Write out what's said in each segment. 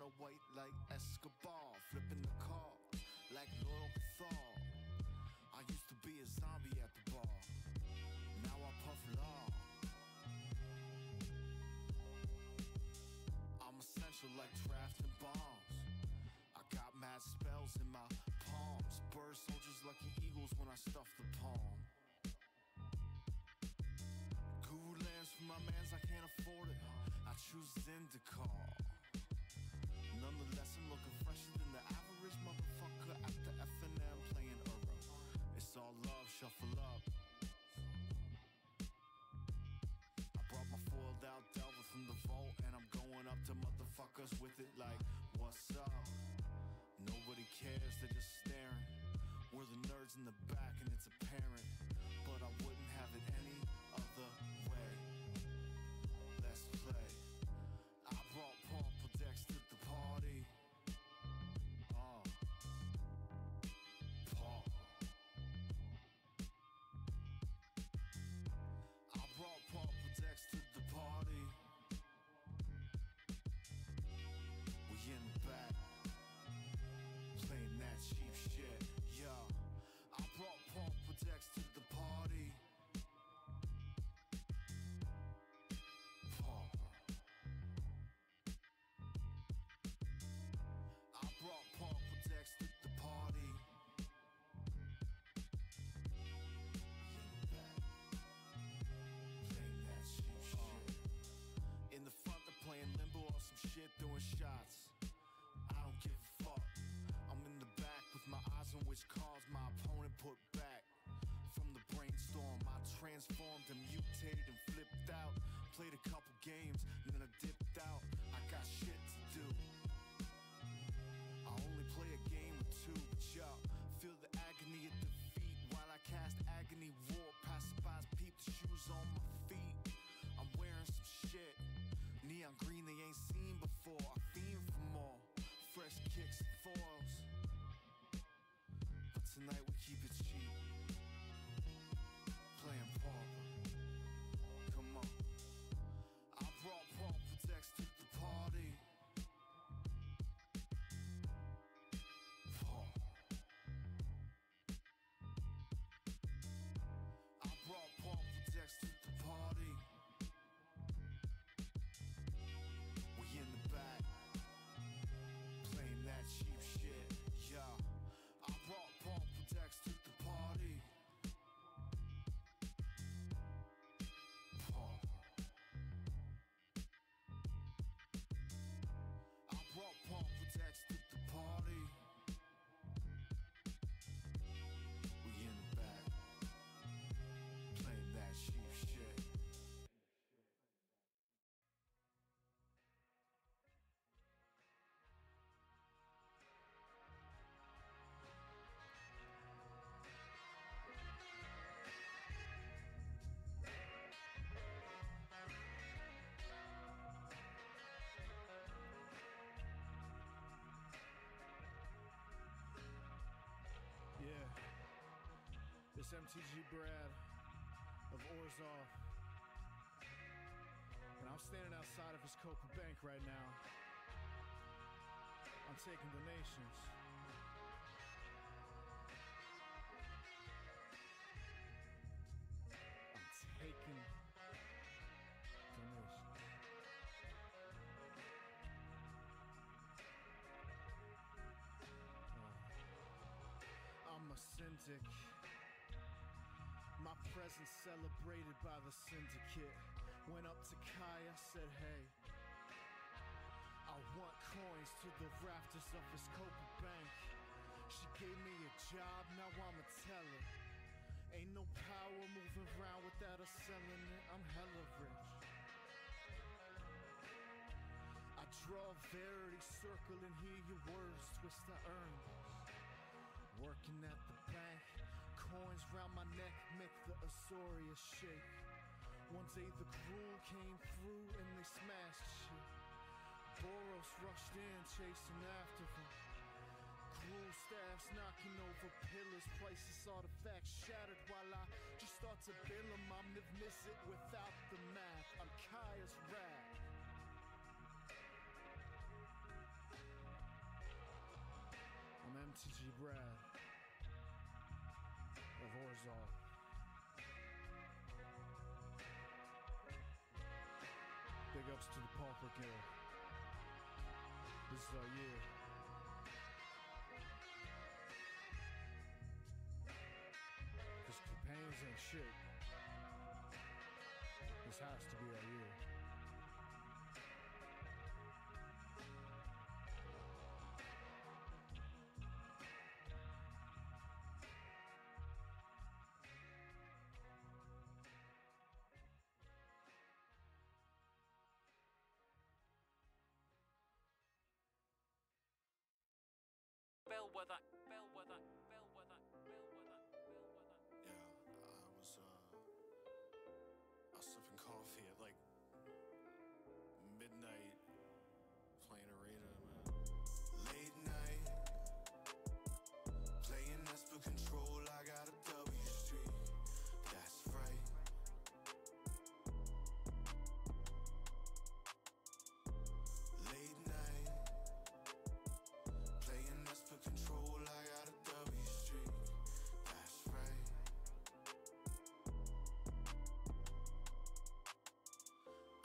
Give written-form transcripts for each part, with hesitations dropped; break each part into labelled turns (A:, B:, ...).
A: the white like Escobar, flipping the car like Lord Thor. I used to be a zombie at the bar, now I puff law. I'm essential like drafting bombs. I got mad spells in my palms. Bird soldiers lucky eagles when I stuff the palm. Guru lands for my mans, I can't afford it. I choose Zendikar. Nonetheless, I'm looking fresher than the average motherfucker at the F&M playing Euro. It's all love, shuffle up. I brought my foiled out Delver from the vault, and I'm going up to motherfuckers with it like, what's up? Nobody cares, they're just staring. We're the nerds in the back and it's apparent, but I wouldn't have it any other way. Let's play. I brought Pauper decks to the party. Paul. I brought Pauper decks to the party. We in the back, playing that cheap shit. Yo, I brought Pauper decks to the party. Pauper. I brought Pauper decks to the party. In the back, playing that cheap shit. In the front, they're playing limbo or some shit, doing shots. I don't give a fuck. I'm in the back with my eyes on which cards my opponent put back. From the brainstorm, I transformed and mutated and flipped out. Played a couple games and then I dipped out. I got shit to do. I only play a game or two, but y'all feel the agony of defeat while I cast agony war. Passerbys peep the shoes on my feet. I'm wearing some shit, neon green they ain't seen before. I fiend for more. Fresh kicks and foils, but tonight we keep it cheap. Playing Pauper, come on. I brought Pauper decks to the party. Pauper. I brought Pauper decks to the party. We in the back, that cheap shit, yeah. I brought Pauper decks to the party. Pauper. I brought Pauper decks to the party. We in the back, playing that cheap shit.
B: Yeah, it's MTG Brad of Orzov, and I'm standing outside of his Copa Bank right now. I'm taking donations. I'm taking donations. I'm a syndic. My presence celebrated by the syndicate. Went up to Kai, I said, hey, I want coins to the rafters of his Copa Bank. She gave me a job, now I'm a teller. Ain't no power moving around without us selling it. I'm hella rich. I draw verity, circle and hear your words, twist the earnings. Working at the bank, coins round my neck make the Azorius shake. One day the crew came through and they smashed shit. Boros rushed in, chasing after them. Crew staffs knocking over pillars, priceless artifacts shattered while I just start to bill them. I'm Niv-Mizzet without the math, I'm Kaya's rap. MTG Brad of Orzal. Big ups to the Pauper Guild. This is our year. Cause companions ain't shit. This has to be our year.
C: Bellwether.
A: Yeah, I was sipping coffee at like midnight, playing Arena, man. Late night, playing Esper Control. I got a W Street. That's right. Late night, playing Esper Control. I got a W Street. That's right.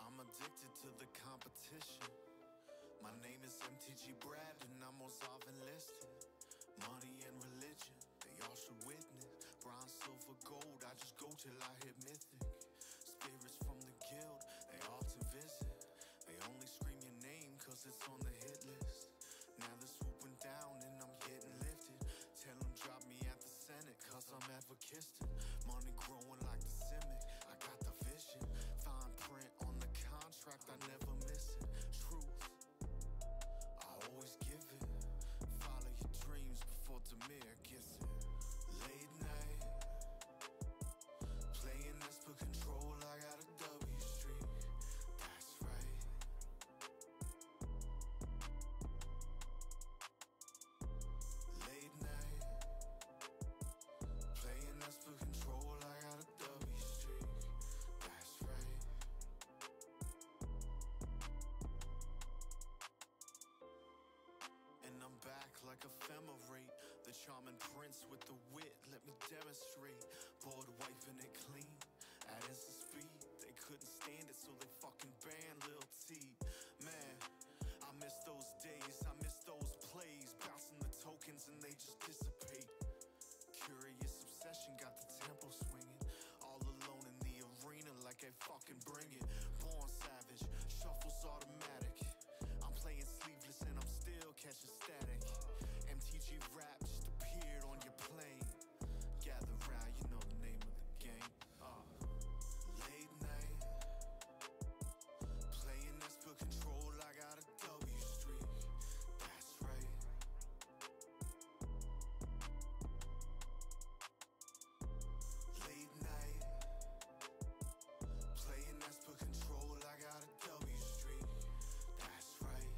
A: I'm addicted to the competition. My name is MTG Brad and I'm Ozav enlisted. Money and religion, they all should witness. Bronze, silver, gold, I just go till I hit mythic. Spirits from the guild, they often visit. They only scream your name cause it's on the hit list. Now they're swooping down and I'm getting lifted. Tell them drop me at the Senate cause I'm advocating. Money growing like the Simic, I got the vision. Fine print on the contract, I never miss it. Truth, I always give it. Follow your dreams before Demir gets it. Late night, playing Esper Control, I got a W Street. That's right. Late night, playing Esper Control, I got a W Street. That's right. And I'm back like ephemerate. The charming prince with the wit, let me demonstrate. Board wiping it clean, adding some speed. They couldn't stand it, so they fucking banned Lil T. Man, I miss those days, I miss those plays. Bouncing the tokens and they just dissipate. Curious obsession got the tempo swinging. All alone in the arena like I fucking bring it. Born savage, shuffles automatic. I'm playing sleeveless and I'm still catching static. MTG rap just appeared on your plane. Gather round, you know the name of the game. Late night, playing Esper Control, I got a W Street. That's right. Late night, playing Esper Control, I got a W Street. That's right.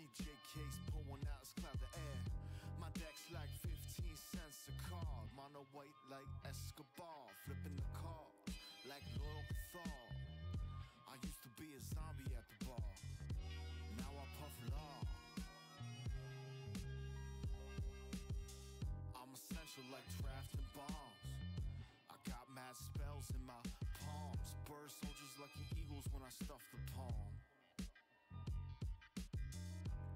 A: DJ case pulling out his cloud of air. My deck's like 15 cents a card. Mono white like Escobar, flipping the card like Lord Thor. I used to be a zombie at the bar. Now I puff law. I'm essential like drafting bombs. I got mad spells in my palms. Bird soldiers lucky eagles when I stuff the palm.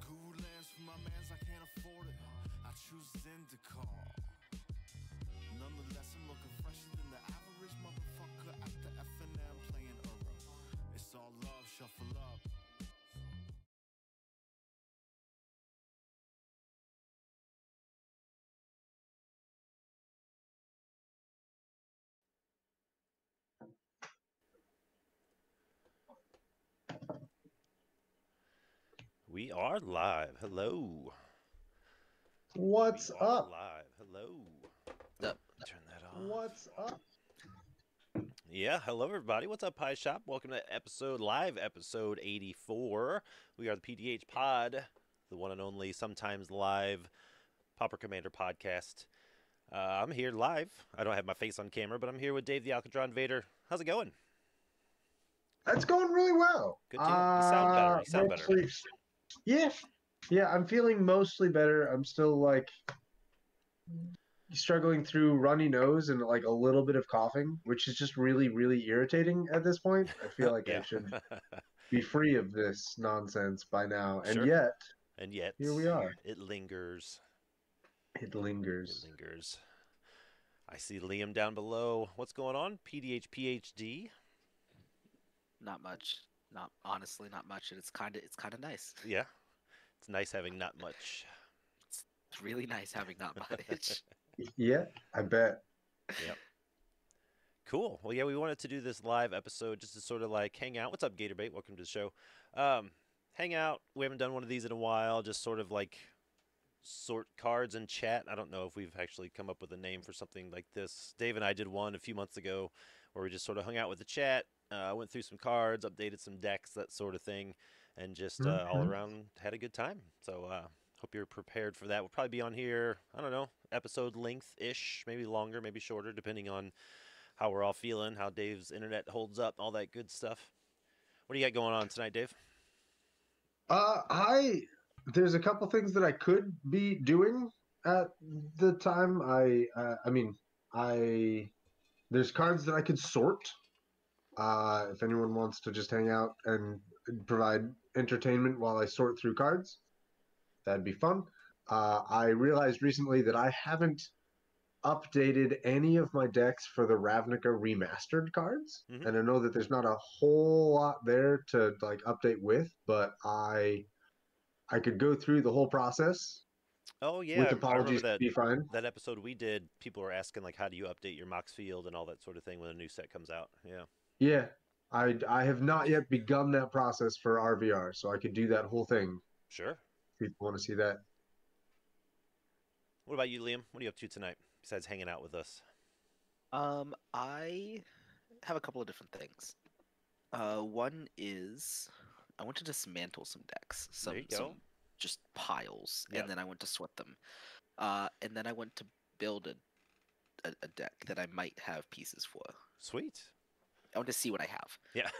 A: Goo lands for my mans, I can't afford it. I choose Zendikar. Nonetheless, I'm looking fresher than the average motherfucker at the FNM playing Euro. It's all love, shuffle up.
D: We are live. Hello.
E: What's
D: We are
E: up?
D: live. Hello.
C: Up.
D: Turn that on.
E: What's up?
D: Yeah, hello everybody. What's up, Pie Shop? Welcome to live episode 84. We are the PDH Pod, the one and only, sometimes live Pauper Commander podcast. I'm here live. I don't have my face on camera, but I'm here with Dave the Alcatron Vader. How's it going?
E: That's going really well.
D: Good deal. You sound better. You sound better.
E: Mostly- Yeah, I'm feeling mostly better. I'm still like struggling through runny nose and like a little bit of coughing, which is just really, really irritating at this point. I feel like
D: Yeah.
E: I should be free of this nonsense by now. And
D: Sure.
E: yet,
D: And yet,
E: here we are.
D: it lingers.
E: It lingers.
D: It lingers. I see Liam down below. What's going on? PDH PhD.
C: Not much. Honestly, not much. And it's kind of nice.
D: Yeah. It's nice having not much.
C: It's really nice having not much.
E: Yeah, I bet.
D: Yep. Cool. Well, yeah, we wanted to do this live episode just to sort of like hang out. What's up, Gatorbait? Welcome to the show. Hang out. We haven't done one of these in a while. Just sort of like sort cards and chat. I don't know if we've actually come up with a name for something like this. Dave and I did one a few months ago where we just sort of hung out with the chat, went through some cards, updated some decks, that sort of thing, and just all around had a good time. So hope you're prepared for that. We'll probably be on here, I don't know, episode length-ish, maybe longer, maybe shorter, depending on how we're all feeling, how Dave's internet holds up, all that good stuff. What do you got going on tonight, Dave?
E: There's a couple things that I could be doing at the time. There's cards that I could sort. If anyone wants to just hang out and provide entertainment while I sort through cards, that'd be fun. I realized recently that I haven't updated any of my decks for the Ravnica remastered cards,
D: Mhm.
E: and I know that there's not a whole lot there to like update with, but I could go through the whole process.
D: Oh, yeah.
E: With
D: I remember
E: apologies, to be fine.
D: that episode we did, people were asking, like, how do you update your Mox Field and all that sort of thing when a new set comes out. Yeah.
E: Yeah, I have not yet begun that process for RVR, so I could do that whole thing.
D: Sure.
E: If people want to see that.
D: What about you, Liam? What are you up to tonight besides hanging out with us?
C: I have a couple of different things. One is I want to dismantle some decks,
D: There you go.
C: some just piles,
D: Yep.
C: and then I want to sort them. And then I want to build a deck that I might have pieces for.
D: Sweet.
C: I want to see what I have.
D: Yeah.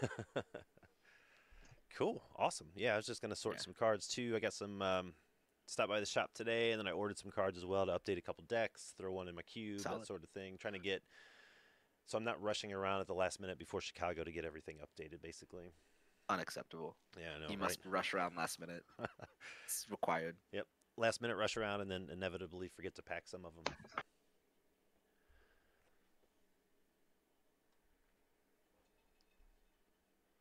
D: Cool. Awesome. Yeah, I was just going to sort
C: Yeah.
D: some cards too. I got some stopped by the shop today, and then I ordered some cards as well to update a couple decks, throw one in my cube, that
C: Solid.
D: sort of thing. Trying to get, so I'm not rushing around at the last minute before Chicago to get everything updated, basically.
C: Unacceptable.
D: Yeah, I know.
C: You
D: right?
C: must rush around last minute. It's required.
D: Last minute rush around and then inevitably forget to pack some of them.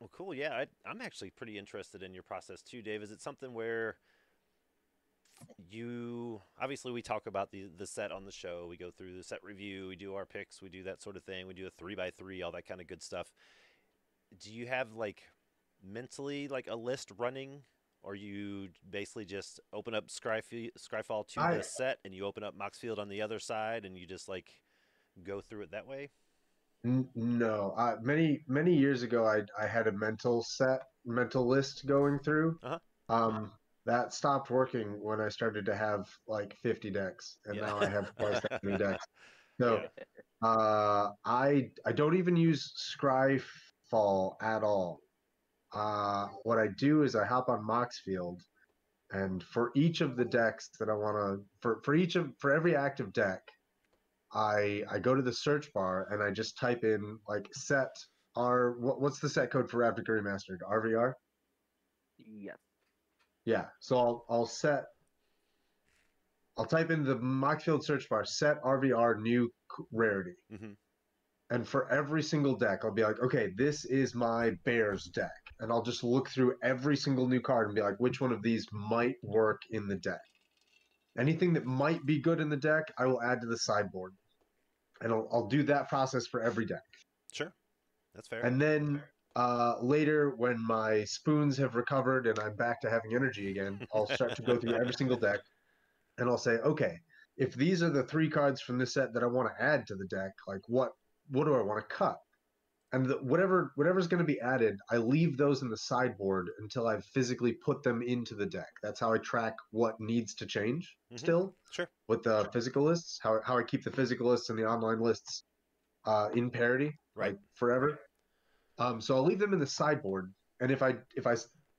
D: Well, cool. Yeah, I'm actually pretty interested in your process too, Dave. Is it something where you obviously we talk about the set on the show, we go through the set review, we do our picks, we do that sort of thing, we do a 3x3, all that kind of good stuff. Do you have like mentally like a list running, or you basically just open up Scryfall to the set and you open up Moxfield on the other side and you just like go through it that way?
E: No, many years ago, I had a mental list going through.
D: Uh-huh.
E: That stopped working when I started to have like 50 decks, and now I have twice that many decks. So I don't even use Scryfall at all. What I do is I hop on Moxfield, and for each of the decks that I want to, for every active deck, I go to the search bar and I just type in like set what's the set code for Ravnica Remastered? RVR?
C: Yes.
E: Yeah. So I'll type in the Moxfield search bar, set RVR new rarity.
D: Mm-hmm.
E: And for every single deck, I'll be like, okay, this is my Bears deck. And I'll just look through every single new card and be like, which one of these might work in the deck? Anything that might be good in the deck, I will add to the sideboard. And I'll do that process for every deck.
D: Sure. That's fair.
E: And then later, when my spoons have recovered and I'm back to having energy again, I'll start to go through every single deck. And I'll say, okay, if these are the 3 cards from this set that I want to add to the deck, like what do I want to cut? And whatever's going to be added, I leave those in the sideboard until I've physically put them into the deck. That's how I track what needs to change still.
D: Sure.
E: With the physical lists, how I keep the physical lists and the online lists in parity, like forever. So I'll leave them in the sideboard, and if I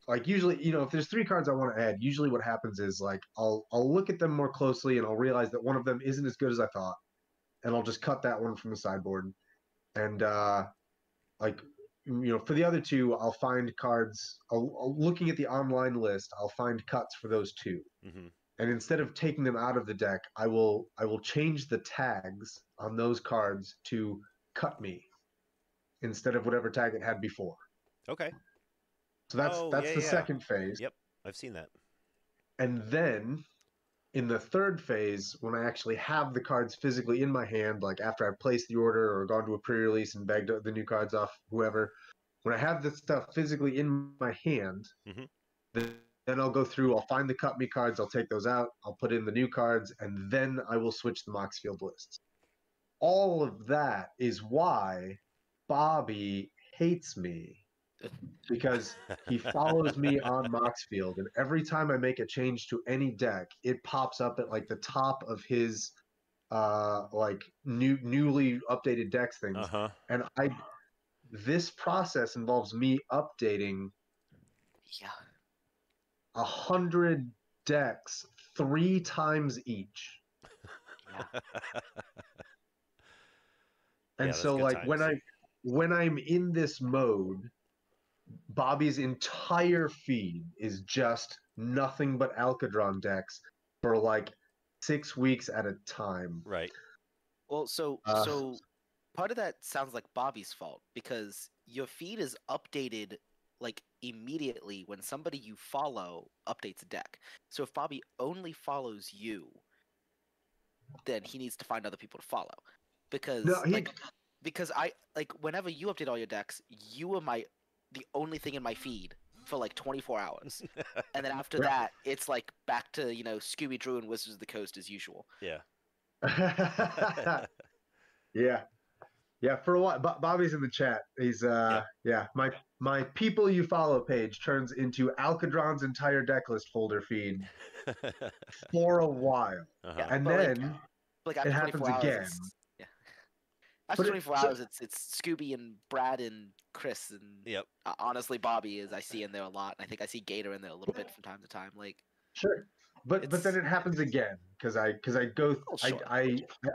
E: like, usually, if there's 3 cards I want to add, usually what happens is like I'll look at them more closely and I'll realize that one of them isn't as good as I thought, and I'll just cut that one from the sideboard. And for the other 2, I'll find cards. Looking at the online list, I'll find cuts for those 2.
D: Mm-hmm.
E: And instead of taking them out of the deck, I will change the tags on those cards to cut me instead of whatever tag it had before.
D: Okay.
E: So that's the second phase.
D: Yep, I've seen that.
E: And then in the third phase, when I actually have the cards physically in my hand, like after I've placed the order or gone to a pre-release and begged the new cards off whoever, when I have this stuff physically in my hand, then I'll go through, I'll find the cut me cards, I'll take those out, I'll put in the new cards, and then I will switch the Moxfield lists. All of that is why Bobby hates me, because he follows me on Moxfield, and every time I make a change to any deck, it pops up at like the top of his like newly updated decks things. And this process involves me updating 100 decks 3 times each. And so like times. when I'm in this mode, Bobby's entire feed is just nothing but Alcadron decks for like 6 weeks at a time.
C: Right. Well, so part of that sounds like Bobby's fault, because your feed is updated like immediately when somebody you follow updates a deck. So if Bobby only follows you, then he needs to find other people to follow. Because because I like whenever you update all your decks, you are the only thing in my feed for like 24 hours. And then after that, it's like back to, Scooby-Doo and Wizards of the Coast as usual.
D: Yeah.
E: Yeah, for a while. Bobby's in the chat. He's my people you follow page turns into Alcadron's entire deck list folder feed for a while. And then
C: after
E: it happens again.
C: After 24 hours, it's Scooby and Brad and Chris and honestly Bobby I see in there a lot. And I think I see Gator in there a little bit from time to time. Like
E: sure, but then it happens again because I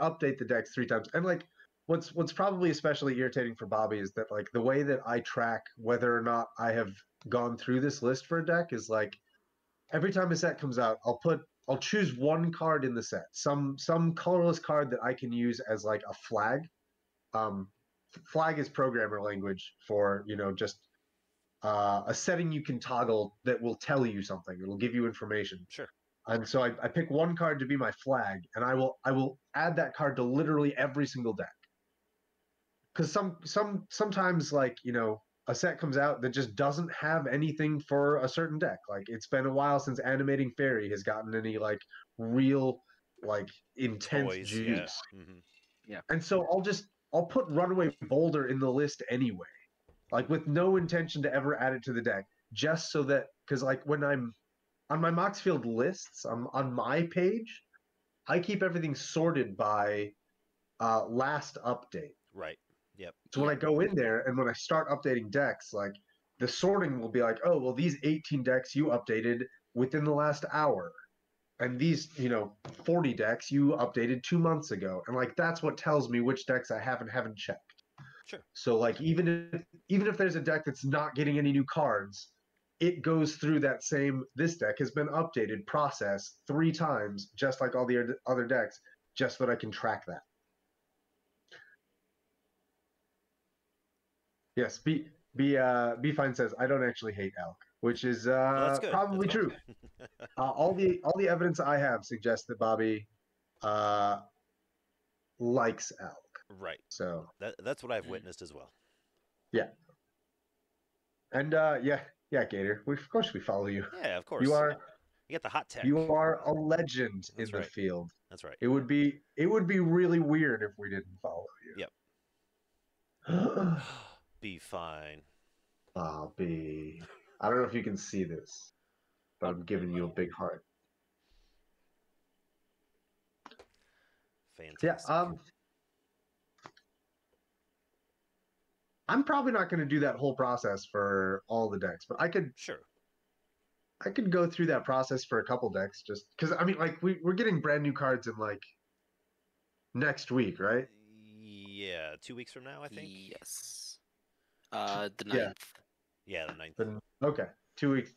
E: update the decks 3 times. And like what's probably especially irritating for Bobby is that like the way that I track whether or not I have gone through this list for a deck is like every time a set comes out, I'll choose 1 card in the set, some colorless card that I can use as like a flag. Flag is programmer language for just a setting you can toggle that will tell you something. It'll give you information.
D: Sure.
E: And so I pick 1 card to be my flag, and I will add that card to literally every single deck. Because sometimes like a set comes out that just doesn't have anything for a certain deck. Like it's been a while since Animating Fairy has gotten any like real like intense juice.
C: Yeah.
E: And so I'll put Runaway Boulder in the list anyway, like with no intention to ever add it to the deck, just so that, because like when I'm on my Moxfield lists on my page, I keep everything sorted by last update.
D: Right. Yep.
E: So when I go in there and when I start updating decks, like the sorting will be like, oh, well, these 18 decks you updated within the last hour. And these, 40 decks you updated 2 months ago. And like that's what tells me which decks I haven't checked.
D: Sure.
E: So like even if there's a deck that's not getting any new cards, it goes through that same this deck has been updated process 3 times, just like all the other decks, just so that I can track that. Yes, B Fine says I don't actually hate Elk, which is
D: That's good.
E: probably
D: That's
E: true. All the evidence I have suggests that Bobby likes Elk.
D: Right.
E: So
D: that's what I've witnessed as well.
E: yeah, and yeah, Gator. Of course we follow you.
D: Yeah, of course.
E: You are.
D: You got the hot tech.
E: You are a legend
D: That's
E: in the
D: right.
E: field.
D: That's right.
E: It would be really weird if we didn't follow you.
D: Yep. Be fine.
E: Bobby. I don't know if you can see this, but I'm giving you a big heart.
D: Fantastic.
E: Yeah. I'm probably not going to do that whole process for all the decks, but I could go through that process for a couple decks just because I mean, like we're getting brand new cards in like next week, right?
D: Yeah, 2 weeks from now, I think.
C: Yes. The 9th.
D: Yeah, the 9th.
E: Okay, 2 weeks.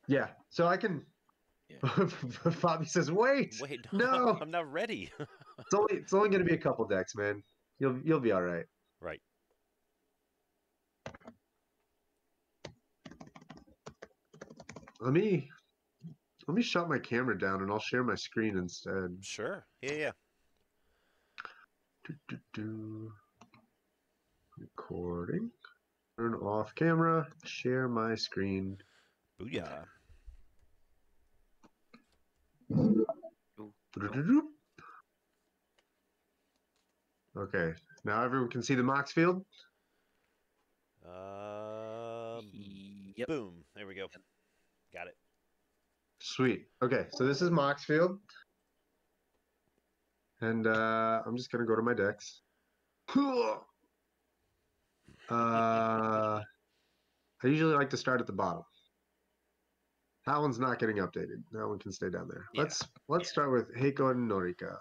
E: Yeah, so I can. Yeah. Bobby says, "Wait, no,
D: I'm not ready."
E: It's only going to be a couple decks, man. You'll be all right.
D: Right.
E: Let me shut my camera down and I'll share my screen instead.
D: Sure. Yeah.
E: Recording. Turn off camera. Share my screen.
D: Booyah.
E: Okay. Now everyone can see the Moxfield.
C: Yep.
D: Boom. There we go. Got it.
E: Sweet. Okay, so this is Moxfield. And I'm just going to go to my decks. I usually like to start at the bottom. That one's not getting updated. That one can stay down there.
C: Yeah.
E: Let's start with Heiko and Norika.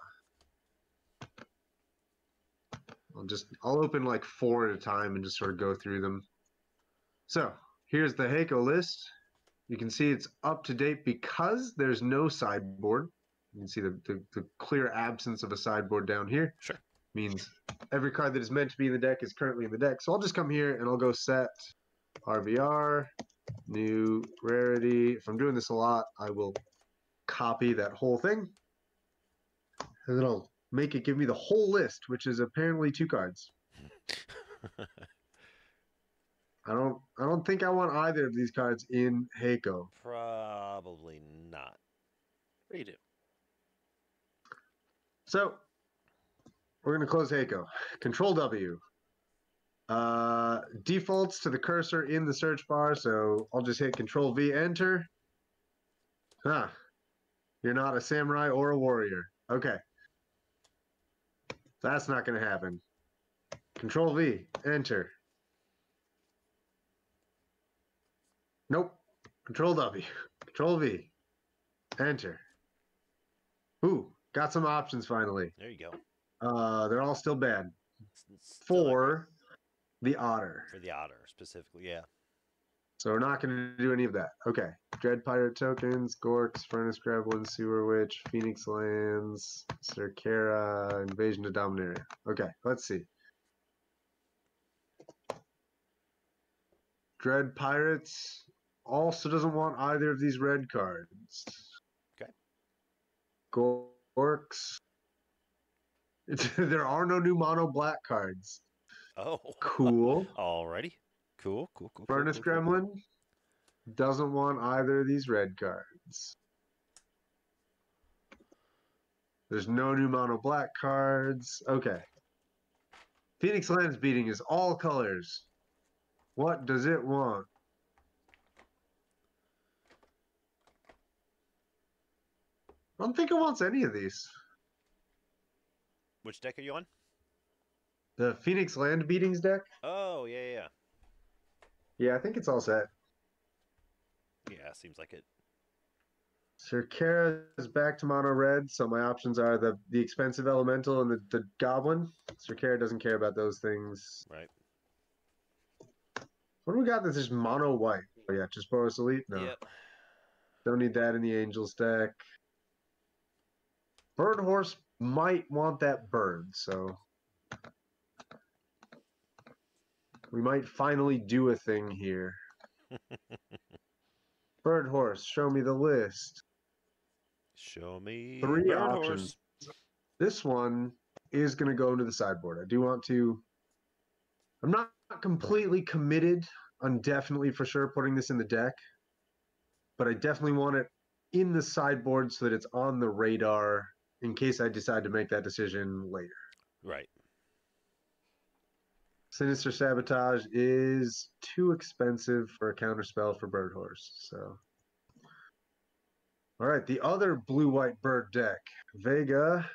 E: I'll open like 4 at a time and just sort of go through them. So here's the Heiko list. You can see it's up to date because there's no sideboard. You can see the clear absence of a sideboard down here.
D: Sure.
E: Means every card that is meant to be in the deck is currently in the deck. So I'll just come here and I'll go set RVR, new rarity. If I'm doing this a lot, I will copy that whole thing. And then I'll make it give me the whole list, which is apparently 2 cards. I don't think I want either of these cards in Heiko.
D: Probably not.
C: What do you do?
E: So we're gonna close Heiko. Control W. Defaults to the cursor in the search bar, so I'll just hit Control V, enter. You're not a samurai or a warrior. Okay. That's not gonna happen. Control V, enter. Nope. Control W. Control V. Enter. Ooh, got some options finally.
D: There you go.
E: They're all still bad.
D: Still
E: For the otter.
D: For the otter, specifically, yeah.
E: So we're not going to do any of that. Okay. Dread Pirate tokens, Gorks, Furnace Gremlin, Sewer Witch, Phoenix Lands, Circara, Invasion to Dominaria. Okay, let's see. Dread Pirates also doesn't want either of these red cards.
D: Okay.
E: Gorks. There are no new mono black cards.
D: Oh.
E: Cool.
D: Alrighty. Cool.
E: Furnace Gremlin doesn't want either of these red cards. There's no new mono black cards. Okay. Phoenix Lands Beating is all colors. What does it want? don't think it wants any of these.
D: Which deck are you on?
E: The Phoenix Land Beatings deck?
D: Oh, yeah.
E: Yeah, I think it's all set.
D: Yeah, seems like it.
E: Circara is back to mono red, so my options are the expensive elemental and the goblin. Circara doesn't care about those things.
D: Right.
E: What do we got that's just mono white? Oh yeah, just Boros Elite? No.
D: Yep.
E: Don't need that in the Angels deck. Bird Horse might want that bird, so we might finally do a thing here. Bird Horse, show me the list.
D: Show me
E: 3
D: bird
E: options.
D: horse.
E: This one is going to go into the sideboard. I do want to. I'm not completely committed on definitely for sure putting this in the deck, but I definitely want it in the sideboard so that it's on the radar in case I decide to make that decision later.
D: Right.
E: Sinister Sabotage is too expensive for a counterspell for Bird Horse, so. All right, the other blue-white bird deck. Vega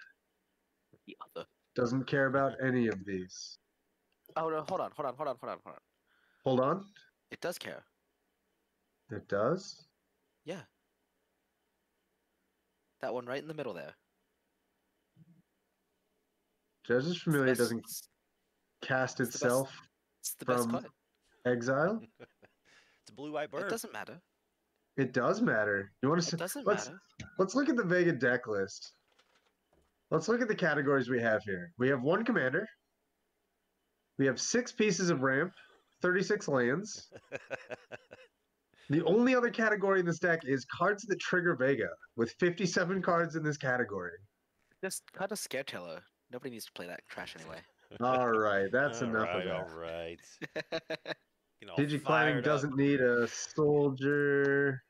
C: The other.
E: doesn't care about any of these.
C: Oh no! Hold on.
E: Hold on.
C: It does care.
E: It does?
C: Yeah. That one right in the middle there.
E: Judge's Familiar
C: It's the
E: doesn't
C: best-
E: cast
C: it's the best-
E: itself
C: It's the best
E: from
C: card.
E: exile?
D: It's a blue-white bird.
C: It doesn't matter.
E: It does matter. You want
C: It
E: to
C: doesn't
E: let's
C: matter.
E: let's look at the Vega deck list. Let's look at the categories we have here. We have 1 commander. We have 6 pieces of ramp, 36 lands. The only other category in this deck is cards that trigger Vega, with 57 cards in this category.
C: Just cut a scare teller. Nobody needs to play that trash anyway.
E: All right, that's
D: All
E: enough
D: right,
E: of that.
D: all right. Getting all
E: Digi Planning
D: fired up.
E: doesn't need a soldier.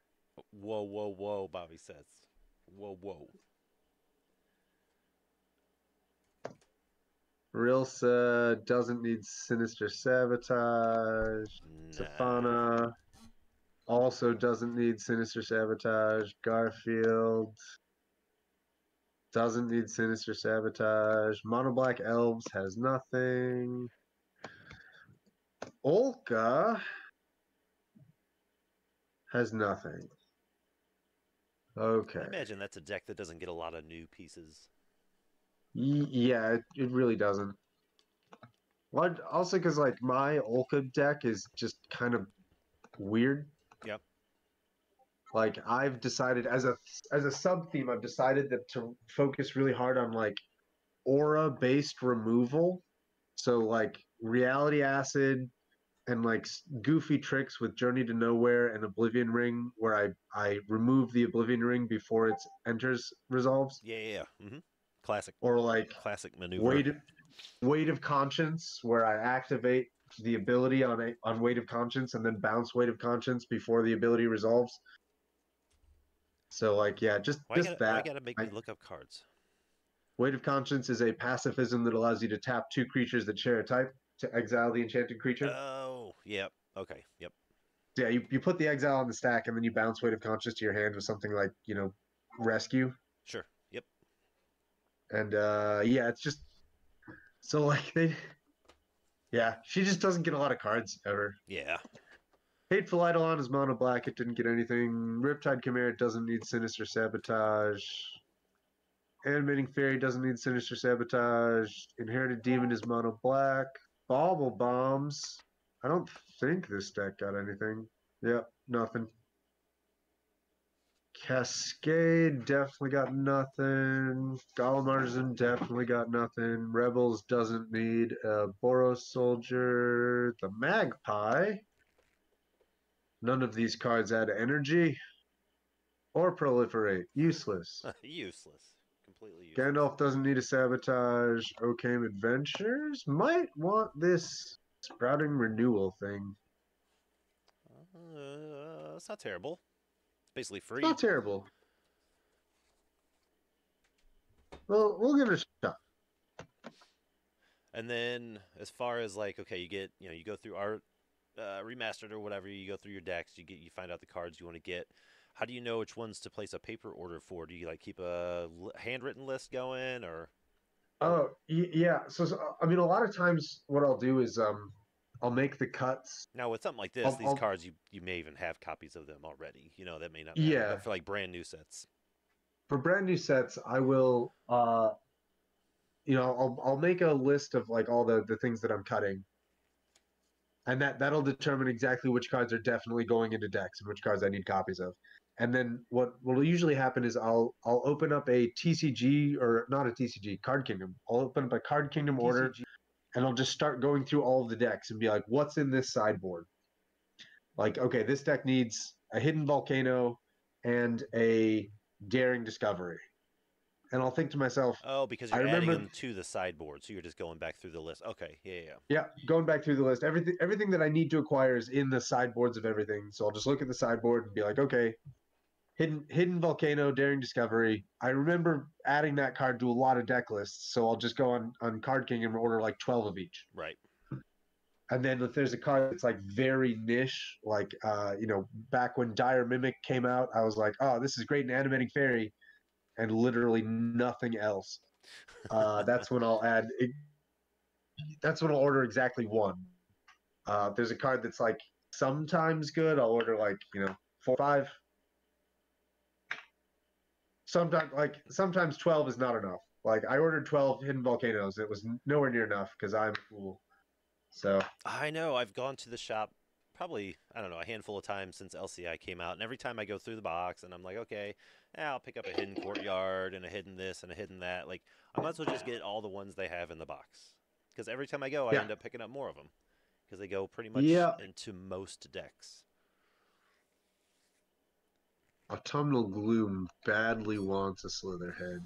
D: Whoa, Bobby says. Whoa.
E: Rilsa doesn't need Sinister Sabotage.
D: Nah.
E: Safana also doesn't need Sinister Sabotage. Garfield doesn't need Sinister Sabotage. Mono Black Elves has nothing. Olka has nothing. Okay.
D: I imagine that's a deck that doesn't get a lot of new pieces.
E: Yeah, it really doesn't. Well, also because like my Olka deck is just kind of weird.
D: Yep.
E: Like I've decided as a sub theme, I've decided that to focus really hard on like aura based removal. So like Reality Acid and like goofy tricks with Journey to Nowhere and Oblivion Ring, where I remove the Oblivion Ring before it enters resolves.
D: Yeah. Mm-hmm. Classic.
E: Or like
D: Classic maneuver.
E: Weight of Conscience, where I activate the ability on Weight of Conscience and then bounce Weight of Conscience before the ability resolves. So like yeah,
D: Why
E: that.
D: Why gotta make me look up cards?
E: Weight of Conscience is a pacifism that allows you to tap 2 creatures that share a type to exile the enchanted creature.
D: Oh, yep. Okay, yep.
E: Yeah, you put the exile on the stack and then you bounce Weight of Conscience to your hand with something like, Rescue.
D: Sure. Yep.
E: And yeah, it's just so like she just doesn't get a lot of cards ever.
D: Yeah.
E: Hateful Eidolon is mono black, it didn't get anything. Riptide Chimera doesn't need Sinister Sabotage. Animating Fairy doesn't need Sinister Sabotage. Inherited Demon is mono black. Bauble Bombs. I don't think this deck got anything. Yep, nothing. Cascade definitely got nothing. Golem Artisan definitely got nothing. Rebels doesn't need a Boros Soldier. The Magpie. None of these cards add energy or proliferate. Useless.
D: Useless. Completely useless.
E: Gandalf doesn't need a Sabotage. Okame Adventures might want this Sprouting Renewal thing.
D: It's not terrible. It's basically free.
E: It's not terrible. Well, we'll give it a shot.
D: And then, as far as like, okay, you get, you go through art, remastered or whatever. You go through your decks. You find out the cards you want to get. How do you know which ones to place a paper order for? Do you like keep a handwritten list going, or?
E: Oh, yeah. I mean, a lot of times what I'll do is I'll make the cuts.
D: Now with something like this, these
E: I'll
D: cards you may even have copies of them already. You know, that may not matter.
E: yeah.
D: But for like brand new sets.
E: For brand new sets, I will I'll make a list of like all the things that I'm cutting, and that'll determine exactly which cards are definitely going into decks and which cards I need copies of. And then what will usually happen is I'll open up a TCG, or not a TCG, Card Kingdom. I'll open up a Card Kingdom order, and I'll just start going through all of the decks and be like, what's in this sideboard? Like, okay, this deck needs a Hidden Volcano and a Daring Discovery. And I'll think to myself,
D: Oh, because
E: I
D: you're adding
E: remember
D: them to the sideboard, so you're just going back through the list. Okay, yeah.
E: yeah, going back through the list, everything that I need to acquire is in the sideboards of everything. So I'll just look at the sideboard and be like, okay, Hidden Volcano, Daring Discovery. I remember adding that card to a lot of deck lists, so I'll just go on Card King and order like 12 of each.
D: Right.
E: And then if there's a card that's like very niche, like back when Dire Mimic came out, I was like, oh, this is great in Animating Fairy, and literally nothing else. That's when I'll add. That's when I'll order exactly one. If there's a card that's like sometimes good, I'll order like 4 or 5. Sometimes 12 is not enough. Like I ordered 12 Hidden Volcanoes. It was nowhere near enough because I'm a fool. So
D: I know. I've gone to the shop probably, I don't know, a handful of times since LCI came out, and every time I go through the box and I'm like, okay, I'll pick up a hidden courtyard and a hidden this and a hidden that. Like, I might as well just get all the ones they have in the box. Because every time I go, I end up picking up more of them. Because they go pretty much into most decks.
E: Autumnal Gloom badly wants a Slitherhead.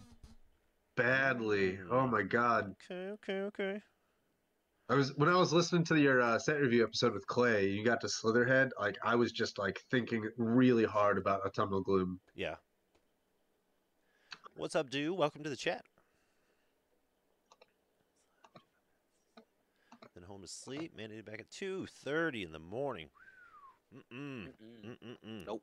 E: Badly. Oh my god.
D: Okay.
E: When I was listening to your set review episode with Clay, you got to Slitherhead, like I was just like thinking really hard about Autumnal Gloom.
D: Yeah. What's up, dude? Welcome to the chat. Then home to sleep. Mandated back at 2:30 in the morning.
C: Nope.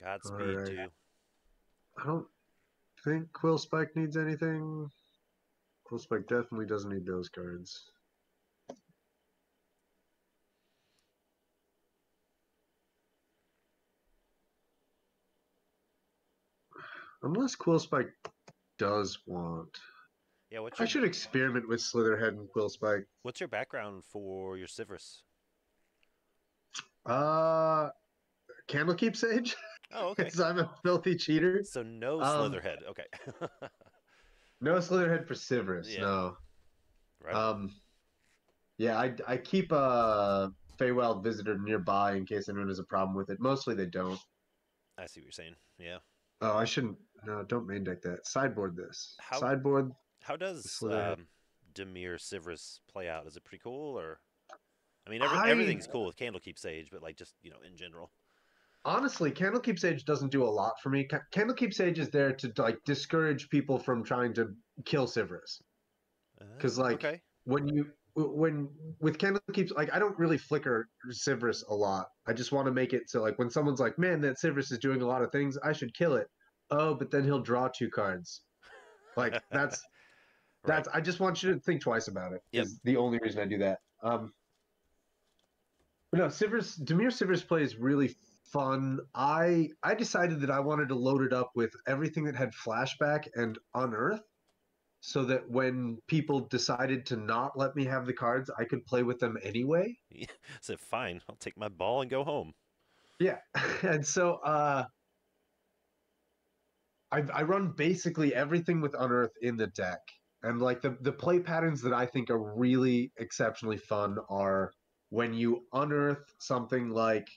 D: Godspeed,
E: Right.
D: dude.
E: I don't think Quill Spike needs anything. Quill Spike definitely doesn't need those cards. Unless Quill Spike does want.
D: Yeah,
E: I should experiment with Slitherhead and Quill Spike.
D: What's your background for your Sivrus?
E: Candlekeep Sage.
D: Oh, okay.
E: Because I'm a filthy cheater.
D: So no Slitherhead. Okay.
E: No Slitherhead for Sivrus.
D: Yeah.
E: No.
D: Right.
E: Yeah, I keep a Feywild Visitor nearby in case anyone has a problem with it. Mostly they don't.
D: I see what you're saying. Yeah.
E: Oh, I shouldn't. No, don't main deck that. Sideboard this.
D: How does Dimir Sivrus play out? Is it pretty cool, or? I mean, everything's cool with Candlekeep Sage, but like just in general.
E: Honestly, Candlekeep Sage doesn't do a lot for me. Candlekeep Sage is there to like discourage people from trying to kill Sivrus. Because when with Candlekeep, like I don't really flicker Sivrus a lot. I just want to make it so like when someone's like, "Man, that Sivrus is doing a lot of things. I should kill it." Oh, but then he'll draw 2 cards. Like that's
D: Right.
E: I just want you to think twice about it.
D: Yep.
E: Is the only reason I do that. But no, Dimir Sivrus play is really fun. I decided that I wanted to load it up with everything that had flashback and unearth, so that when people decided to not let me have the cards, I could play with them anyway.
D: So fine, I'll take my ball and go home.
E: Yeah, and so I run basically everything with unearth in the deck, and like the play patterns that I think are really exceptionally fun are when you unearth something like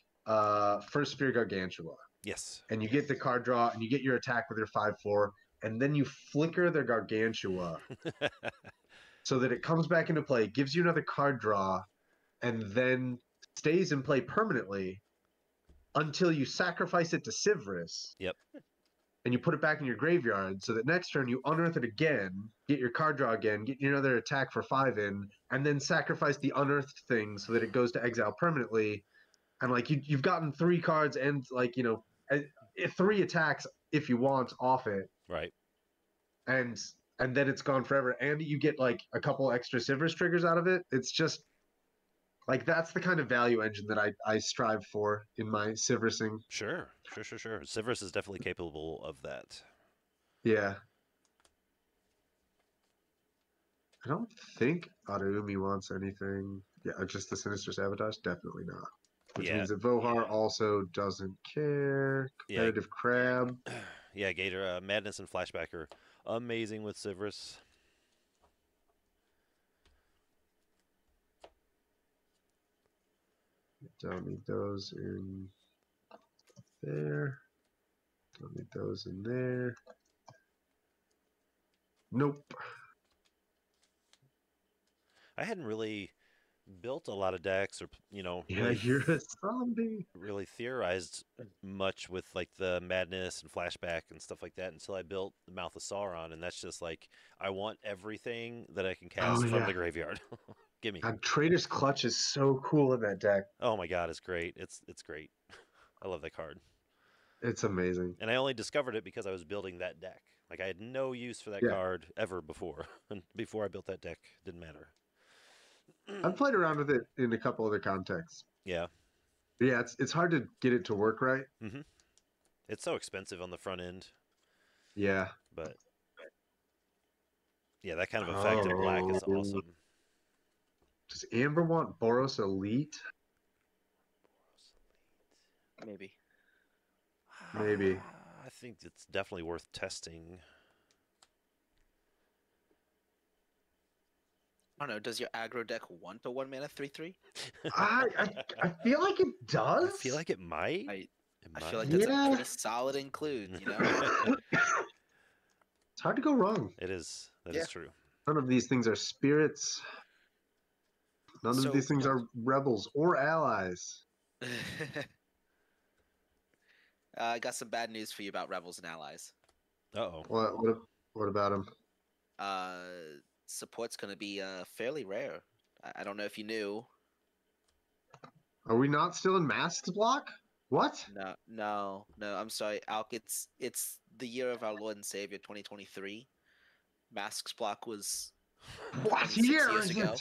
E: First Sphere Gargantua.
D: Yes.
E: And you get the card draw, and you get your attack with your 5/4, and then you flicker the Gargantua so that it comes back into play, gives you another card draw, and then stays in play permanently until you sacrifice it to Sivrus.
D: Yep.
E: And you put it back in your graveyard, so that next turn you unearth it again, get your card draw again, get your another attack for 5 in, and then sacrifice the unearthed thing so that it goes to exile permanently. and like you've gotten 3 cards and like uh, 3 attacks if you want off it,
D: Right.
E: and then it's gone forever, and you get like a couple extra Sivers triggers out of it. It's just like that's the kind of value engine that I strive for in my Siversing.
D: Sure. Sivers is definitely capable of that.
E: Yeah. I don't think Adaumi wants anything. Yeah, just the Sinister Sabotage? Definitely not. Which
D: Yeah.
E: means that Vohar also doesn't care.
D: Yeah.
E: Competitive Crab.
D: Yeah, Gator, Madness and Flashback are amazing with Sivers.
E: Don't need those in there. Don't need those in there. Nope.
D: I hadn't really built a lot of decks or,
E: Yeah,
D: really
E: you're a zombie.
D: really theorized much with like the Madness and Flashback and stuff like that until I built the Mouth of Sauron, and that's just like I want everything that I can cast from the graveyard. Gimme.
E: God, Traitor's Clutch is so cool in that deck.
D: Oh my god, it's great. It's great. I love that card.
E: It's amazing.
D: And I only discovered it because I was building that deck. Like I had no use for that card ever before. And before I built that deck, didn't matter.
E: I've played around with it in a couple other contexts.
D: Yeah.
E: Yeah, it's hard to get it to work right.
D: Mm-hmm. It's so expensive on the front end.
E: Yeah.
D: But yeah, that kind of effect in black is awesome.
E: Does Amber want Boros Elite?
C: Maybe.
E: Maybe.
D: I think it's definitely worth testing.
C: I don't know. Does your aggro deck want a 1-mana 3/3?
E: I feel like it does.
D: I feel like it might.
C: I feel like that's a pretty solid include,
E: It's hard to go wrong.
D: It is. That is true.
E: None of these things are spirits. None of these things are rebels or allies.
C: I got some bad news for you about rebels and allies.
D: Uh-oh.
E: What about them?
C: Support's going to be fairly rare. I don't know if you knew.
E: Are we not still in Masks block? What?
C: No. I'm sorry, Alk. It's the year of our Lord and Savior, 2023. Masks block was
E: what
C: year years ago.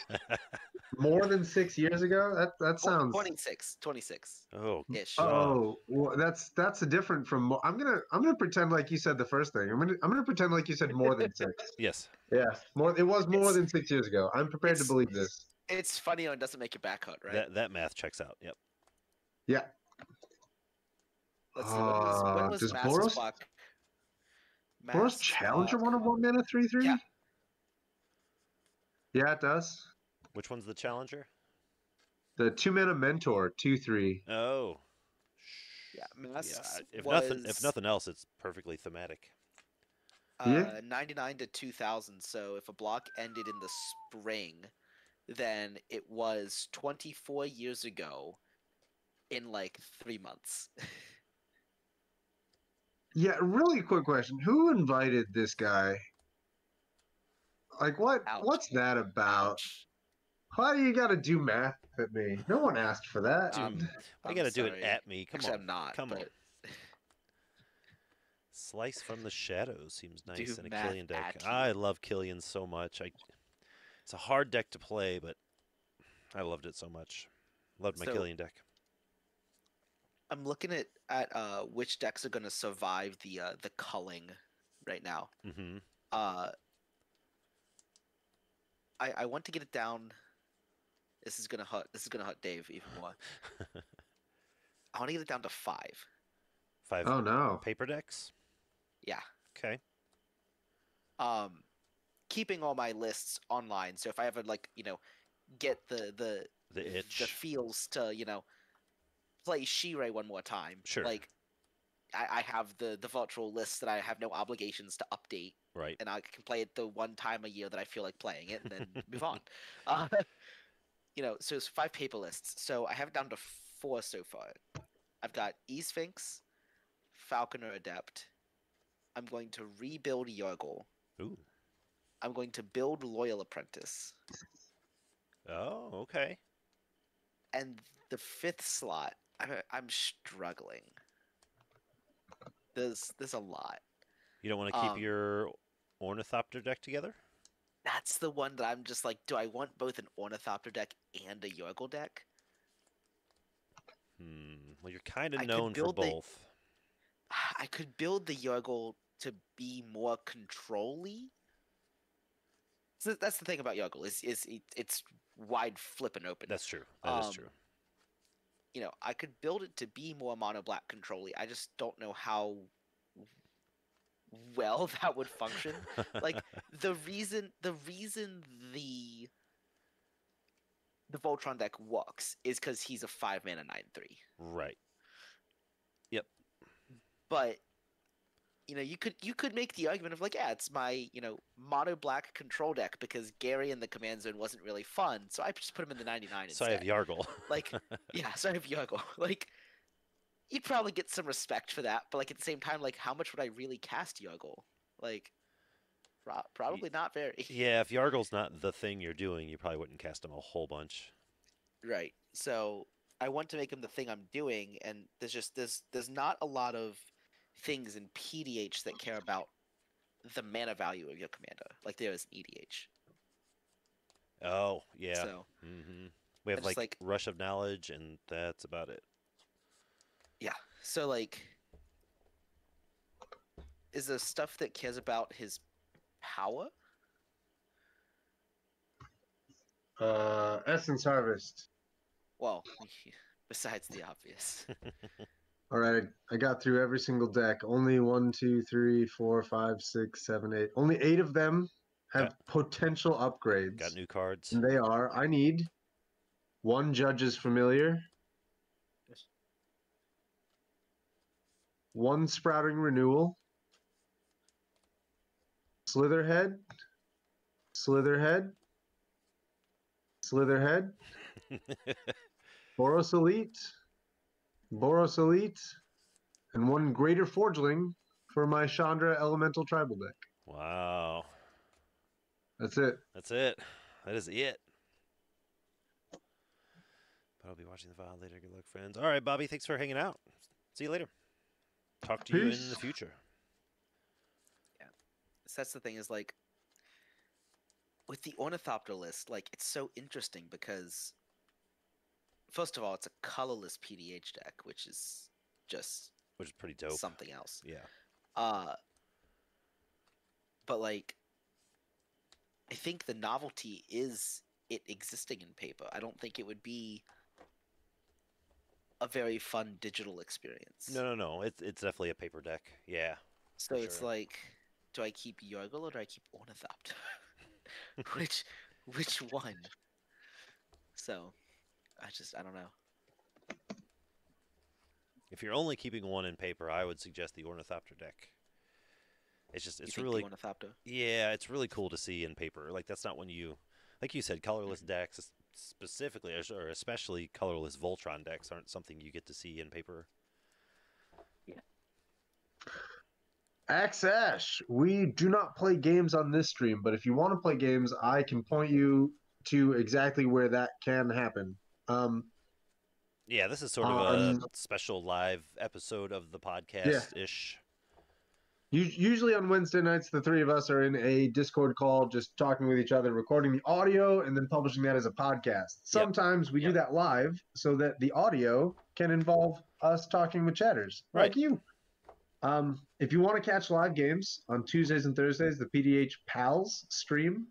E: More than 6 years ago? That sounds
C: 26.
D: Oh,
C: ish.
E: Oh, well, that's a different from. I'm gonna pretend like you said the first thing. I'm gonna pretend like you said more than 6.
D: Yes.
E: Yeah, more. It was more than 6 years ago. I'm prepared to believe this.
C: It's funny when it doesn't make your back hurt, right?
D: That math checks out. Yep.
E: Yeah.
C: Let's see. When was
E: does
C: Masks block?
E: Boros Challenger want a 1-mana 3/3?
C: Yeah.
E: Yeah, it does.
D: Which one's the Challenger?
E: The 2-mana Mentor 2/3.
D: Oh.
C: Yeah, Masks
D: if nothing else, it's perfectly thematic.
C: 99 to 2000. So if a block ended in the spring, then it was 24 years ago in like 3 months.
E: Yeah, really quick question. Who invited this guy? Like, what's that about?
C: Ouch.
E: Why do you got to do math at me? No one asked for that.
D: Why you got to do it at me? Come
C: Actually,
D: on.
C: I'm not.
D: Come on. Slice from the Shadows seems nice in a Killian deck. I love Killian so much. It's a hard deck to play, but I loved it so much. Loved my Killian deck.
C: I'm looking at which decks are going to survive the culling right now.
D: Mm-hmm.
C: I want to get it down. This is gonna hurt Dave even more. I want to get it down to 5.
D: 5.
E: Oh no.
D: Paper decks?
C: Yeah.
D: Okay.
C: Keeping all my lists online, so if I ever get the
D: itch,
C: the feels to play Shirei one more time.
D: Sure.
C: Like I have the virtual lists that I have no obligations to update.
D: Right.
C: And I can play it the one time a year that I feel like playing it, and then move on. So it's 5 paper lists. So I have it down to 4 so far. I've got E-Sphinx, Falconer Adept. I'm going to rebuild Yorgul.
D: Ooh.
C: I'm going to build Loyal Apprentice.
D: Oh, okay.
C: And the 5th slot, I'm struggling. There's a lot.
D: You don't want to keep
C: Um,
D: your Ornithopter deck together?
C: that's the one that I'm just like, do I want both an Ornithopter deck and a Yurgle deck?
D: Well, you're kind of
C: I could
D: known for
C: build the
D: both.
C: I could build the Yurgle to be more control-y. So that's the thing about Yurgle is it's wide flipping open.
D: That's true. That is true.
C: You know, I could build it to be more mono black control-y. I just don't know how well that would function. Like the reason the Voltron deck works is because he's a 5-mana 9/3.
D: Right. Yep.
C: But you know, you could make the argument of like, yeah, it's my, you know, mono black control deck because Gary in the command zone wasn't really fun, so I just put him in the 99
D: So
C: instead.
D: I have Yargle.
C: Like, yeah, so I have Yurgle. Like, you'd probably get some respect for that, but like at the same time, like, how much would I really cast Yurgle? Like, probably not very.
D: Yeah, if Yargle's not the thing you're doing, you probably wouldn't cast him a whole bunch.
C: Right. So I want to make him the thing I'm doing, and there's not a lot of things in PDH that care about the mana value of your commander, like there is in EDH.
D: Oh, yeah.
C: So
D: We have
C: I just,
D: like Rush of Knowledge, and that's about it.
C: yeah. So like, is there stuff that cares about his power?
E: Essence Harvest.
C: Well, besides the obvious.
E: All right, I got through every single deck. Only 1, 2, 3, 4, 5, 6, 7, 8. Only 8 of them have potential upgrades.
D: Got new cards.
E: And they are, I need 1 Judge's Familiar, 1 Sprouting Renewal, Slitherhead, Slitherhead, Slitherhead, Boros Elite, Boros Elite, and 1 Greater Forgeling for my Chandra Elemental Tribal deck.
D: Wow.
E: That's it.
D: That's it. That is it. But I'll be watching the file later. Good luck, friends. All right, Bobby, thanks for hanging out. See you later. Talk to you in the future.
C: Yeah. So that's the thing is like, with the Ornithopter list, like, it's so interesting because, first of all, it's a colorless PDH deck, which is just
D: pretty dope.
C: something else.
D: Yeah.
C: But like, I think the novelty is it existing in paper. I don't think it would be a very fun digital experience.
D: No. It's definitely a paper deck. Yeah.
C: So it's like, do I keep Yurgle or do I keep Ornithopter? which one? So, I don't know.
D: If you're only keeping one in paper, I would suggest the Ornithopter deck. It's really
C: Ornithopter?
D: Yeah, it's really cool to see in paper. Like that's not when you, like you said, colorless decks specifically or especially colorless Voltron decks aren't something you get to see in paper.
C: Yeah.
E: Ash, we do not play games on this stream, but if you want to play games, I can point you to exactly where that can happen.
D: Yeah, this is sort of a special live episode of the podcast-ish.
E: Usually on Wednesday nights, the three of us are in a Discord call, just talking with each other, recording the audio, and then publishing that as a podcast. Sometimes we do that live so that the audio can involve us talking with chatters like you. If you want to catch live games on Tuesdays and Thursdays, the PDH Pals stream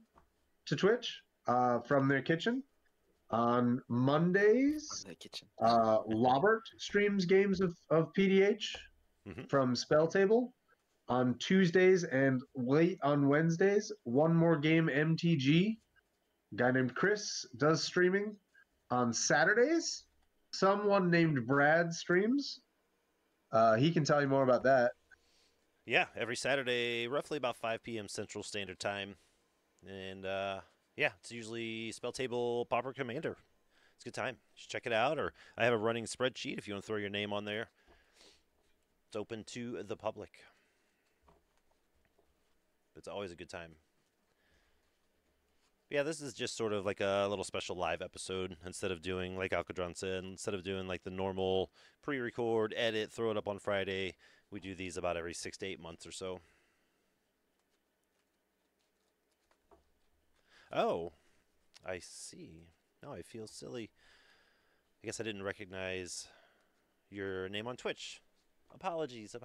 E: to Twitch from their kitchen. On Mondays, Lobert streams games of PDH from Spell Table. On Tuesdays and late on Wednesdays, One More Game MTG. A guy named Chris does streaming. On Saturdays, someone named Brad streams. He can tell you more about that.
D: Yeah, every Saturday, roughly about 5 p.m. Central Standard Time. And, it's usually Spell Table Pauper Commander. It's a good time. You should check it out. Or I have a running spreadsheet if you want to throw your name on there. It's open to the public. It's always a good time. Yeah, this is just sort of like a little special live episode. Instead of doing, like Alcadron said, instead of doing like the normal pre-record, edit, throw it up on Friday, we do these about every 6 to 8 months or so. Oh, I see. Now I feel silly. I guess I didn't recognize your name on Twitch. Apologies.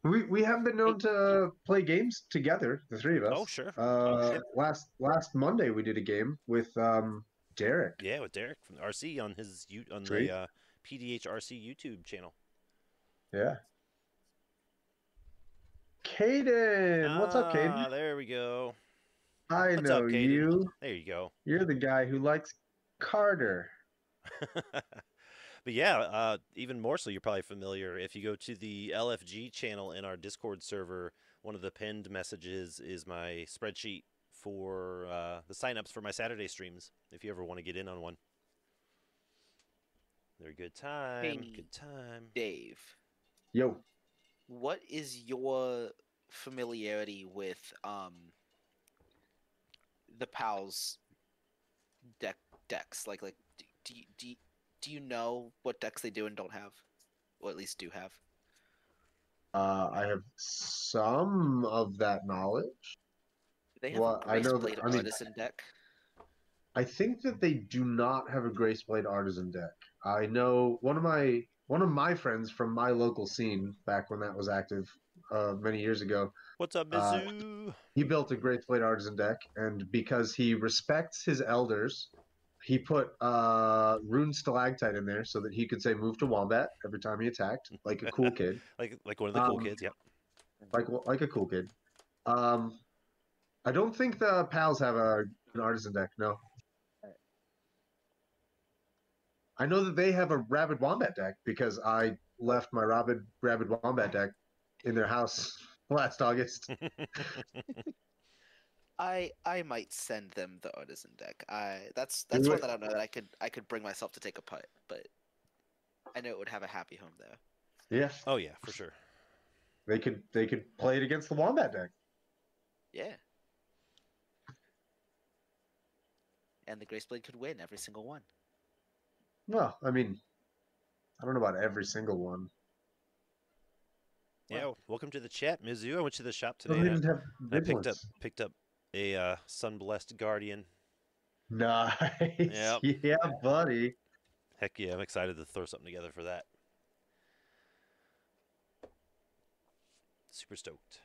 E: We have been known to play games together, the three of us.
D: Oh, sure.
E: Last Monday we did a game with Derek.
D: Yeah, with Derek from RC on his
E: Sweet.
D: the PDH RC YouTube channel.
E: Yeah. Caden, what's up, Caden?
D: There we go.
E: I
D: What's
E: know
D: up, Caden?
E: you.
D: There you go.
E: You're the guy who likes Carter.
D: But yeah, even more so, you're probably familiar. If you go to the LFG channel in our Discord server, one of the pinned messages is my spreadsheet for the signups for my Saturday streams, if you ever want to get in on one. They're a good time.
C: Hey,
D: Good time.
C: Dave,
E: Yo.
C: what is your familiarity with the PAL's decks? Like do you know what decks they do and don't have, or at least do have?
E: I have some of that knowledge.
C: Do they have
E: Well,
C: a
E: I know
C: Graceblade
E: that- I mean-
C: Artisan deck?
E: I think that they do not have a Graceblade Artisan deck. I know one of my friends from my local scene back when that was active many years ago.
D: What's up, Mizzou?
E: He built a Graceblade Artisan deck, and because he respects his elders, he put Rune Stalactite in there so that he could say "move to Wombat" every time he attacked, like a cool kid,
D: like one of the cool kids. Yep.
E: like a cool kid. I don't think the pals have an Artisan deck. No. I know that they have a Rabid Wombat deck because I left my Rabid Wombat deck in their house last August.
C: I might send them the Artisan deck. That's
E: Do
C: one
E: it.
C: that I know that I could bring myself to take a putt, but I know it would have a happy home there.
E: Yeah,
D: Oh yeah, for sure.
E: they could play it against the Wombat deck.
C: Yeah. And the Graceblade could win every single one.
E: Well, I mean, I don't know about every single one.
D: Yeah, welcome to the chat, Mizzou. I went to the shop
E: Some
D: today.
E: even have
D: And I
E: vigilance.
D: picked up a Sunblessed Guardian.
E: Nice.
D: Yep.
E: Yeah, buddy.
D: Heck yeah, I'm excited to throw something together for that. Super stoked.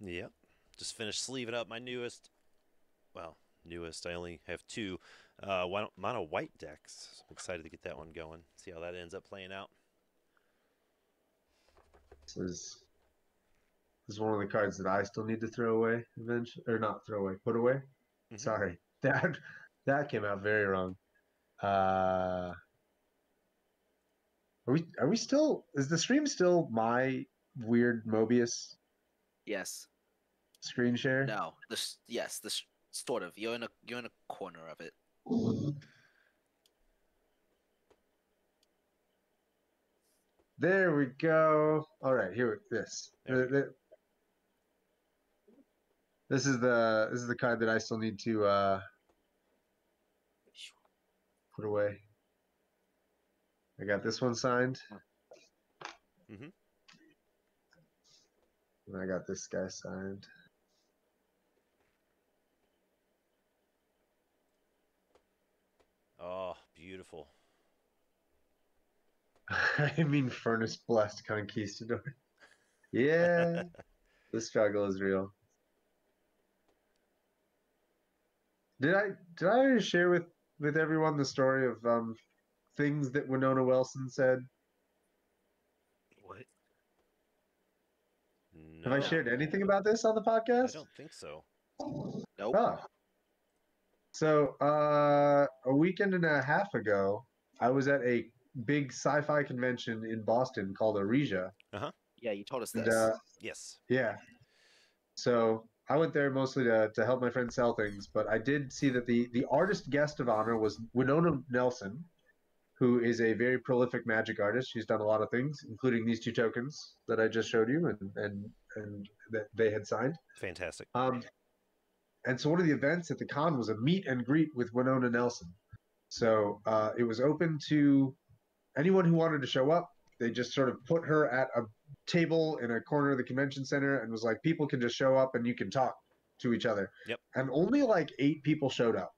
D: Yep. Just finished sleeving up my newest. I only have two mono white decks. So I'm excited to get that one going. See how that ends up playing out.
E: This is one of the cards that I still need to throw away eventually, or not throw away, put away.
D: Mhm.
E: Sorry, that came out very wrong. Are we still? Is the stream still my weird Mobius
C: Yes.
E: screen share?
C: No. Yes. Sort of. You're in a corner of it.
E: There we go. All right, here this.
D: There we
E: This is the card that I still need to put away. I got this one signed.
D: Mhm.
E: And I got this guy signed.
D: Oh, beautiful.
E: I mean, Furnace Blessed Conquistador. Yeah, the struggle is real. Did I already share with everyone the story of things that Winona Wilson said?
C: What?
D: No,
E: Have I shared anything about this on the
D: I
E: podcast?
D: don't think so.
C: Nope.
E: Oh. So, a weekend and a half ago, I was at a big sci-fi convention in Boston called Aresia.
C: Yeah, you told us
E: And,
C: this.
D: Yes.
E: yeah. So I went there mostly to help my friend sell things, but I did see that the artist guest of honor was Winona Nelson, who is a very prolific magic artist. She's done a lot of things, including these 2 tokens that I just showed you and that they had signed.
D: Fantastic.
E: And so one of the events at the con was a meet and greet with Winona Nelson. So it was open to anyone who wanted to show up. They just sort of put her at a table in a corner of the convention center and was like, people can just show up and you can talk to each other.
D: Yep.
E: And only like 8 people showed up.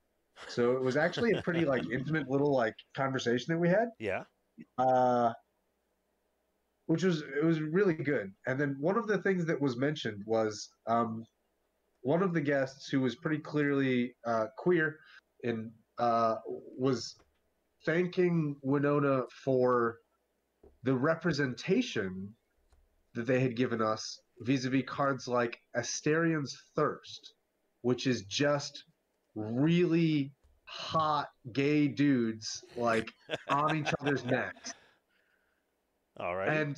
E: So it was actually a pretty like intimate little like conversation that we had.
D: Yeah.
E: It was really good. And then one of the things that was mentioned was one of the guests who was pretty clearly queer and was thanking Winona for the representation that they had given us vis-a-vis cards like Asterian's Thirst, which is just really hot gay dudes like on each other's necks.
D: All right.
E: And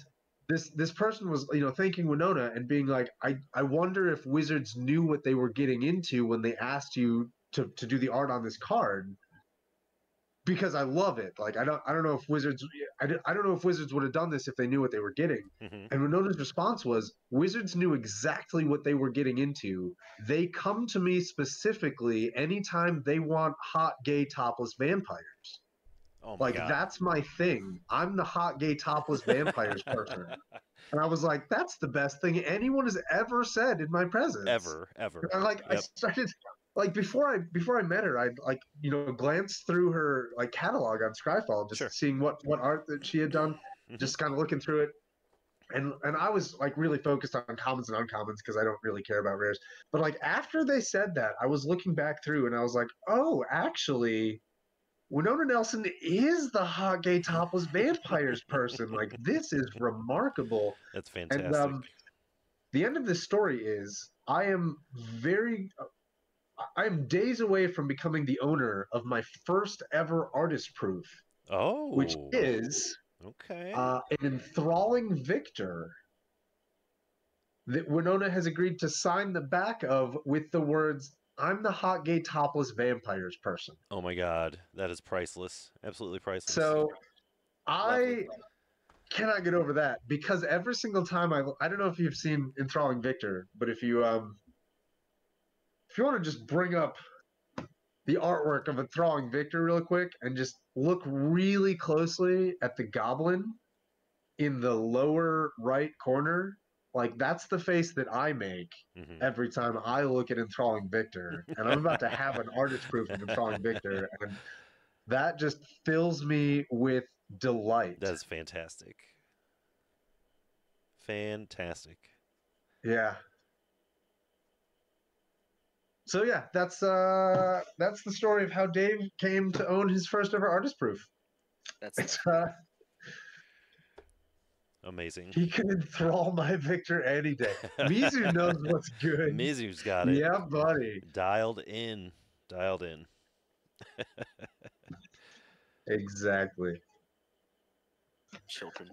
E: this person was, thanking Winona and being like, I wonder if Wizards knew what they were getting into when they asked you to do the art on this card, because I love it. Like I don't know if Wizards would have done this if they knew what they were getting.
D: Mm-hmm.
E: And Winona's response was, Wizards knew exactly what they were getting into. They come to me specifically anytime they want hot gay topless vampires.
D: Oh my God.
E: That's my thing. I'm the hot gay topless vampires person. And I was like, that's the best thing anyone has ever said in my presence.
D: Ever.
E: And I started before I met her, I'd glanced through her catalog on Scryfall, just seeing what art that she had done, just kind of looking through it. And I was really focused on commons and uncommons because I don't really care about rares. But after they said that, I was looking back through and I was like, oh, actually, Winona Nelson is the hot gay topless vampires person. This is remarkable.
D: That's fantastic.
E: And the end of this story is I am days away from becoming the owner of my first ever artist proof.
D: Oh.
E: Which is an enthralling victor that Winona has agreed to sign the back of with the words, I'm the hot gay topless vampires person.
D: Oh my God. That is priceless. Absolutely priceless.
E: So I cannot get over that, because every single time I don't know if you've seen Enthralling Victor, but if you want to just bring up the artwork of Enthralling Victor real quick and just look really closely at the goblin in the lower right corner, that's the face that I make every time I look at Enthralling Victor. And I'm about to have an artist proof of Enthralling Victor, and that just fills me with delight.
D: That is fantastic. Fantastic.
E: Yeah. So yeah, that's the story of how Dave came to own his first ever artist proof. It's
D: amazing.
E: He can enthrall my Victor any day. Mizu knows what's good.
D: Mizu's got it.
E: Yeah, buddy.
D: Dialed in.
E: Exactly.
C: Children.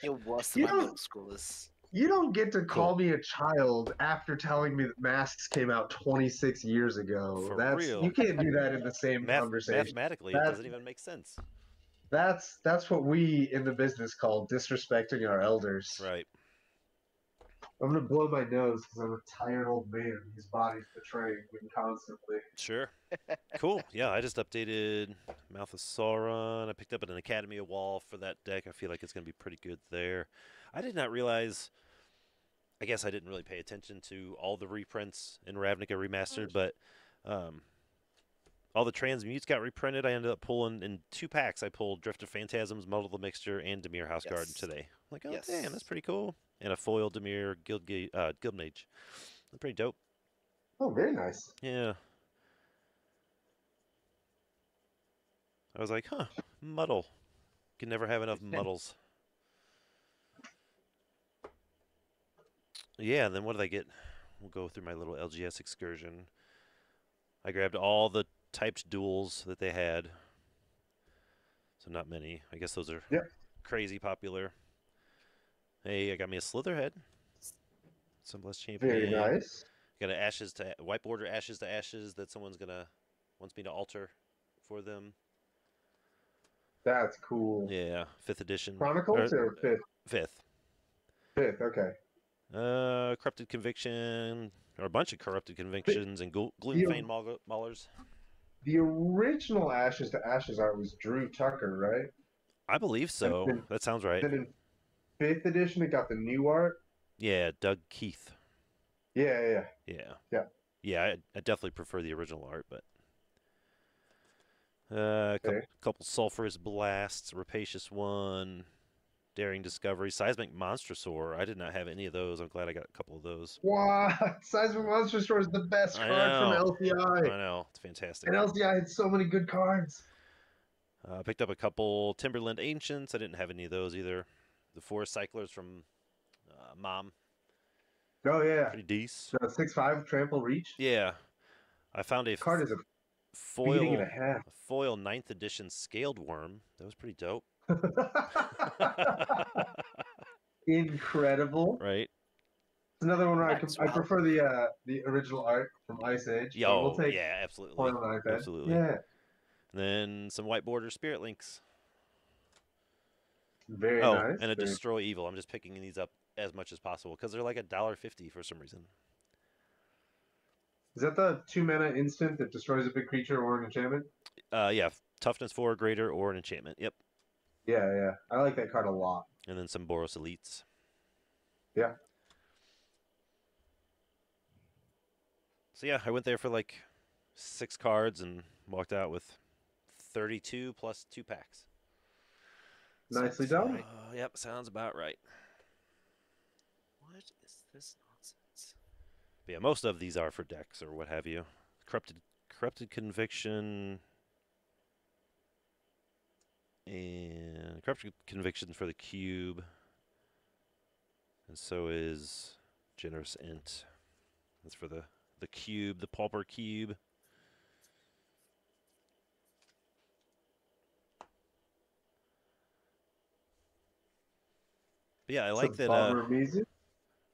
C: You're worse than my middle schoolers.
E: You don't get to call me a child after telling me that Masks came out 26 years ago.
D: For real.
E: You can't do that in the same conversation.
D: Mathematically, it doesn't even make sense.
E: That's what we in the business call disrespecting our elders.
D: Right.
E: I'm going to blow my nose because I'm a tired old man whose body's betraying me constantly.
D: Sure. Cool. Yeah, I just updated Mouth of Sauron. I picked up an Academy of Wall for that deck. I feel like it's going to be pretty good there. I did not realize... I guess I didn't really pay attention to all the reprints in Ravnica Remastered, but all the Transmutes got reprinted. I ended up pulling in 2 packs. I pulled Drift of Phantasms, Muddle the Mixture, and Dimir Houseguard today. I'm like, oh, damn, that's pretty cool. And a foil Dimir Guildmage. That's pretty dope.
E: Oh, very nice.
D: Yeah. I was like, huh, Muddle. Can never have enough Muddles. Yeah, and then what did I get? We'll go through my little LGS excursion. I grabbed all the typed duels that they had. So not many. I guess those are crazy popular. Hey, I got me a Slitherhead. Sunblessed Champion.
E: Very nice.
D: Got an White Border Ashes to Ashes that someone's wants me to alter for them.
E: That's cool.
D: Yeah, 5th edition.
E: Chronicles or fifth?
D: 5th.
E: Fifth, okay.
D: Corrupted Conviction, or a bunch of Corrupted Convictions and Gloomfane Maulers.
E: The original Ashes to Ashes art was Drew Tucker, right?
D: I believe so.
E: Then,
D: that sounds right.
E: Then in 5th edition, it got the new art.
D: Yeah, Doug Keith.
E: Yeah.
D: Yeah, I definitely prefer the original art, but couple Sulphurous Blasts, Rapacious One, Daring Discovery, Seismic Monstrosaur. I did not have any of those. I'm glad I got a couple of those.
E: What? Seismic Monstrosaur is the best card from LCI.
D: I know. It's fantastic.
E: And LCI had so many good cards.
D: I picked up a couple Timberland Ancients. I didn't have any of those either. The Forest Cyclers from Mom.
E: Oh, yeah.
D: Pretty decent.
E: 6/5 Trample Reach.
D: Yeah. I found a
E: card is a
D: foil,
E: and a half.
D: A foil 9th edition Scaled Worm. That was pretty dope.
E: Incredible.
D: Right.
E: It's another one where I prefer the original art from Ice Age.
D: Yo, yeah, absolutely. Absolutely.
E: Yeah.
D: And then some White Border Spirit Links.
E: Very nice.
D: And a Destroy Evil. I'm just picking these up as much as possible because they're like $1.50 for some reason.
E: Is that the 2-mana instant that destroys a big creature or an enchantment?
D: Yeah, toughness 4 or greater or an enchantment. Yep.
E: Yeah. I like that card a lot.
D: And then some Boros Elites.
E: Yeah.
D: So yeah, I went there for like 6 cards and walked out with 32 plus 2 packs.
E: Nicely done.
D: Yep, sounds about right.
C: What is this nonsense?
D: But yeah, most of these are for decks or what have you. Corrupted Conviction and Corrupted Conviction for the cube. And so is Generous Int. That's for the cube, the Pauper cube. But yeah, I like that.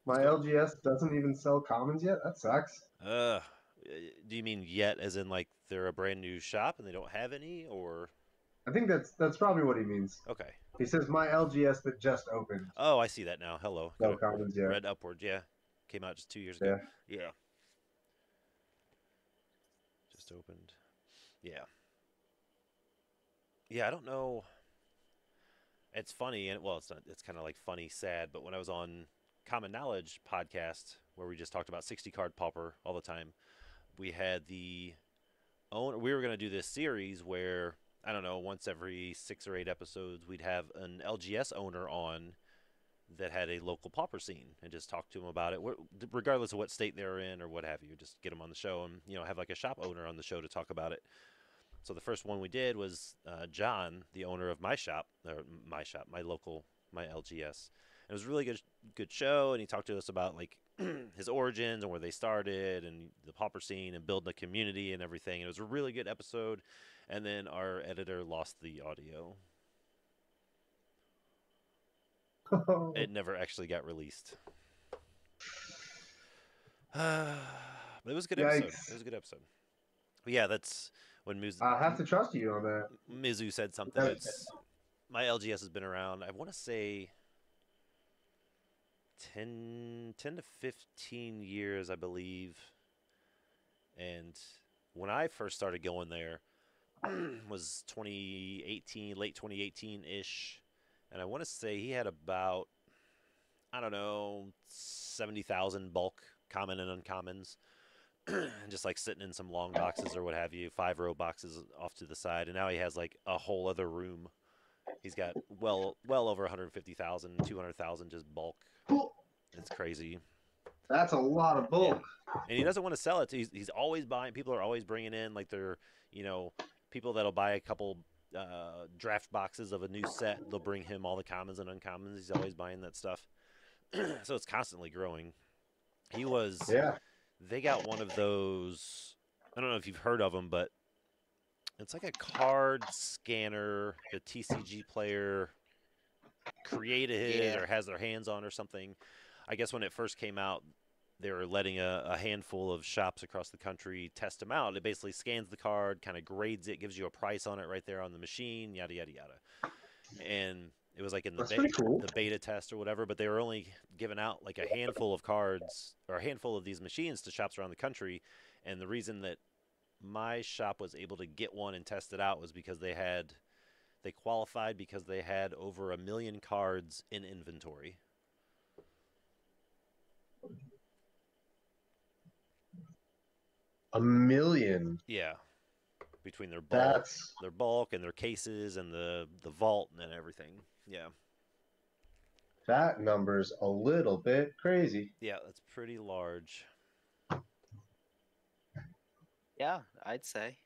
E: My LGS doesn't even sell commons yet. That sucks.
D: Do you mean yet, as in like they're a brand new shop and they don't have any, or?
E: I think that's probably what he means.
D: Okay.
E: He says my LGS that just opened.
D: Oh, I see that now. Hello.
E: No commons yet.
D: Red Upward, yeah, came out just 2 years ago. Yeah. Just opened. Yeah. Yeah, I don't know. It's funny, and well, it's not. It's kind of like funny, sad. But when I was on Common Knowledge podcast, where we just talked about 60-card Pauper all the time, we had the owner. We were going to do this series where I don't know, once every 6 or 8 episodes, we'd have an LGS owner on that had a local Pauper scene and just talk to them about it, regardless of what state they're in or what have you. Just get them on the show and have like a shop owner on the show to talk about it. So the first one we did was John, the owner of my shop, my local, my LGS. And it was a really good show, and he talked to us about like his origins and where they started and the Pauper scene and building a community and everything. And it was a really good episode. And then our editor lost the audio. It never actually got released. But it was a good episode. It was a good episode. But yeah, that's when Mizu.
E: I'll have to trust you on that.
D: Mizu said something. My LGS has been around, I want to say 10 to 15 years, I believe. And when I first started going there was 2018, late 2018-ish. And I want to say he had about, I don't know, 70,000 bulk common and uncommons. Just like sitting in some long boxes or what have you, 5-row boxes off to the side. And now he has like a whole other room. He's got well over 150,000, 200,000 just bulk. It's crazy.
E: That's a lot of bulk.
D: Yeah. And he doesn't want to sell it. He's always buying. People are always bringing in like they're, people that'll buy a couple draft boxes of a new set. They'll bring him all the commons and uncommons. He's always buying that stuff. So it's constantly growing. He was.
E: Yeah.
D: They got one of those. I don't know if you've heard of them, but it's like a card scanner the TCG player created or has their hands on or something. I guess when it first came out, they were letting a handful of shops across the country test them out. It basically scans the card, kind of grades it, gives you a price on it right there on the machine, yada yada yada. And it was like in
E: That's pretty cool.
D: the beta test or whatever, but they were only giving out like a handful of cards or a handful of these machines to shops around the country. And the reason that my shop was able to get one and test it out was because they qualified because they had over 1 million cards in inventory.
E: $1 million.
D: Yeah. Between their
E: That's
D: bulk and their cases and the vault and everything. Yeah.
E: that number's a little bit crazy.
D: Yeah, that's pretty large.
C: Yeah, I'd say.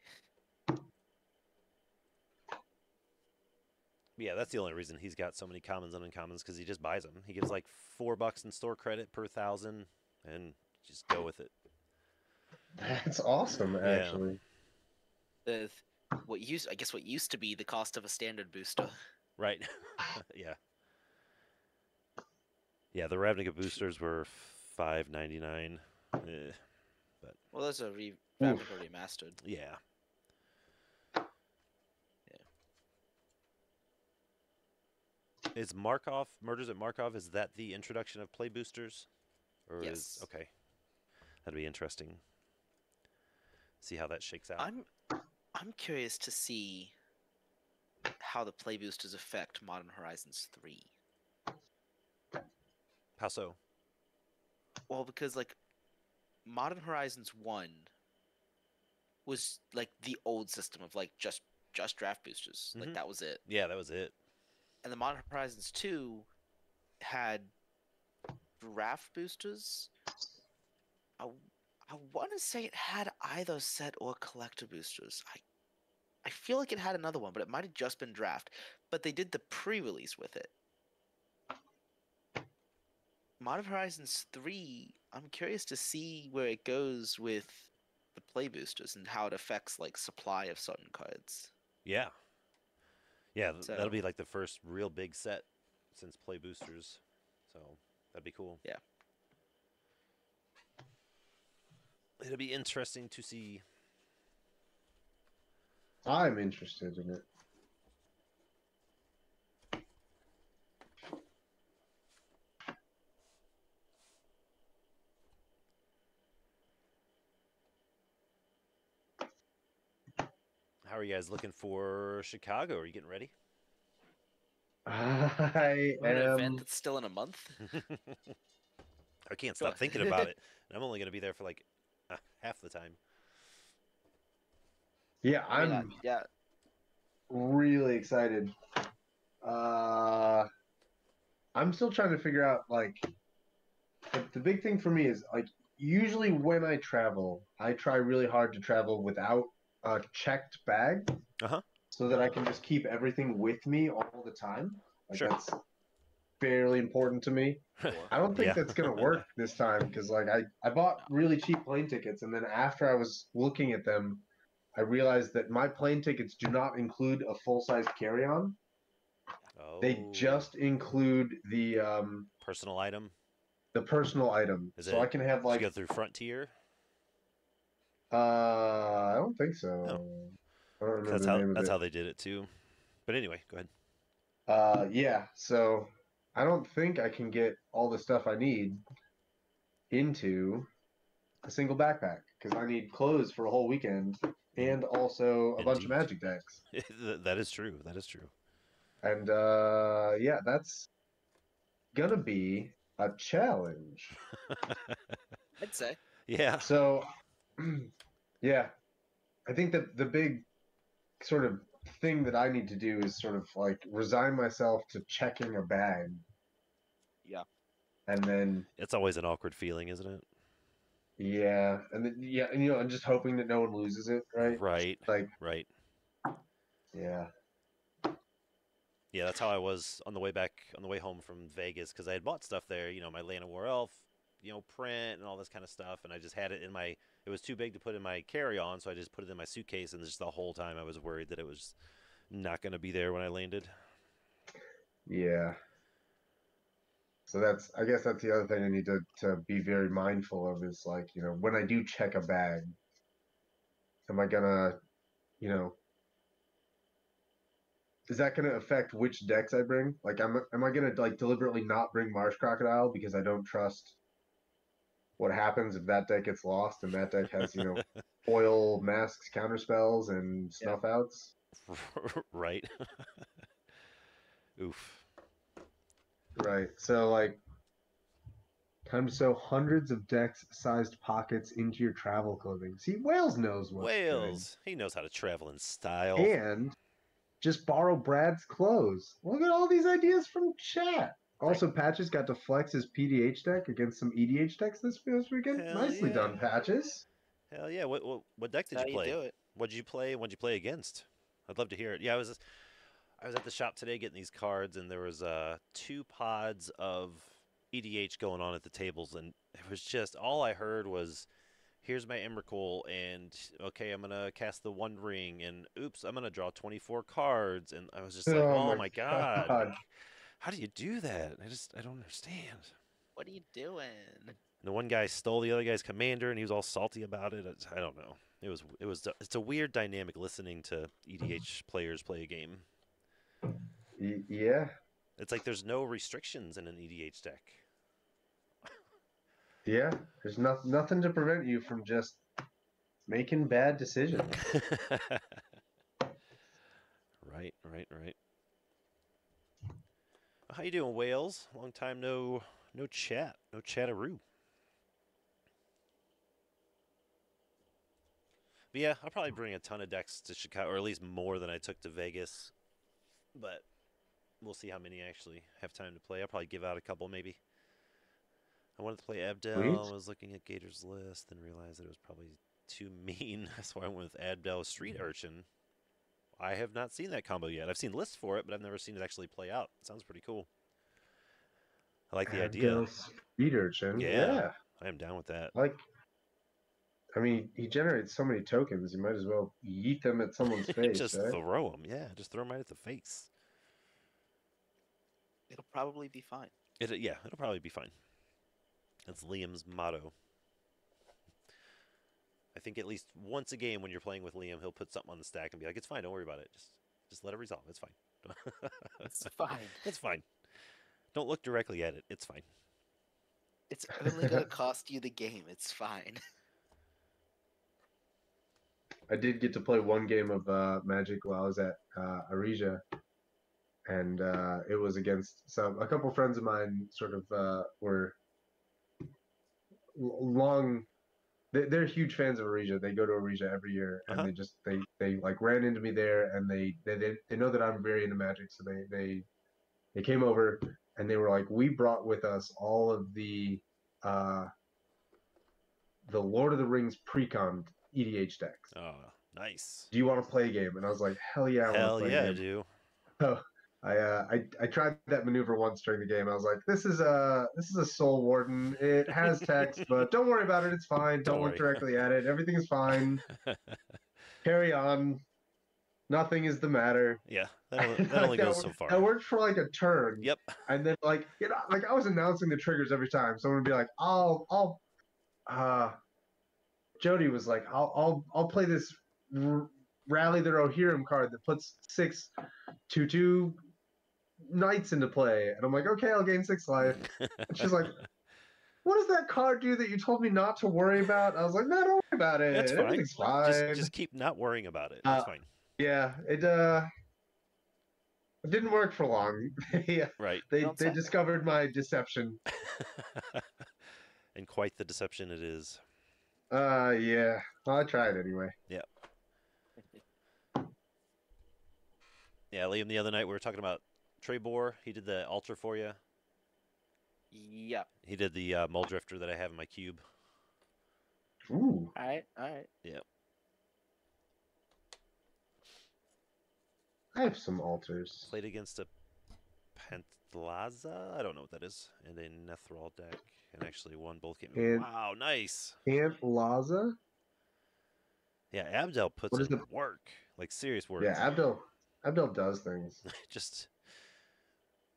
D: Yeah, that's the only reason he's got so many commons and uncommons, because he just buys them. He gives like $4 in store credit per 1,000 and just go with it.
E: That's awesome, actually.
C: What used to be the cost of a standard booster.
D: Right. Yeah. Yeah, the Ravnica boosters were $5.99. But
C: Well, those are Ravnica remastered.
D: yeah. Is Markov Murders at Markov? Is that the introduction of play boosters? Or
C: Yes.
D: Okay, that'd be interesting. See how that shakes out.
C: I'm curious to see how the play boosters affect Modern Horizons 3.
D: How so?
C: Well, because like Modern Horizons 1 was like the old system of like just draft boosters. Like that was it.
D: Yeah, that was it.
C: And the Modern Horizons 2 had draft boosters. I want to say it had either set or collector boosters. I feel like it had another one, but it might have just been draft. But they did the pre-release with it. Modern Horizons 3, I'm curious to see where it goes with the play boosters and how it affects like supply of certain cards.
D: Yeah. Yeah,
C: So-
D: that'll be like the first real big set since play boosters. So that'd be cool.
C: Yeah.
D: It'll be interesting to see.
E: I'm interested in it.
D: How are you guys looking for Chicago? Are you getting ready?
E: I
C: An event
E: am.
C: that's still in a month.
D: I can't stop thinking about it. And I'm only going to be there for like half the time.
E: Yeah,
C: I mean,
E: I'm
C: yeah.
E: really excited. I'm still trying to figure out like the big thing for me is like usually when I travel, I try really hard to travel without a checked bag, so that I can just keep everything with me all the time. Like
D: Sure.
E: that's fairly important to me. I don't think
D: Yeah.
E: that's gonna work this time because like I bought really cheap plane tickets, and then after I was looking at them, I realized that my plane tickets do not include a full-size carry-on.
D: Oh,
E: They just include the
D: personal item.
E: personal item.
D: Is
E: So
D: it-
E: I can have
D: Did
E: like
D: you go through Frontier?
E: I don't think so.
D: No.
E: I don't remember
D: That's
E: the
D: how
E: name of
D: that's
E: it.
D: how they did it too. But anyway, go ahead.
E: Yeah, so I don't think I can get all the stuff I need into a single backpack because I need clothes for a whole weekend and also a bunch of
D: Indeed.
E: magic decks.
D: That is true. That is true.
E: And yeah, that's gonna be a challenge.
C: I'd say.
D: Yeah.
E: So yeah, I think that the big sort of thing that I need to do is sort of like resign myself to checking a bag.
C: Yeah.
E: And then
D: It's always an awkward feeling, isn't it?
E: yeah, and then, yeah, and and just hoping that no one loses it, right?
D: Right.
E: Like
D: Right.
E: yeah.
D: Yeah, that's how I was on the way home from Vegas, because I had bought stuff there, my Land of War Elf, print and all this kind of stuff, and I just had it in my. It was too big to put in my carry-on, so I just put it in my suitcase, and just the whole time I was worried that it was not going to be there when I landed.
E: Yeah. So I guess that's the other thing I need to be very mindful of is like, when I do check a bag, am I gonna, you know, is that gonna affect which decks I bring? Like, am I gonna like deliberately not bring Marsh Crocodile because I don't trust what happens if that deck gets lost and that deck has, foil, masks, counterspells, and
C: Yeah.
E: snuff outs?
D: Right. Oof.
E: Right. So like, time to sew hundreds of deck-sized pockets into your travel clothing. See, Wales knows what's good.
D: Wales. He knows how to travel in style.
E: And just borrow Brad's clothes. Look at all these ideas from chat. Also, Patches got to flex his PDH deck against some EDH decks this weekend.
D: Hell
E: Nicely
D: yeah.
E: done, Patches.
D: Hell yeah. What deck did
C: How
D: you
C: you
D: play?
C: do it?
D: What'd you play? What'd you play against? I'd love to hear it. Yeah, I was at the shop today getting these cards, and there was 2 pods of EDH going on at the tables, and it was just all I heard was, "Here's my Emrakul, and okay, I'm gonna cast the One Ring, and oops, I'm gonna draw 24 cards," and I was just like, "Oh my god, like, how do you do that? I don't understand."
C: What are you doing?
D: And the one guy stole the other guy's commander, and he was all salty about it. I don't know. It's a weird dynamic listening to EDH players play a game.
E: Yeah.
D: It's like there's no restrictions in an EDH deck.
E: Yeah. There's nothing to prevent you from just making bad decisions.
D: Right. How you doing, Wales? Long time no chat, no chatteroo. But yeah, I'll probably bring a ton of decks to Chicago, or at least more than I took to Vegas. But we'll see how many I actually have time to play. I'll probably give out a couple, maybe. I wanted to play Abdel.
E: Sweet.
D: I was looking at Gator's list and realized that it was probably too mean. That's why I went with Abdel Street Urchin. I have not seen that combo yet. I've seen lists for it, but I've never seen it actually play out. It sounds pretty cool. I like the idea.
E: Abdel Street Urchin. Yeah.
D: I am down with that.
E: I mean, he generates so many tokens, you might as well yeet them at someone's face,
D: Just
E: right?
D: throw them. Yeah, just throw them right at the face.
C: It'll probably be fine.
D: It'll probably be fine. That's Liam's motto. I think at least once a game when you're playing with Liam, he'll put something on the stack and be like, "It's fine, don't worry about it. Just let it resolve. It's fine.
C: It's fine.
D: It's fine. Don't look directly at it. It's fine."
C: It's only gonna cost you the game. It's fine.
E: I did get to play one game of Magic while I was at Arisia, and it was against a couple friends of mine. Sort of were long. They're huge fans of Arisia. They go to Arisia every year, and they like ran into me there, and they know that I'm very into Magic, so they came over and they were like, we brought with us all of the Lord of the Rings pre-con EDH decks.
D: Oh, nice.
E: Do you want to play a game? And I was like, hell yeah, I want to play a game.
D: I do.
E: So I tried that maneuver once during the game. I was like, this is a Soul Warden. It has text, but don't worry about it. It's fine. Don't look directly at it. Everything is fine. Carry on. Nothing is the matter.
D: Yeah, that only goes so far.
E: I worked for like a turn.
D: Yep.
E: And then like I was announcing the triggers every time. Someone would be like, Jody was like, I'll play this Rally the Rohirrim card that puts 6 2/2 knights into play. And I'm like, okay, I'll gain 6 life. And she's like, what does that card do that you told me not to worry about? I was like, no, don't worry about it.
D: That's fine.
E: Everything's fine.
D: Just keep not worrying about it. That's fine.
E: Yeah, it didn't work for long.
D: Right.
E: They discovered my deception.
D: And quite the deception it is.
E: Yeah. Well, I tried anyway.
D: Yeah. Yeah, Liam, the other night we were talking about Trebor. He did the altar for you.
C: Yeah.
D: He did the Muldrifter that I have in my cube.
E: Ooh.
C: All right.
D: Yeah.
E: I have some altars.
D: Played against a Pantlaza? I don't know what that is. And a Nethrall deck. And actually won both games. Wow, nice.
E: Pantlaza?
D: Yeah, Abdel puts in work. Like serious work.
E: Yeah, Abdel does things.
D: Just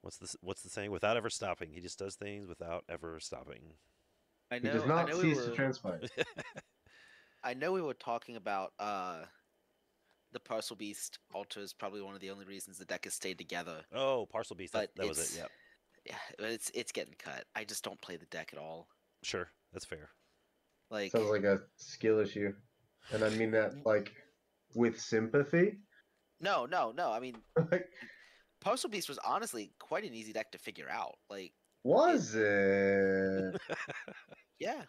D: What's the saying? Without ever stopping. He just does things without ever stopping.
C: I
E: He does
C: know. I
E: not
C: know we
E: cease to
C: were.
E: transpire.
C: I know we were talking about the Parcel Beast altar is probably one of the only reasons the deck has stayed together.
D: Oh, Parcel Beast.
C: But
D: That was it. Yep.
C: yeah, but it's getting cut. I just don't play the deck at all.
D: Sure, that's fair.
C: Like
E: Sounds like a skill issue, and I mean that like with sympathy.
C: no. I mean,
E: Like,
C: Parcel Beast was honestly quite an easy deck to figure out. Like
E: was it?
C: yeah,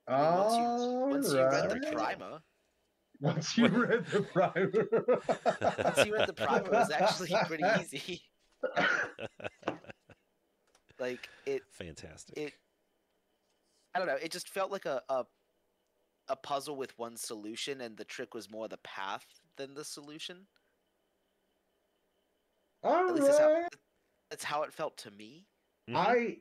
C: I mean, once you read the
E: Alright.
C: primer,
E: Once you read the primer.
C: once you read the primer, it was actually pretty easy. Like
D: Fantastic.
C: I don't know. It just felt like a puzzle with one solution, and the trick was more the path than the solution. At least that's how it felt to me.
D: Mhm.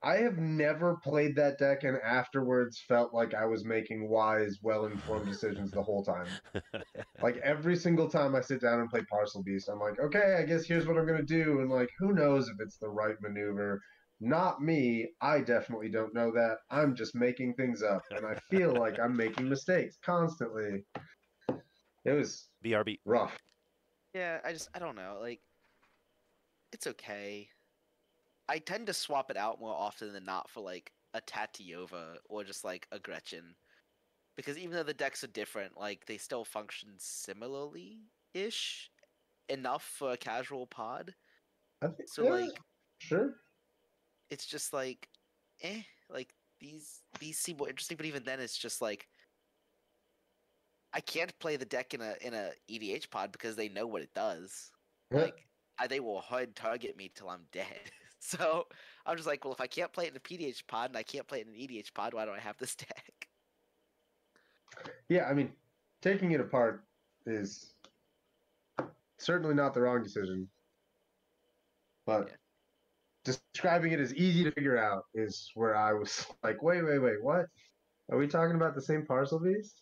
E: I have never played that deck and afterwards felt like I was making wise, well-informed decisions the whole time. Like every single time I sit down and play Parcel Beast, I'm like, okay, I guess here's what I'm gonna do, and like, who knows if it's the right maneuver? Not me. I definitely don't know that. I'm just making things up, and I feel like I'm making mistakes constantly. It was
D: BRB.
E: rough.
C: Yeah, I don't know. Like, it's okay. I tend to swap it out more often than not for like a Tatiova or just like a Gretchen, because even though the decks are different, like they still function similarly ish enough for a casual pod.
E: I think,
C: So
E: yeah,
C: like
E: sure.
C: it's just like, like these seem more interesting, but even then it's just like I can't play the deck in a EDH pod because they know what it does.
E: Yeah.
C: Like they will hard target me till I'm dead. So I'm just like, well, if I can't play it in a PDH pod and I can't play it in an EDH pod, why do I have this deck?
E: Yeah, I mean, taking it apart is certainly not the wrong decision. But
C: Yeah.
E: describing it as easy to figure out is where I was like, wait, what? Are we talking about the same Parcel Beast?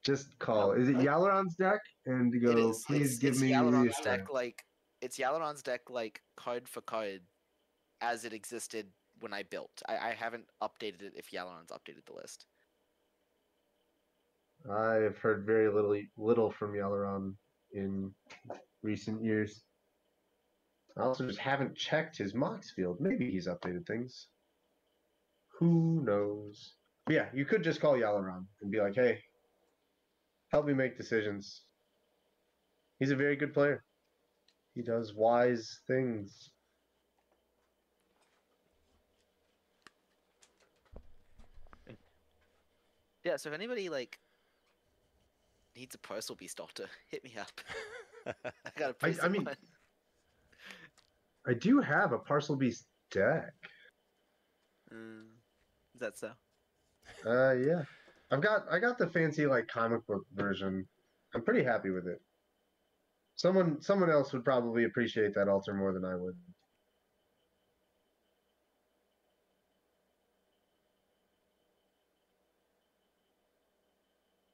E: Just call. Is it
C: like-
E: Yalaron's deck? And to
C: It
E: go,
C: is.
E: please give
C: It's
E: me
C: Yalaron's
E: reassurance.
C: deck like it's Yalaron's deck like card for card as it existed when I built. I haven't updated it if Yalaron's updated the list.
E: I've heard very little from Yalaron in recent years. I also just haven't checked his Mox field. Maybe he's updated things. Who knows? But yeah, you could just call Yalaron and be like, hey, help me make decisions. He's a very good player. He does wise things.
C: Yeah, so if anybody like needs a Parcel Beast altar, hit me up. I got a pretty
E: I mean,
C: one.
E: I do have a Parcel Beast deck.
C: Is that so?
E: Yeah. I got the fancy like comic book version. I'm pretty happy with it. Someone else would probably appreciate that altar more than I would.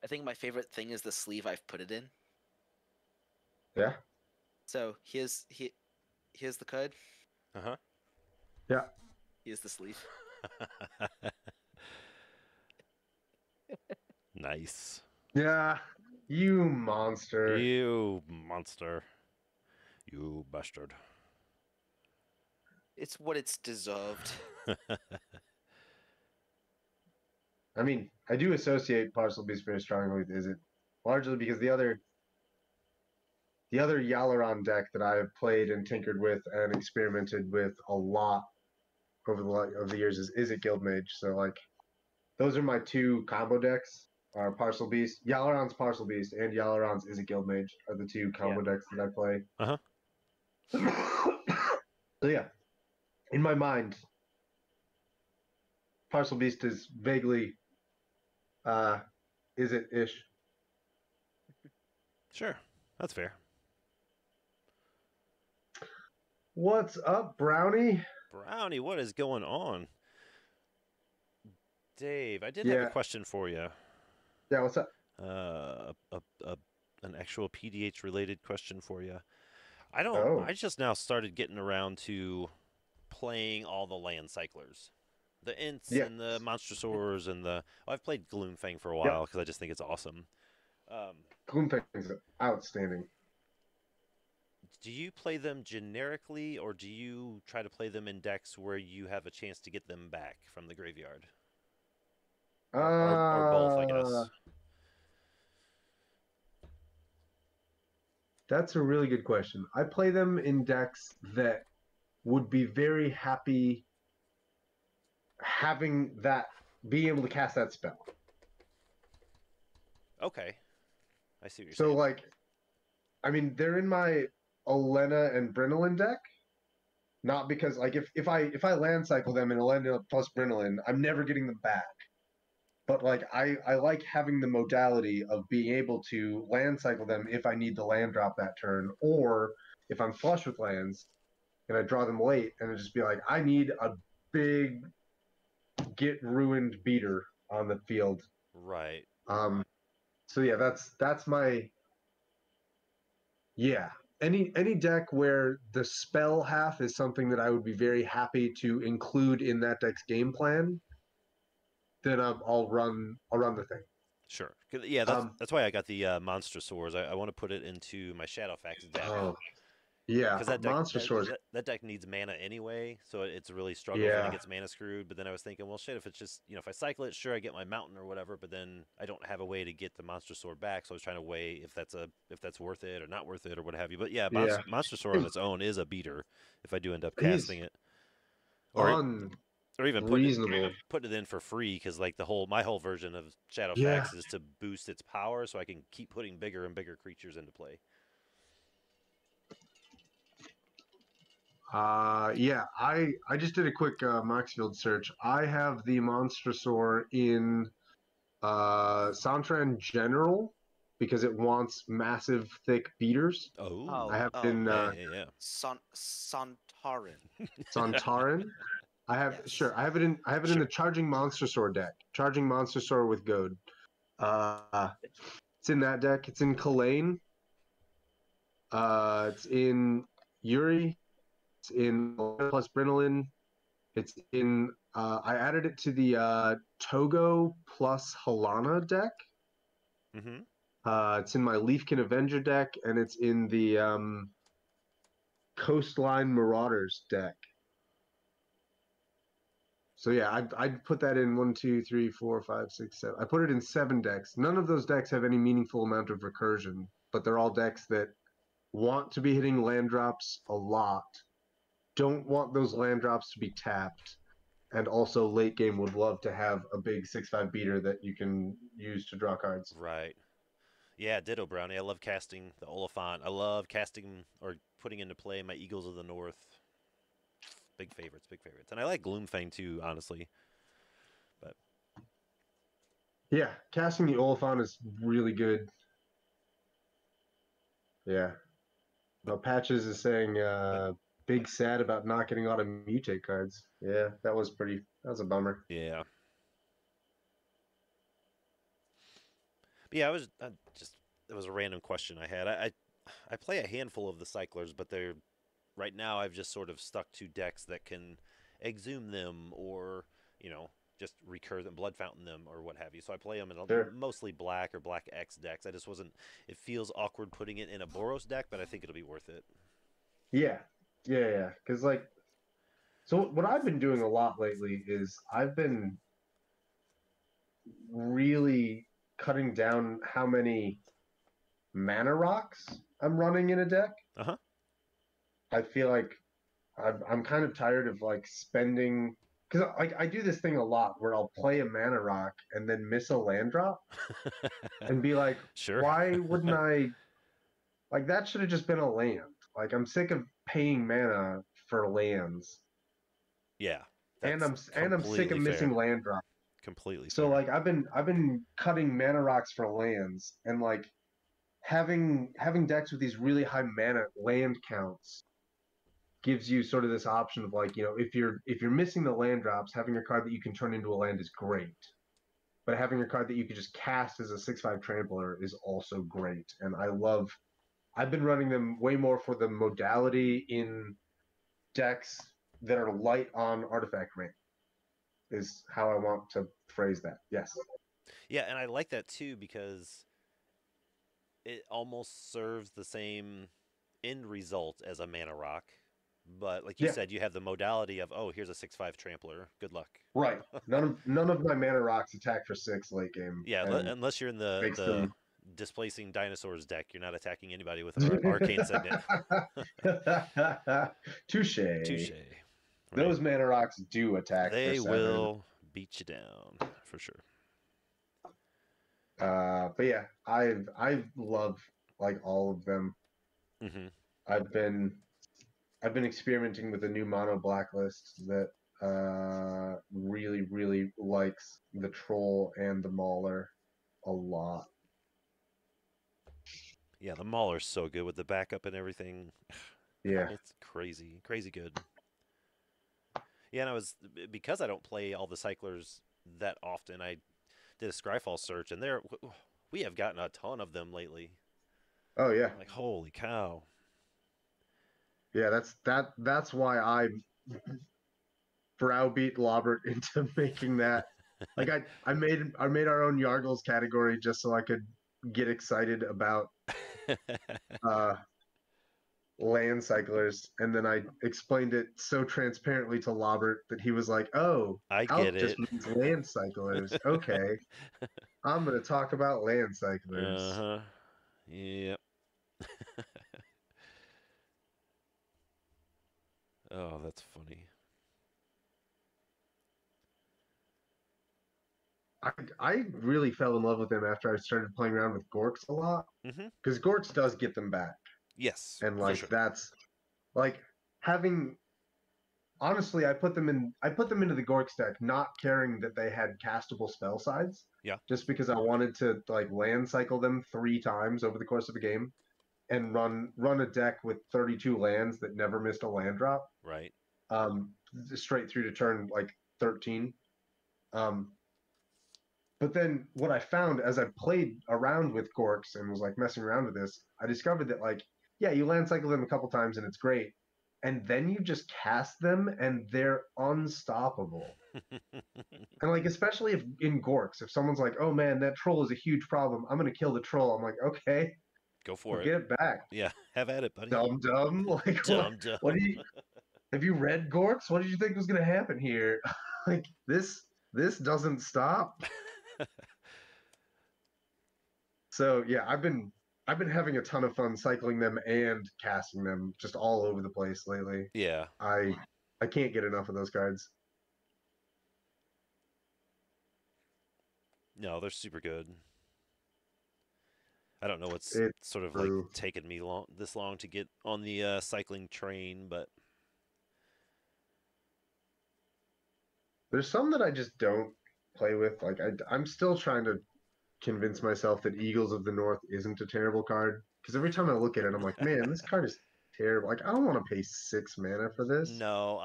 C: I think my favorite thing is the sleeve I've put it in.
E: Yeah.
C: So here's the card.
D: Uh-huh.
E: Yeah.
C: Here's the sleeve.
D: Nice.
E: Yeah. You monster.
D: You monster. You bastard.
C: It's what it's deserved.
E: I mean, I do associate Parcel Beast very strongly with Is It, largely because the other Yalaron deck that I have played and tinkered with and experimented with a lot over the years is It Guildmage. So like, those are my two combo decks. Are Parcel Beast, Yalaron's Parcel Beast, and Yalaron's Is It Guildmage are the two combo decks that I play. So yeah, in my mind, Parcel Beast is vaguely Is It-ish.
D: Sure. That's fair.
E: What's up, Brownie?
D: Brownie, what is going on? Dave, I did have a question for you.
E: Yeah, what's up?
D: An actual PDH related question for you. I don't.
E: Oh.
D: I just now started getting around to playing all the land cyclers, the Ints
E: Yeah.
D: and the Monstrosaurs and the. Oh, I've played Gloomfang for a
E: Yep.
D: while because I just think it's awesome.
E: Gloomfang is outstanding.
D: Do you play them generically, or do you try to play them in decks where you have a chance to get them back from the graveyard? Or both, I guess.
E: That's a really good question. I play them in decks that would be very happy having that, being able to cast that spell.
D: Okay. I see what you're
E: So,
D: saying.
E: like, I mean, they're in my Elena and Brynolin deck. Not because, like, if I land cycle them in Elena plus Brynolin, I'm never getting them back. But, like, I like having the modality of being able to land cycle them if I need the land drop that turn, or if I'm flush with lands and I draw them late, and it just be like, I need a big get ruined beater on the field.
D: Right.
E: So yeah, that's my any deck where the spell half is something that I would be very happy to include in that deck's game plan. Then I'll run the thing.
D: Sure. Yeah, that's why I got the Monstrosaurs. I want to put it into my Shadowfax deck.
E: Oh, yeah,
D: Because that
E: Monster Swords.
D: that deck needs mana anyway, so it's really struggles when it gets mana screwed. But then I was thinking, well, shit, if it's just, if I cycle it, sure, I get my mountain or whatever, but then I don't have a way to get the Monster Sword back. So I was trying to weigh if that's worth it or not worth it or what have you. But yeah, Monster Sword on its own is a beater if I do end up casting it, or even putting it in for free, because like my whole version of Shadowfax is to boost its power, so I can keep putting bigger and bigger creatures into play.
E: I just did a quick Moxfield search. I have the Monstrosaur in Santran General because it wants massive, thick beaters.
D: Oh,
E: I have it in
D: yeah.
C: Santarin.
E: Santarin. I have I have it in the Charging Monstrosaur deck. Charging Monstrosaur with Goad. It's in that deck. It's in Kalane. It's in Yuri. It's in plus Brynolin. It's in. I added it to the Togo plus Halana deck.
D: Mm-hmm.
E: It's in my Leafkin Avenger deck, and it's in the Coastline Marauders deck. So yeah, I'd put that in 1, 2, 3, 4, 5, 6, 7. I put it in 7 decks. None of those decks have any meaningful amount of recursion, but they're all decks that want to be hitting land drops a lot, don't want those land drops to be tapped, and also late game would love to have a big 6/5 beater that you can use to draw cards.
D: Right. Yeah, ditto, Brownie. I love casting the Oliphant. I love casting or putting into play my Eagles of the North. Big favorites. And I like Gloomfang too, honestly. But
E: yeah, casting the Oliphant is really good. Yeah. Well, Patches is saying big sad about not getting auto mutate cards. Yeah, that was a bummer.
D: yeah. But yeah, it was a random question I had. I play a handful of the cyclers, but right now I've just sort of stuck to decks that can exhume them or, just recur them, blood fountain them or what have you. So I play them in mostly black or black X decks. It feels awkward putting it in a Boros deck, but I think it'll be worth it.
E: Yeah. Because so what I've been doing a lot lately is I've been really cutting down how many mana rocks I'm running in a deck.
D: Uh-huh.
E: I feel like I'm kind of tired of like spending, because I do this thing a lot where I'll play a mana rock and then miss a land drop and be like,
D: sure,
E: why wouldn't I? Like that should have just been a land. Like I'm sick of paying mana for lands.
D: Yeah,
E: and I'm sick of missing land drops.
D: Completely.
E: So like I've been cutting mana rocks for lands, and like having decks with these really high mana land counts gives you sort of this option of like, if you're missing the land drops, having a card that you can turn into a land is great. But having a card that you can just cast as a 6/5 trampler is also great. And I love I've been running them way more for the modality in decks that are light on artifact range. Is how I want to phrase that. Yes.
D: Yeah, and I like that too because it almost serves the same end result as a mana rock. But like you
E: Yeah.
D: said, you have the modality of, oh, here's a 6/5 trampler. Good luck.
E: Right. None of my mana rocks attack for 6 late game.
D: Yeah,
E: and
D: unless you're in
E: makes
D: the
E: them
D: displacing dinosaurs deck, you're not attacking anybody with an arcane signet.
E: Touche.
D: Touche. Right.
E: Those mana rocks do attack
D: They
E: for 7.
D: will beat you down for sure.
E: But yeah, I've loved like all of them.
D: Mm-hmm.
E: I've been experimenting with a new mono blacklist that really likes the troll and the mauler a lot.
D: Yeah, the Mauler's so good with the backup and everything.
E: Yeah.
D: It's crazy good. Yeah, and because I don't play all the cyclers that often, I did a Scryfall search, and we have gotten a ton of them lately.
E: Oh yeah.
D: Like, holy cow.
E: Yeah, that's why I browbeat Lobert into making that. Like I made our own Yargles category just so I could get excited about land cyclers, and then I explained it so transparently to Lobert that he was like, "Oh,
D: I
E: Alp
D: get
E: just
D: it.
E: means land cyclers. Okay, I'm gonna talk about land cyclers."
D: Uh-huh. Yep. Oh, that's funny.
E: I really fell in love with them after I started playing around with Gorks a lot, because Gorks does get them back.
D: Yes,
E: And
D: for
E: like
D: sure.
E: that's like having. Honestly, I put them into the Gorks deck, not caring that they had castable spell sides.
D: Yeah.
E: Just because I wanted to like land cycle them 3 times over the course of a game, and run a deck with 32 lands that never missed a land drop.
D: Right.
E: Straight through to turn like 13. But then what I found as I played around with Gorks and was like messing around with this, I discovered that like, yeah, you land cycle them a couple times and it's great. And then you just cast them and they're unstoppable. And like, especially if in Gorks, if someone's like, oh man, that troll is a huge problem, I'm going to kill the troll. I'm like, okay,
D: go for it.
E: Get it back.
D: Yeah, have at it, buddy.
E: Dumb. Like,
D: dumb.
E: What do you, have you read Gorks? What did you think was going to happen here? Like, this doesn't stop. So yeah, I've been having a ton of fun cycling them and casting them just all over the place lately.
D: Yeah.
E: I can't get enough of those cards.
D: No, they're super good. I don't know what's sort of
E: true.
D: like taken me this long to get on the cycling train, but
E: there's some that I just don't play with. Like I'm still trying to convince myself that Eagles of the North isn't a terrible card, because every time I look at it, I'm like, man, this card is terrible. Like, I don't want to pay 6 mana for this.
D: No,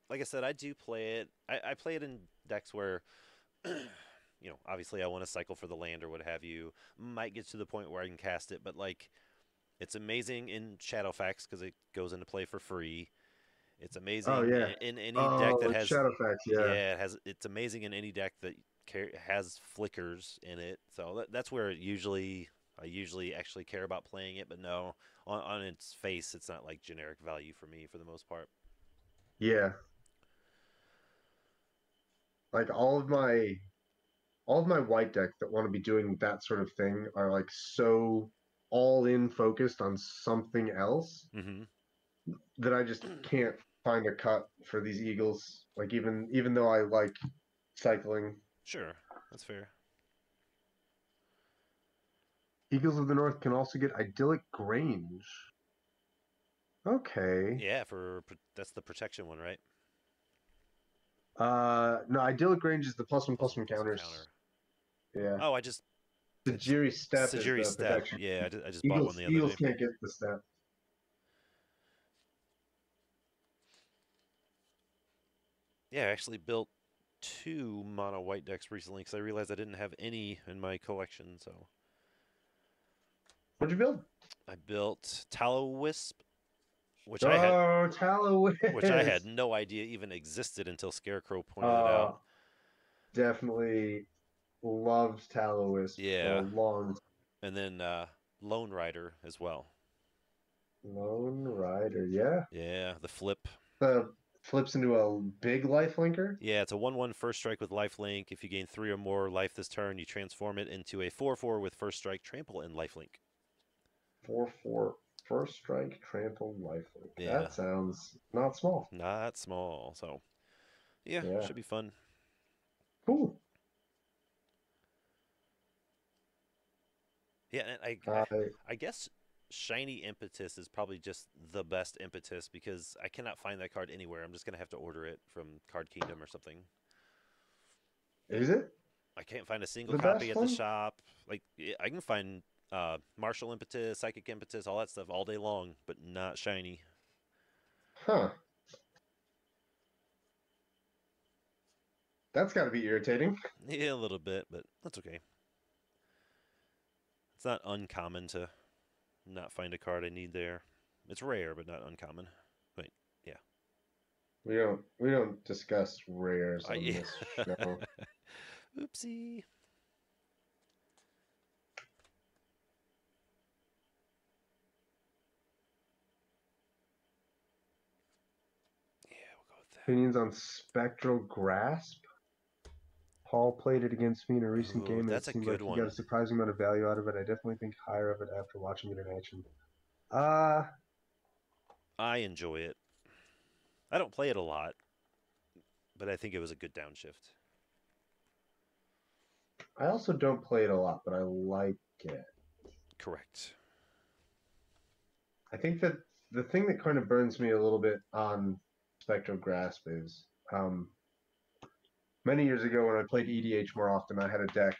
D: like I said, I do play it. I play it in decks where, you know, obviously I want to cycle for the land or what have you. Might get to the point where I can cast it, but like, it's amazing in Shadowfax because it goes into play for free. It's amazing in any deck that has
E: Shadowfax. Yeah,
D: it's amazing in any deck that has flickers in it. So that's where I usually actually care about playing it. But no, on its face, it's not like generic value for me for the most part.
E: Yeah. Like all of my white decks that want to be doing that sort of thing are like so all in focused on something else that I just can't find a cut for these Eagles. Like even though I like cycling.
D: Sure, that's fair.
E: Eagles of the North can also get Idyllic Grange. Okay.
D: Yeah, that's the protection one, right?
E: No, Idyllic Grange is the +1/+1 counters. Yeah.
D: Oh, I just
E: Sajiri Step is the
D: Step.
E: protection.
D: Yeah, I just bought one the other day.
E: Eagles can't get the step.
D: Yeah, I actually built 2 mono white decks recently because I realized I didn't have any in my collection. So
E: What'd you build?
D: I built Tallow Wisp, which
E: Tallow
D: which I had no idea even existed until Scarecrow pointed it
E: Uh,
D: out.
E: definitely loved Tallow Wisp for a
D: Yeah.
E: long time.
D: And then Lone Rider as well.
E: Lone Rider, yeah.
D: Yeah, the flip.
E: Flips into a big life linker.
D: Yeah, it's a 1/1 first strike with lifelink. If you gain 3 or more life this turn, you transform it into a 4/4 with first strike, trample, and lifelink.
E: 4/4 first strike, trample, lifelink.
D: Yeah.
E: That sounds not small.
D: Not small. So, yeah, should be fun.
E: Cool.
D: Yeah, and I guess Shiny Impetus is probably just the best Impetus because I cannot find that card anywhere. I'm just going to have to order it from Card Kingdom or something.
E: Is it?
D: I can't find a single copy at the shop. Like, I can find Martial Impetus, Psychic Impetus, all that stuff all day long, but not Shiny.
E: Huh. That's got to be irritating.
D: Yeah, a little bit, but that's okay. It's not uncommon to not find a card I need there. It's rare, but not uncommon. But yeah.
E: We don't discuss rares on this show.
D: Oopsie. Yeah, we'll go with that.
E: Opinions on Spectral Grasp? Paul played it against me in a recent game.
D: That's a good one.
E: He got a surprising amount of value out of it. I definitely think higher of it after watching it in action.
D: I enjoy it. I don't play it a lot, but I think it was a good downshift.
E: I also don't play it a lot, but I like it.
D: Correct.
E: I think that the thing that kind of burns me a little bit on Spectral Grasp is many years ago when I played EDH more often, I had a deck,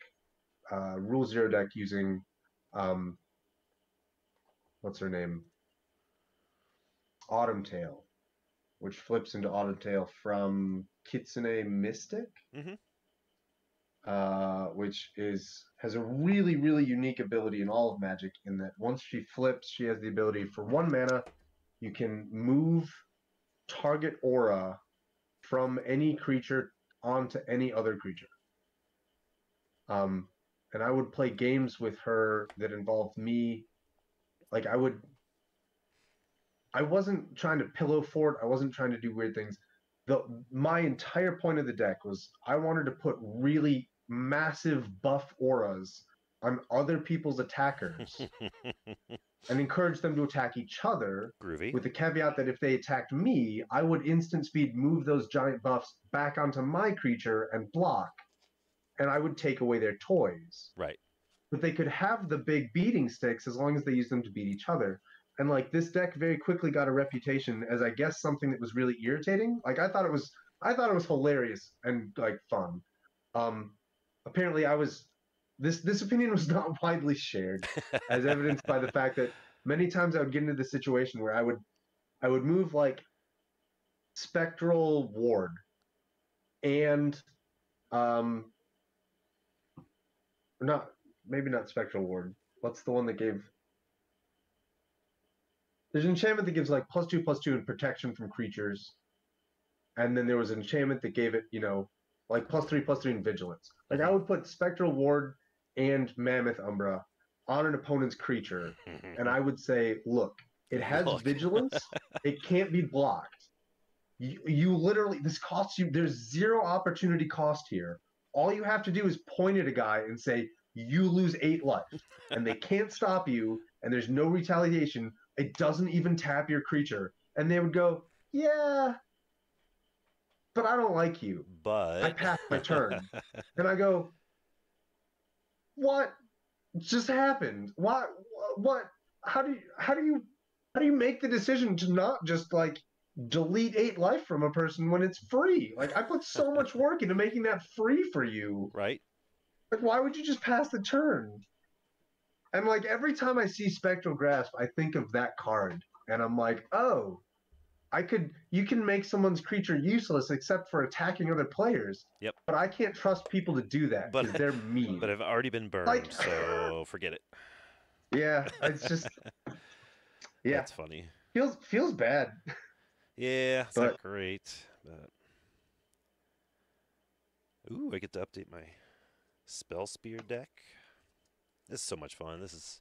E: Rule Zero deck using, what's her name? Autumn Tail, which flips into Autumn Tail from Kitsune Mystic, which has a really, really unique ability in all of Magic in that once she flips, she has the ability for 1 mana, you can move target aura from any creature onto any other creature. And I would play games with her that involved me. Like I wasn't trying to pillow fort. I wasn't trying to do weird things. My entire point of the deck was I wanted to put really massive buff auras on other people's attackers and encourage them to attack each other.
D: Groovy.
E: With the caveat that if they attacked me, I would instant speed move those giant buffs back onto my creature and block, and I would take away their toys.
D: Right.
E: But they could have the big beating sticks as long as they use them to beat each other. And like this deck very quickly got a reputation as, I guess, something that was really irritating. Like I thought it was hilarious and like fun. Apparently this opinion was not widely shared, as evidenced by the fact that many times I would get into the situation where I would move like Spectral Ward and maybe not Spectral Ward. What's the one that gave? There's an enchantment that gives like +2/+2 and protection from creatures, and then there was an enchantment that gave it, like +3/+3 and vigilance. Like I would put Spectral Ward and Mammoth Umbra on an opponent's creature, and I would say, look, it has vigilance, it can't be blocked. You literally, this costs you, there's 0 opportunity cost here. All you have to do is point at a guy and say, you lose 8 life, and they can't stop you, and there's no retaliation. It doesn't even tap your creature. And they would go, yeah, but I don't like you.
D: But
E: I passed my turn. And I go, what just happened? What how do you make the decision to not just like delete 8 life from a person when it's free? Like I put so much work into making that free for you.
D: Right.
E: Like why would you just pass the turn? And like every time I see Spectral Grasp, I think of that card, and I'm like, oh, you can make someone's creature useless except for attacking other players.
D: Yep.
E: But I can't trust people to do that because they're mean.
D: But I've already been burned,
E: Like,
D: so forget it.
E: Yeah, it's just yeah,
D: That's funny.
E: feels bad.
D: Yeah, it's
E: But
D: not great, but ooh, I get to update my Spell Spear deck. This is so much fun. This is.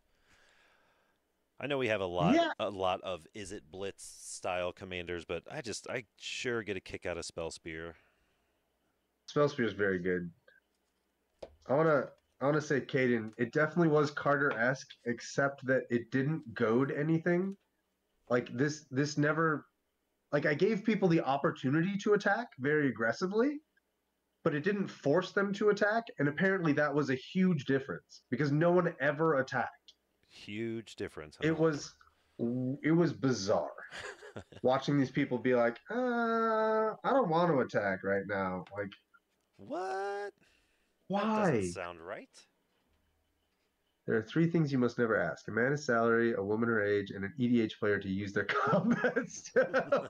D: I know we have
E: yeah,
D: a lot of is it Blitz style commanders, but I sure get a kick out of Spell Spear.
E: Spell Spear is very good. I wanna say, Caden, it definitely was Carter-esque, except that it didn't goad anything. Like this never like I gave people the opportunity to attack very aggressively, but it didn't force them to attack, and apparently that was a huge difference because no one ever attacked.
D: Huge difference, huh?
E: It was bizarre watching these people be like, I don't want to attack right now. Like,
D: What? That doesn't
E: why?
D: sound right.
E: There are three things you must never ask: a man's salary, a woman her age, and an EDH player to use their combat stuff.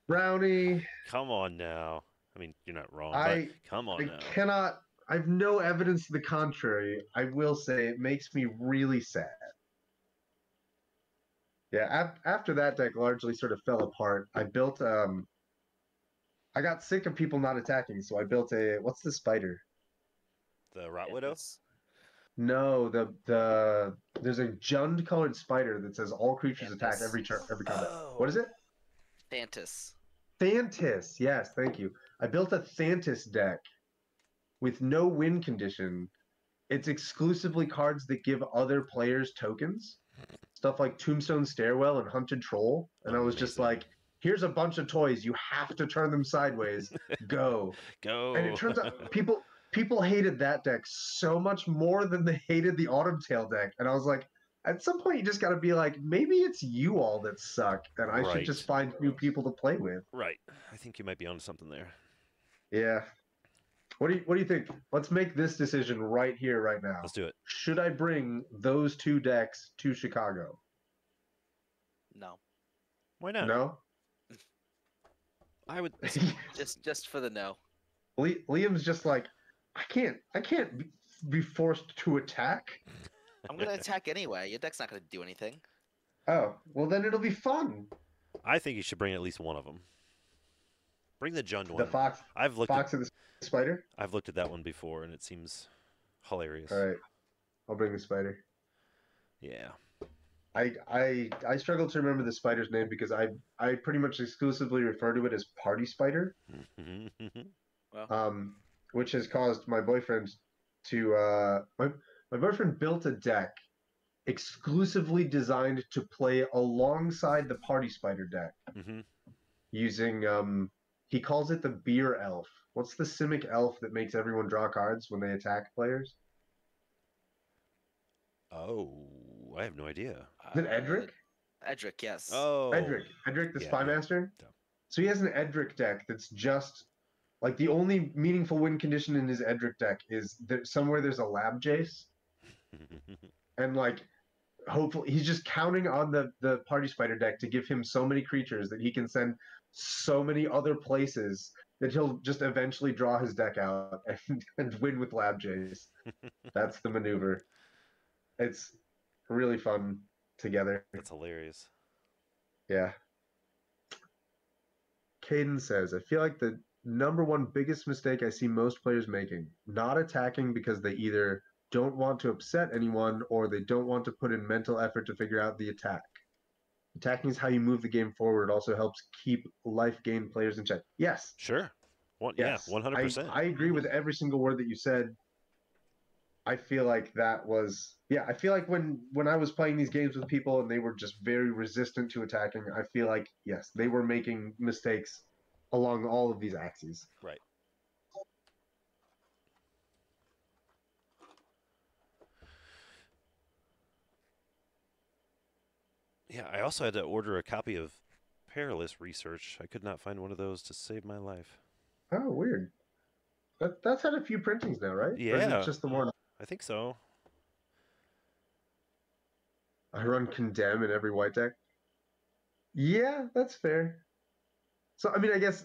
E: Brownie,
D: Come on now. I mean, you're not wrong, but
E: I
D: come on
E: I
D: now.
E: cannot. I have no evidence to the contrary. I will say it makes me really sad. Yeah, after that deck largely sort of fell apart, I built I got sick of people not attacking, so I built a what's the spider?
D: The Rot
C: Yeah,
D: Widow?
E: No, the there's a Jund colored spider that says all creatures attack
C: Fantas.
E: every combat.
D: Oh.
E: What is it?
C: Fantas.
E: Thantis. Yes, thank you. I built a Thantis deck with no win condition. It's exclusively cards that give other players tokens. Stuff like Tombstone Stairwell and Hunted Troll. And I was just
D: Amazing.
E: like, here's a bunch of toys. You have to turn them sideways. Go.
D: Go.
E: And it turns out people hated that deck so much more than they hated the Autumn Tail deck. And I was like, at some point you just got to be like, maybe it's you all that suck, and I should just
D: Right.
E: find new people to play with.
D: Right. I think you might be onto something there.
E: Yeah. What do you think? Let's make this decision right here, right now.
D: Let's do it.
E: Should I bring those two decks to Chicago?
C: No.
D: Why not?
E: No.
D: I would.
C: Just for the no.
E: Liam's just like, I can't be forced to attack.
C: I'm gonna attack anyway. Your deck's not gonna do anything.
E: Oh, well then it'll be fun.
D: I think you should bring at least one of them. Bring the Jund one.
E: The fox,
D: I've looked
E: fox
D: at
E: and the spider.
D: I've looked at that one before, and it seems hilarious.
E: All right, I'll bring the spider.
D: Yeah.
E: I struggle to remember the spider's name because I pretty much exclusively refer to it as Party Spider,
C: Well,
E: which has caused my boyfriend to my boyfriend built a deck exclusively designed to play alongside the Party Spider deck
D: hmm
E: using he calls it the beer elf. What's the Simic elf that makes everyone draw cards when they attack players?
D: Oh, I have no idea.
E: Is it Edric?
C: Edric, yes.
D: Oh.
E: Edric the
D: Yeah,
E: Spy
D: yeah.
E: Master.
D: Yeah.
E: So he has an Edric deck that's just like the only meaningful win condition in his Edric deck is that somewhere there's a Lab Jace, and like hopefully he's just counting on the Party Spider deck to give him so many creatures that he can send so many other places that he'll just eventually draw his deck out and win with Lab Jace. That's the maneuver. It's really fun together.
D: That's hilarious.
E: Yeah. Caden says, I feel like the number one biggest mistake I see most players making, not attacking because they either don't want to upset anyone or they don't want to put in mental effort to figure out the attack. Attacking is how you move the game forward. It also helps keep life gain players in check. Yes.
D: Sure.
E: Yes.
D: Yeah, 100%.
E: I agree with every single word that you said. I feel like that was I feel like when I was playing these games with people and they were just very resistant to attacking, I feel like yes, they were making mistakes along all of these axes.
D: Right. Yeah, I also had to order a copy of Perilous Research. I could not find one of those to save my life.
E: Oh, weird. That's had a few printings now, right? Or is
D: Yeah.
E: it just the one?
D: I think so.
E: I run Condemn in every white deck. Yeah, that's fair. So I mean, I guess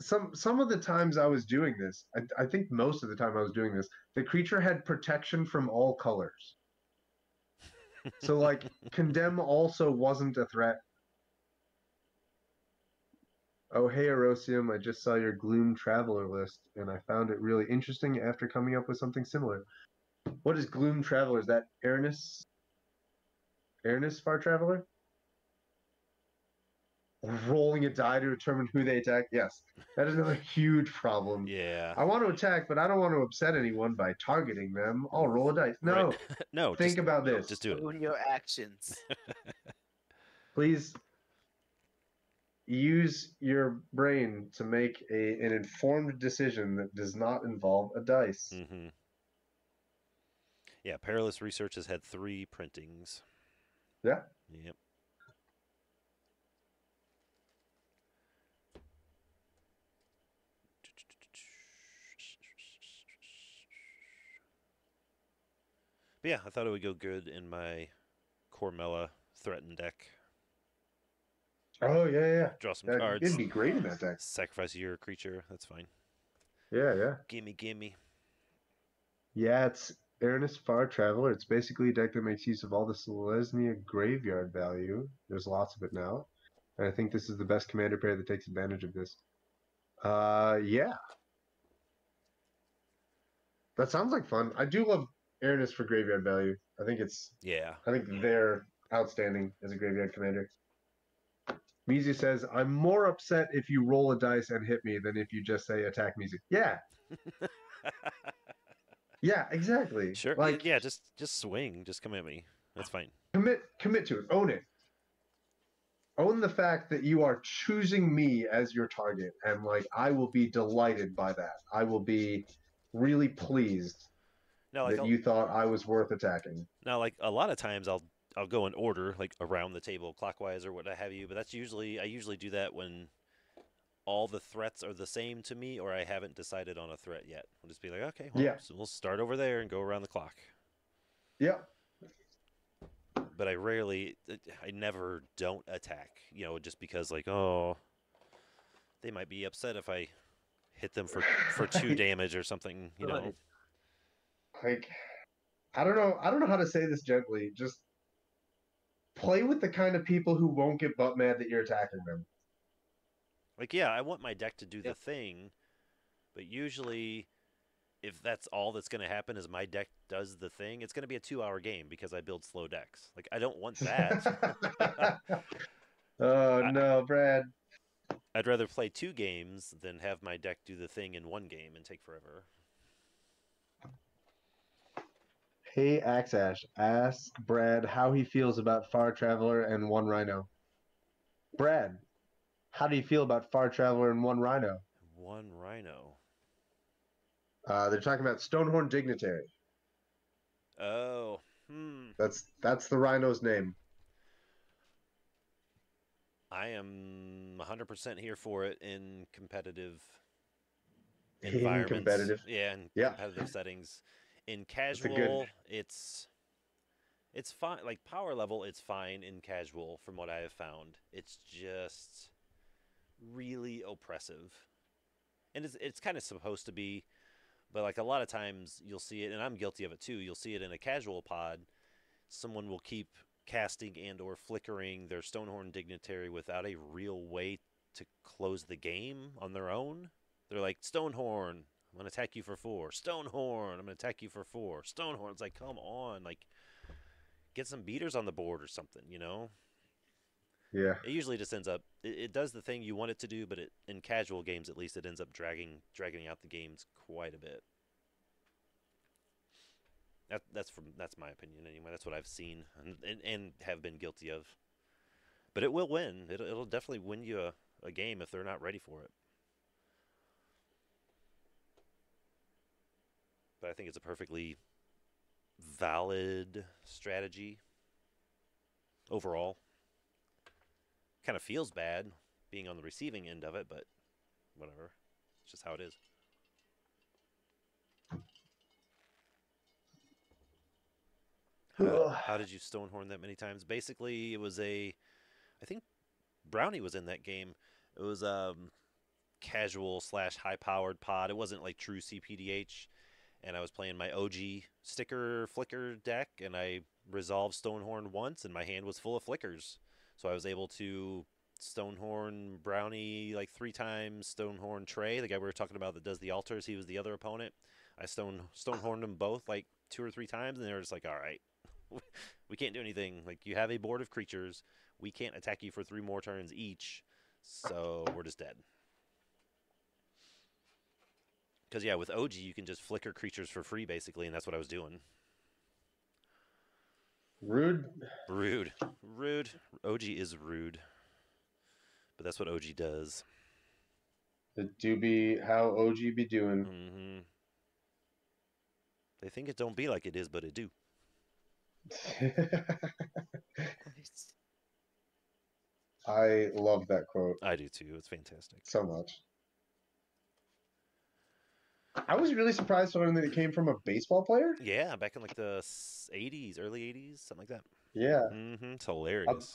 E: some of the times I was doing this, I think most of the time I was doing this, the creature had protection from all colors. So, like, Condemn also wasn't a threat. Oh, hey, Erosium, I just saw your Gloom Traveler list, and I found it really interesting after coming up with something similar. What is Gloom Traveler? Is that Airness? Airness Far Traveler? Rolling a die to determine who they attack? Yes. That is another huge problem.
D: Yeah.
E: I want to attack, but I don't want to upset anyone by targeting them. I'll roll a dice. No.
D: Right. No.
E: Think about this.
D: Just do it.
C: Own your actions.
E: Please use your brain to make an informed decision that does not involve a dice.
D: Mm-hmm. Yeah, Perilous Research has had 3 printings.
E: Yeah.
D: Yep. But yeah, I thought it would go good in my Cormella Threaten deck.
E: Oh, yeah.
D: Draw some cards.
E: It'd be great in that deck.
D: Sacrifice your creature. That's fine.
E: Yeah.
D: Gimme.
E: Yeah, it's Airness Far Traveler. It's basically a deck that makes use of all the Selesnya graveyard value. There's lots of it now. And I think this is the best commander pair that takes advantage of this. Yeah. That sounds like fun. I do love Airness for graveyard value. I think they're outstanding as a graveyard commander. Mizu says, I'm more upset if you roll a dice and hit me than if you just say attack Mizu. Yeah. Yeah, exactly.
D: Sure.
E: Like,
D: yeah, just swing. Just come at me. That's fine.
E: Commit to it. Own it. Own the fact that you are choosing me as your target, and like I will be delighted by that. I will be really pleased that you thought I was worth attacking.
D: Now, like a lot of times, I'll go in order, like around the table, clockwise or what have you. But I usually do that when all the threats are the same to me, or I haven't decided on a threat yet. I'll just be like, okay, well, so we'll start over there and go around the clock.
E: Yeah.
D: But I never don't attack, just because like, oh, they might be upset if I hit them for 2 damage or something, know.
E: Like, I don't know how to say this gently. Just play with the kind of people who won't get butt mad that you're attacking them.
D: Like, yeah, I want my deck to do the thing, but usually if that's all that's going to happen is my deck does the thing, it's going to be a 2-hour game because I build slow decks. Like, I don't want that.
E: No, Brad.
D: I'd rather play 2 games than have my deck do the thing in 1 game and take forever.
E: Hey, Axash, ask Brad how he feels about Far Traveler and 1 Rhino. Brad, how do you feel about Far Traveler and 1 Rhino?
D: 1 Rhino.
E: They're talking about Stonehorn Dignitary.
D: Oh,
E: That's the Rhino's name.
D: I am 100% here for it in competitive environments.
E: Competitive.
D: Yeah, in competitive settings. In casual, it's fine. Like power level, it's fine in casual from what I have found. It's just really oppressive. And it's kind of supposed to be, but like a lot of times you'll see it, and I'm guilty of it too. You'll see it in a casual pod. Someone will keep casting and or flickering their Stonehorn Dignitary without a real way to close the game on their own. They're like, Stonehorn, I'm going to attack you for 4. Stonehorn, I'm going to attack you for 4. Stonehorn, it's like, come on. Like, get some beaters on the board or something,
E: Yeah.
D: It usually just ends up, it does the thing you want it to do, but in casual games at least, it ends up dragging out the games quite a bit. That's my opinion anyway. That's what I've seen and have been guilty of. But it will win. It'll definitely win you a game if they're not ready for it. But I think it's a perfectly valid strategy overall. Kind of feels bad being on the receiving end of it, but whatever. It's just how it is. How did you Stonehorn that many times? Basically, it was I think Brownie was in that game. It was casual / high-powered pod. It wasn't like true CPDH. and I was playing my OG sticker flicker deck, and I resolved Stonehorn once, and my hand was full of flickers. So I was able to Stonehorn Brownie like 3 times, Stonehorn Trey, the guy we were talking about that does the altars, he was the other opponent. I Stonehorned them both like 2 or 3 times, and they were just like, all right, we can't do anything. Like, you have a board of creatures. We can't attack you for 3 more turns each, so we're just dead. Because, yeah, with OG, you can just flicker creatures for free, basically, and that's what I was doing.
E: Rude.
D: Rude. Rude. OG is rude. But that's what OG does.
E: It do be how OG be doing.
D: Mm-hmm. They think it don't be like it is, but it do.
E: I love that quote.
D: I do, too. It's fantastic.
E: So much. I was really surprised to learn that it came from a baseball player.
D: Yeah, back in like the 80s, early 80s, something like that.
E: Yeah.
D: Mm-hmm. It's hilarious.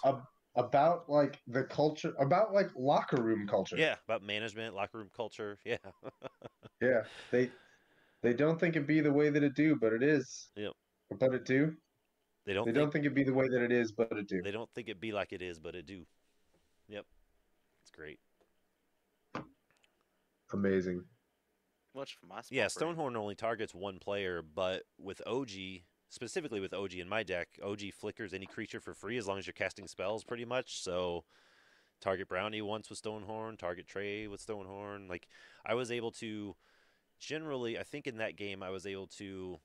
E: About like the culture, about like locker room culture.
D: Yeah, about management, locker room culture. Yeah.
E: Yeah. They don't think it be the way that it do, but it is.
D: Yep.
E: But it do.
D: They don't
E: think it be the way that it is, but it do.
D: They don't think it be like it is, but it do. Yep. It's great.
E: Amazing.
C: Much for my small
D: Yeah,
C: brain.
D: Stonehorn only targets 1 player, but with OG, specifically with OG in my deck, OG flickers any creature for free as long as you're casting spells, pretty much. So, target Brownie once with Stonehorn, target Trey with Stonehorn. Like, I was able to, generally, I think in that game, I was able to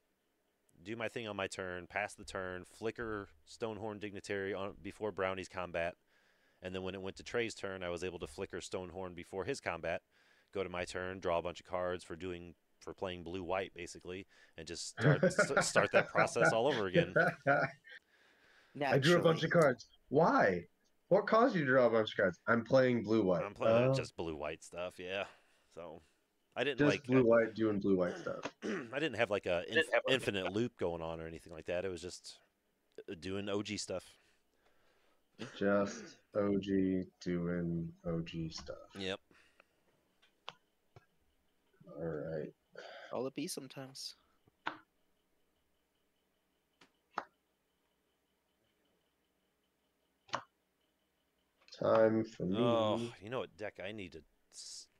D: do my thing on my turn, pass the turn, flicker Stonehorn Dignitary on before Brownie's combat, and then when it went to Trey's turn, I was able to flicker Stonehorn before his combat, go to my turn, draw a bunch of cards for playing blue-white, basically, and just start that process all over again.
E: I drew a bunch of cards. Why? What caused you to draw a bunch of cards? I'm playing blue-white.
D: I'm playing just blue-white stuff, yeah. So I didn't
E: just blue-white doing blue-white stuff.
D: I didn't have like a infinite loop going on or anything like that. It was just doing OG stuff.
E: Just OG doing OG stuff.
D: Yep.
E: All right.
C: All it be sometimes.
E: Time for me.
D: Oh, you know what deck I need to...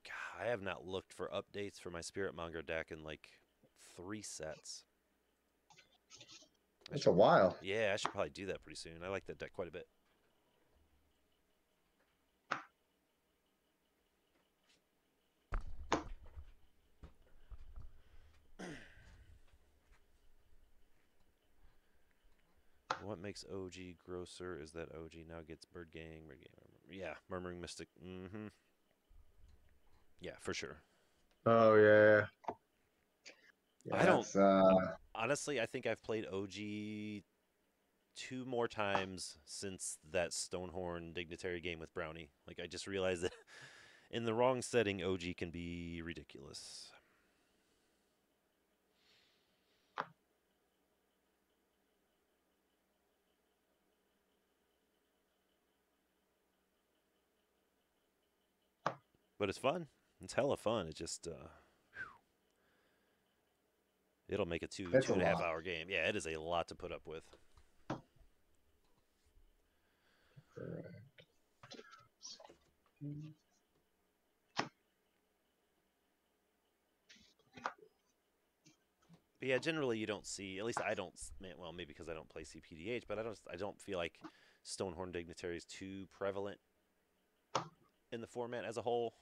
D: God, I have not looked for updates for my Spirit Monger deck in like 3 sets.
E: It's a while.
D: Yeah, I should probably do that pretty soon. I like that deck quite a bit. What makes OG grosser is that OG now gets Bird Gang. Yeah, Murmuring Mystic. Mm-hmm. Yeah, for sure.
E: Oh, yeah.
D: I don't... honestly, I think I've played OG 2 more times since that Stonehorn Dignitary game with Brownie. Like, I just realized that in the wrong setting, OG can be ridiculous. But it's fun. It's hella fun. It just, it'll make a 2.5 hour game. Yeah, it is a lot to put up with. But yeah, generally you don't see, at least I don't, well, maybe because I don't play CPDH, but I don't feel like Stonehorn Dignitary is too prevalent in the format as a whole.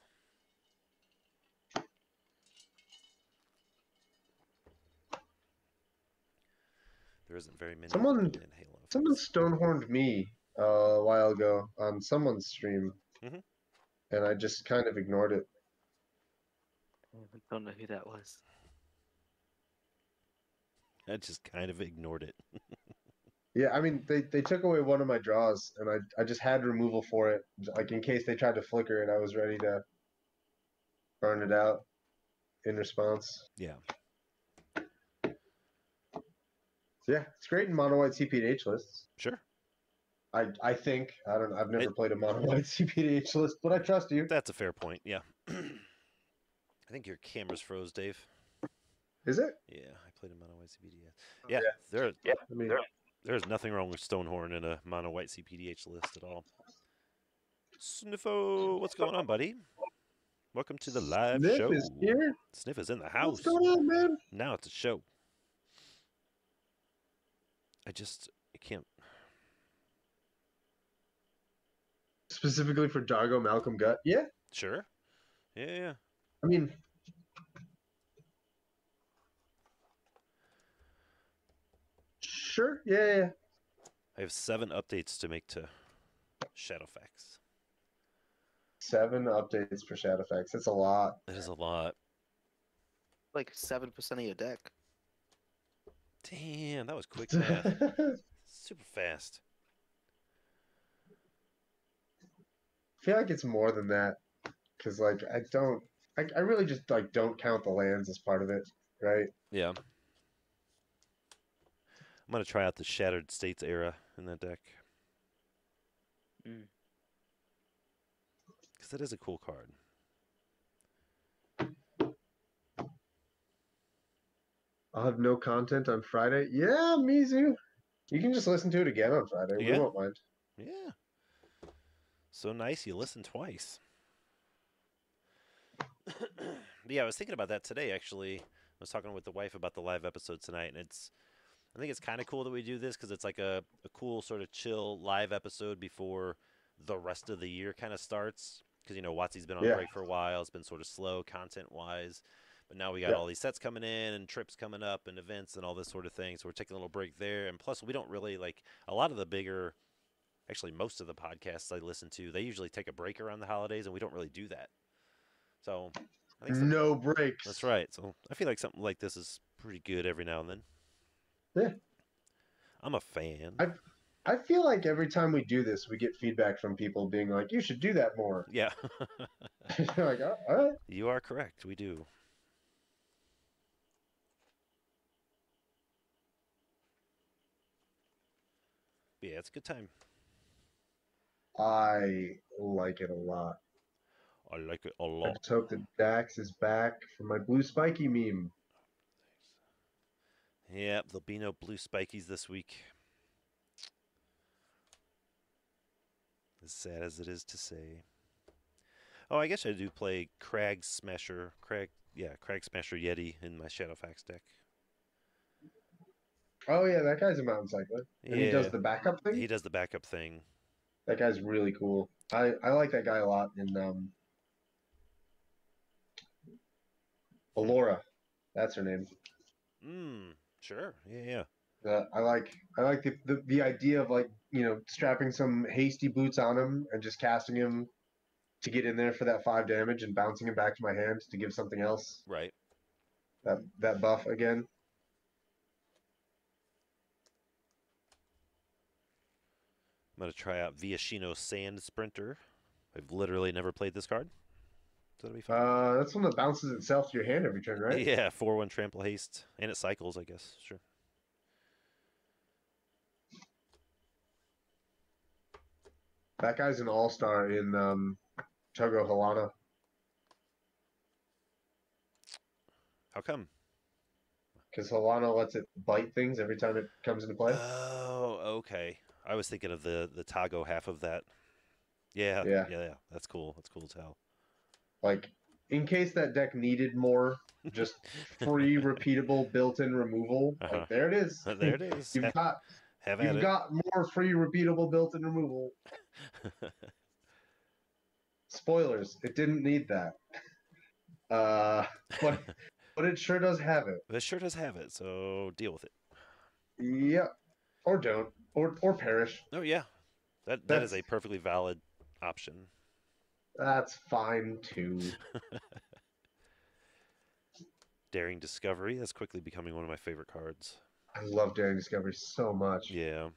D: There isn't very many
E: Someone
D: in Halo.
E: Someone Stonehorned me a while ago on someone's stream, and I just kind of ignored it.
C: I don't know who that was.
D: I just kind of ignored it.
E: Yeah, I mean, they took away one of my draws, and I just had removal for it, like in case they tried to flicker, and I was ready to burn it out in response.
D: Yeah.
E: Yeah, it's great in mono white CPDH lists.
D: Sure.
E: I think I've never played a mono white CPDH list, but I trust you.
D: That's a fair point. Yeah. I think your camera's froze, Dave.
E: Is it?
D: Yeah, I played a mono white CPDH. Yeah,
E: I mean,
D: there's nothing wrong with Stonehorn in a mono white CPDH list at all. Sniffo, what's going on, buddy? Welcome to the live
E: Sniff
D: show.
E: is here.
D: Sniff is in the
E: What's
D: house.
E: going on, man?
D: Now it's a show. I can't.
E: Specifically for Dargo Malcolm Gut. Yeah.
D: Sure. Yeah.
E: I mean, sure. Yeah.
D: I have 7 updates to make to Shadowfax.
E: 7 updates for Shadowfax. That's a lot.
D: That is a lot.
C: Like 7% of your deck.
D: Damn, that was quick math. Super fast.
E: I feel like it's more than that, because like I really just like don't count the lands as part of it, right?
D: Yeah. I'm gonna try out the Shattered States era in that deck. Because that is a cool card.
E: I'll have no content on Friday. Yeah, Mizu. You can just listen to it again on Friday.
D: Yeah.
E: We won't mind.
D: Yeah. So nice you listened twice. But yeah, I was thinking about that today, actually. I was talking with the wife about the live episode tonight, and I think it's kind of cool that we do this because it's like a cool sort of chill live episode before the rest of the year kind of starts. Because, you know, WotC's been on break for a while. It's been sort of slow content-wise. But now we got all these sets coming in and trips coming up and events and all this sort of thing. So we're taking a little break there. And plus, we don't really, like, a lot of the bigger, actually most of the podcasts I listen to, they usually take a break around the holidays, and we don't really do that. So I think
E: no breaks.
D: That's right. So I feel like something like this is pretty good every now and then.
E: Yeah.
D: I'm a fan.
E: I feel like every time we do this, we get feedback from people being like, you should do that more.
D: Yeah.
E: You're like, oh, all right.
D: You are correct. We do. But yeah, it's a good time.
E: I like it a lot.
D: I like it a
E: I
D: lot.
E: just hope that Dax is back for my blue spiky meme.
D: Yep, there'll be no blue spikies this week. As sad as it is to say. Oh, I guess I do play Crag Smasher Yeti in my Shadowfax deck.
E: Oh yeah, that guy's a mountain cycler. And he does the backup thing?
D: He does the backup thing.
E: That guy's really cool. I like that guy a lot in Alora. That's her name.
D: Sure. Yeah.
E: I like the idea of, like, you know, strapping some hasty boots on him and just casting him to get in there for that 5 damage and bouncing him back to my hand to give something else.
D: Right.
E: That buff again.
D: I'm going to try out Viashino Sand Sprinter. I've literally never played this card. So that'll be fun.
E: That's one that bounces itself to your hand every turn, right?
D: Yeah, 4/1 Trample Haste. And it cycles, I guess. Sure.
E: That guy's an all-star in Chogo Halana.
D: How come?
E: Because Halana lets it bite things every time it comes into play.
D: Oh, okay. I was thinking of the Tago half of that. Yeah. That's cool. That's cool as hell.
E: Like, in case that deck needed more, just free, repeatable, built-in removal. Like, there it is.
D: There it is.
E: You've got more free, repeatable, built-in removal. Spoilers. It didn't need that. But it sure does have it.
D: It sure does have it, so deal with it.
E: Yep. Or don't. Or perish.
D: Oh, yeah. That is a perfectly valid option.
E: That's fine, too.
D: Daring Discovery. That's quickly becoming one of my favorite cards.
E: I love Daring Discovery so much.
D: Yeah.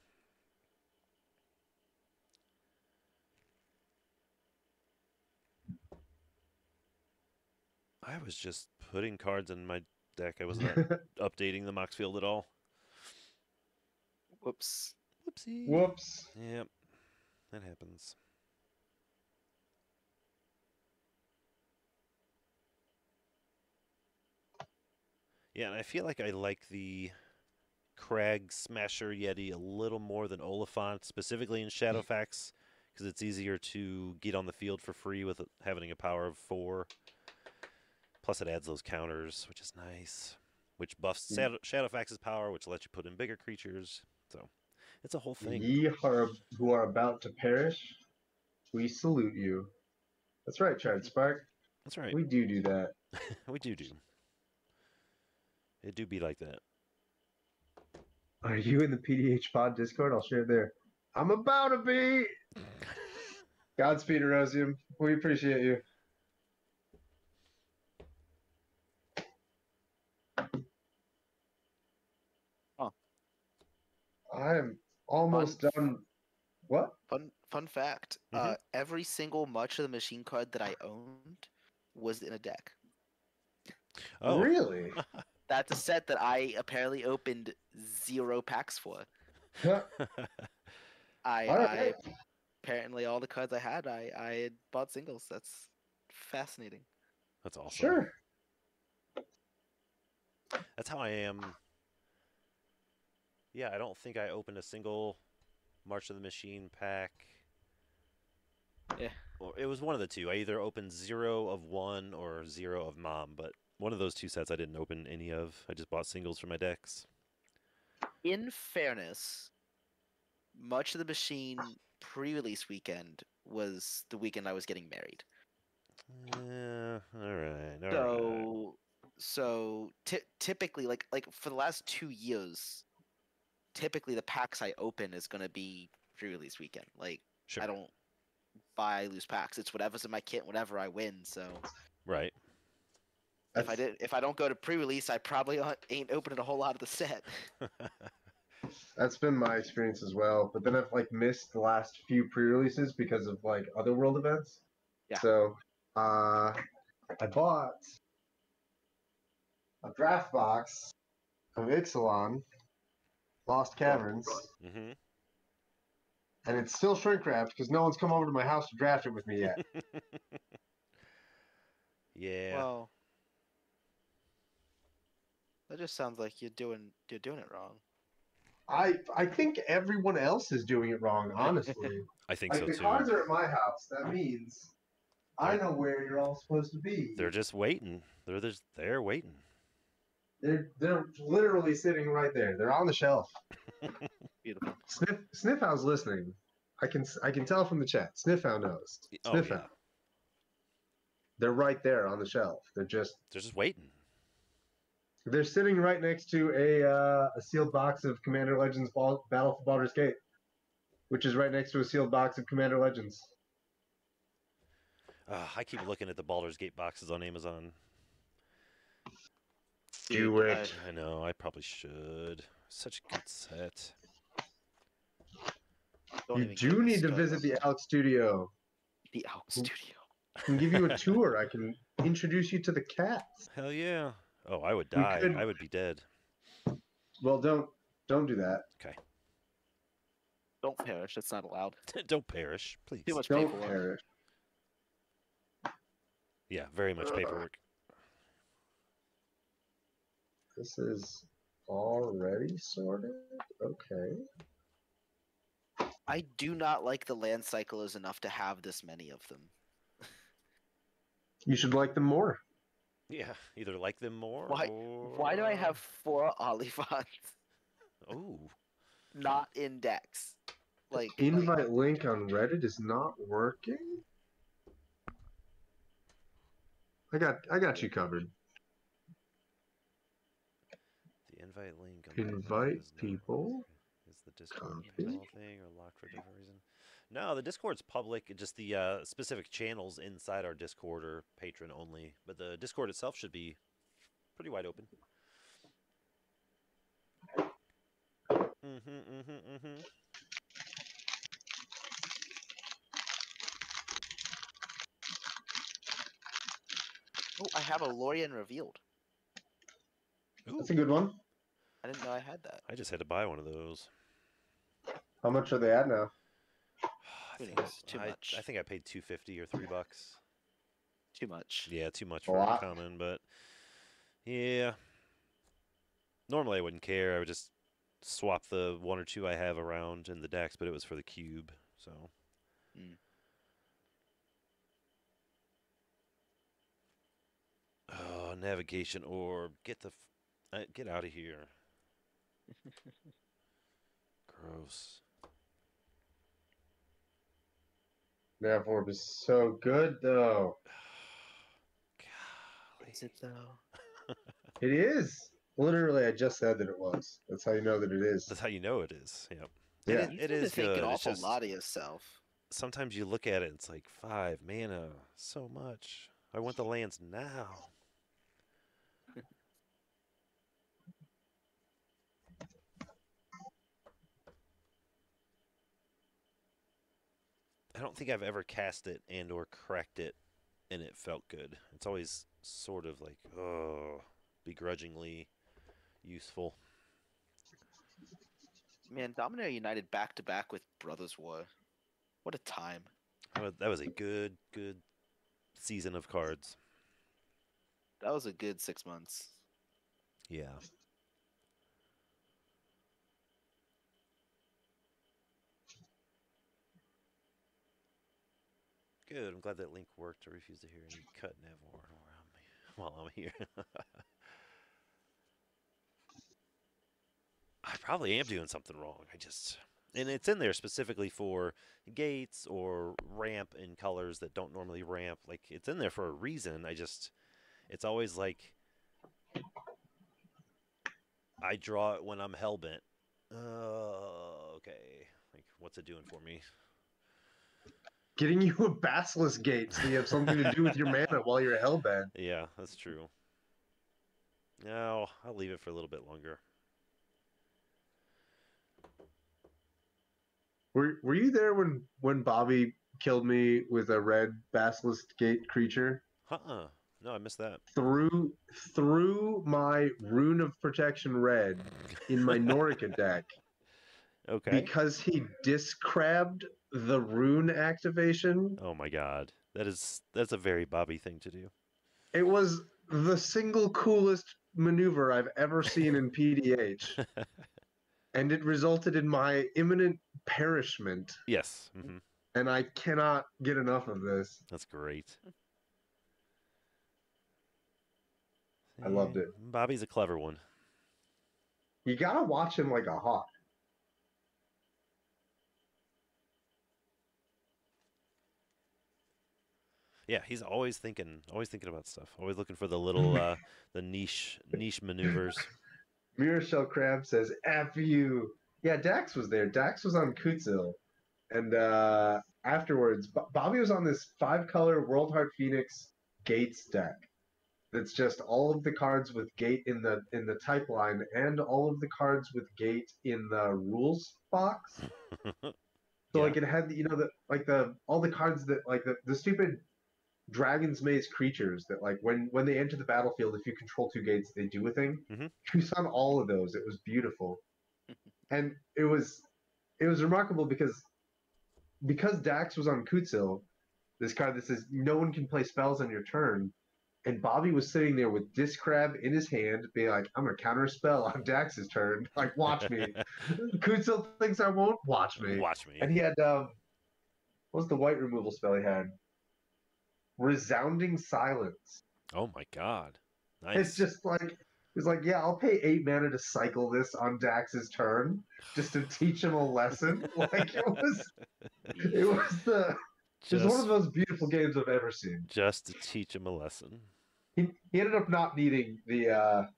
D: I was just putting cards in my deck. I was not updating the Mox field at all.
C: Whoops.
D: Whoopsie.
E: Whoops.
D: Yep. That happens. Yeah, and I feel like I like the Crag Smasher Yeti a little more than Oliphant, specifically in Shadowfax, because it's easier to get on the field for free with having a power of 4. Plus, it adds those counters, which is nice, which buffs Shadowfax's power, which lets you put in bigger creatures. So, it's a whole thing.
E: Ye who are about to perish, we salute you. That's right, Chad Spark.
D: That's right.
E: We do that.
D: We do. It do be like that.
E: Are you in the PDH Pod Discord? I'll share there. I'm about to be. Godspeed, Erosium. We appreciate you.
C: Huh.
E: I'm almost done. What?
C: Fun fact. Every single March of the Machine card that I owned was in a deck.
D: Oh,
E: Really?
C: That's a set that I apparently opened 0 packs for.
E: Huh.
C: I apparently all the cards I had had bought singles. That's fascinating.
D: That's awesome.
E: Sure.
D: That's how I am. Yeah, I don't think I opened a single March of the Machine pack.
C: Yeah.
D: Well, it was one of the two. I either opened 0 of 1 or 0 of Mom, but one of those two sets I didn't open any of. I just bought singles for my decks.
C: In fairness, March of the Machine pre-release weekend was the weekend I was getting married.
D: Yeah, all right.
C: So typically, like for the last 2 years, typically the packs I open is gonna be pre-release weekend. Like
D: Sure.
C: I don't buy loose packs. It's whatever's in my kit, whatever I win. So
D: Right.
C: if I don't go to pre-release, I probably ain't opening a whole lot of the set.
E: That's been my experience as well. But then I've missed the last few pre-releases because of other world events.
C: Yeah.
E: So I bought a draft box of Ixalan, Lost Caverns,
D: Mm-hmm.
E: and it's still shrink wrapped because no one's come over to my house to draft it with me yet.
D: Yeah.
C: Well, that just sounds like you're doing it wrong.
E: I think everyone else is doing it wrong, honestly.
D: I think so
E: the
D: too.
E: cards are at my house. That means I know where you're all supposed to be.
D: They're just waiting. They're just there waiting.
E: They're literally sitting right there. They're on the shelf.
C: Beautiful.
E: Sniffhound's listening. I can tell from the chat. Sniffhound knows.
D: Oh,
E: Sniffhound.
D: yeah.
E: They're right there on the shelf. They're just
D: waiting.
E: They're sitting right next to a sealed box of Commander Legends Battle for Baldur's Gate, which is right next to a sealed box of Commander Legends.
D: I keep looking at the Baldur's Gate boxes on Amazon.
E: Do it.
D: I know. I probably should. Such a good set.
E: You do need to visit the Alex Studio.
C: The Alex Studio.
E: I can give you a tour. I can introduce you to the cats.
D: Hell yeah. Oh, I would die. I would be dead.
E: Well, don't do that.
D: Okay.
C: Don't perish. It's not allowed.
D: Don't perish, please.
C: Too much
E: Don't
C: paperwork.
E: perish.
D: Yeah, very much paperwork.
E: This is already sorted? Okay.
C: I do not like the land cyclers enough to have this many of them.
E: You should like them more.
D: Yeah, either like them more
C: Why do I have 4 Olivants
D: Oh.
C: not in decks?
E: Invite link on Reddit is not working? I got you covered.
D: The invite link on
E: Invite
D: is not
E: people.
D: working. Is the Discord
E: Copy.
D: panel thing or locked for a different reason? No, the Discord's public. Just the specific channels inside our Discord are patron only. But the Discord itself should be pretty wide open.
C: Oh, I have a Lorien revealed.
D: Ooh,
E: That's a good one.
C: I didn't know I had that.
D: I just had to buy one of those.
E: How much are they at now?
C: Who knows? Too much.
D: I think I paid $2.50 or $3.
C: Too much.
D: Yeah, too much
E: A
D: for
E: lot.
D: common, but yeah. Normally I wouldn't care. I would just swap the 1 or 2 I have around in the decks, but it was for the cube, so.
C: Mm.
D: Oh, navigation orb. Get out of here. Gross.
E: Nav Orb is so good, though.
D: Golly.
C: Is it though?
E: It is. Literally, I just said that it was. That's how you know that it is.
D: That's how you know it is. Yep.
E: Yeah.
C: You
D: It
C: seem to
D: is
C: think
D: good.
C: an
D: It's
C: awful
D: just
C: lot of yourself.
D: sometimes you look at it, it's like 5 mana, so much. I want the lands now. I don't think I've ever cast it and or cracked it and it felt good. It's always sort of like, oh, begrudgingly useful.
C: Man, Dominator United back to back with Brothers War. What a time.
D: That was a good season of cards.
C: That was a good 6 months.
D: Yeah. Good. I'm glad that link worked. I refuse to hear any cut Navor around me while I'm here. I probably am doing something wrong. And it's in there specifically for gates or ramp in colors that don't normally ramp. Like, it's in there for a reason. It's always like, I draw it when I'm hellbent. Okay. Like, what's it doing for me?
E: Getting you a Basilisk Gate so you have something to do with your mana while you're hellbent.
D: Yeah, that's true. No, I'll leave it for a little bit longer.
E: Were you there when Bobby killed me with a red Basilisk Gate creature?
D: No, I missed that.
E: Through my Rune of Protection red in my Norica deck.
D: Okay.
E: Because he discrabbed the rune activation.
D: Oh my god. That's a very Bobby thing to do.
E: It was the single coolest maneuver I've ever seen in PDH. And it resulted in my imminent perishment.
D: Yes. Mm-hmm.
E: And I cannot get enough of this.
D: That's great.
E: I loved it.
D: Bobby's a clever one.
E: You gotta watch him like a hawk.
D: Yeah, he's always thinking about stuff. Always looking for the little the niche maneuvers.
E: Mirror Shell Crab says, F you. Yeah, Dax was there. Dax was on Kutzil. And afterwards, Bobby was on this 5-color World Heart Phoenix Gates deck. That's just all of the cards with Gate in the type line and all of the cards with Gate in the rules box. So
D: Yeah.
E: like it had all the cards that like the stupid Dragon's Maze creatures that like when they enter the battlefield, if you control 2 gates, they do a thing.
D: Mhm.
E: You saw all of those. It was beautiful, and it was remarkable because Dax was on Kutzil, this card that says no one can play spells on your turn, and Bobby was sitting there with Discrab in his hand, being like, "I'm gonna counter a spell on Dax's turn. Like, watch me." Kutzil thinks I won't. Watch me.
D: Watch me.
E: And he had what's the white removal spell he had? Resounding Silence.
D: Oh my god. Nice.
E: It's just like he's like, yeah, I'll pay 8 mana to cycle this on Dax's turn just to teach him a lesson. Like it was one of the most beautiful games I've ever seen.
D: Just to teach him a lesson.
E: He ended up not needing the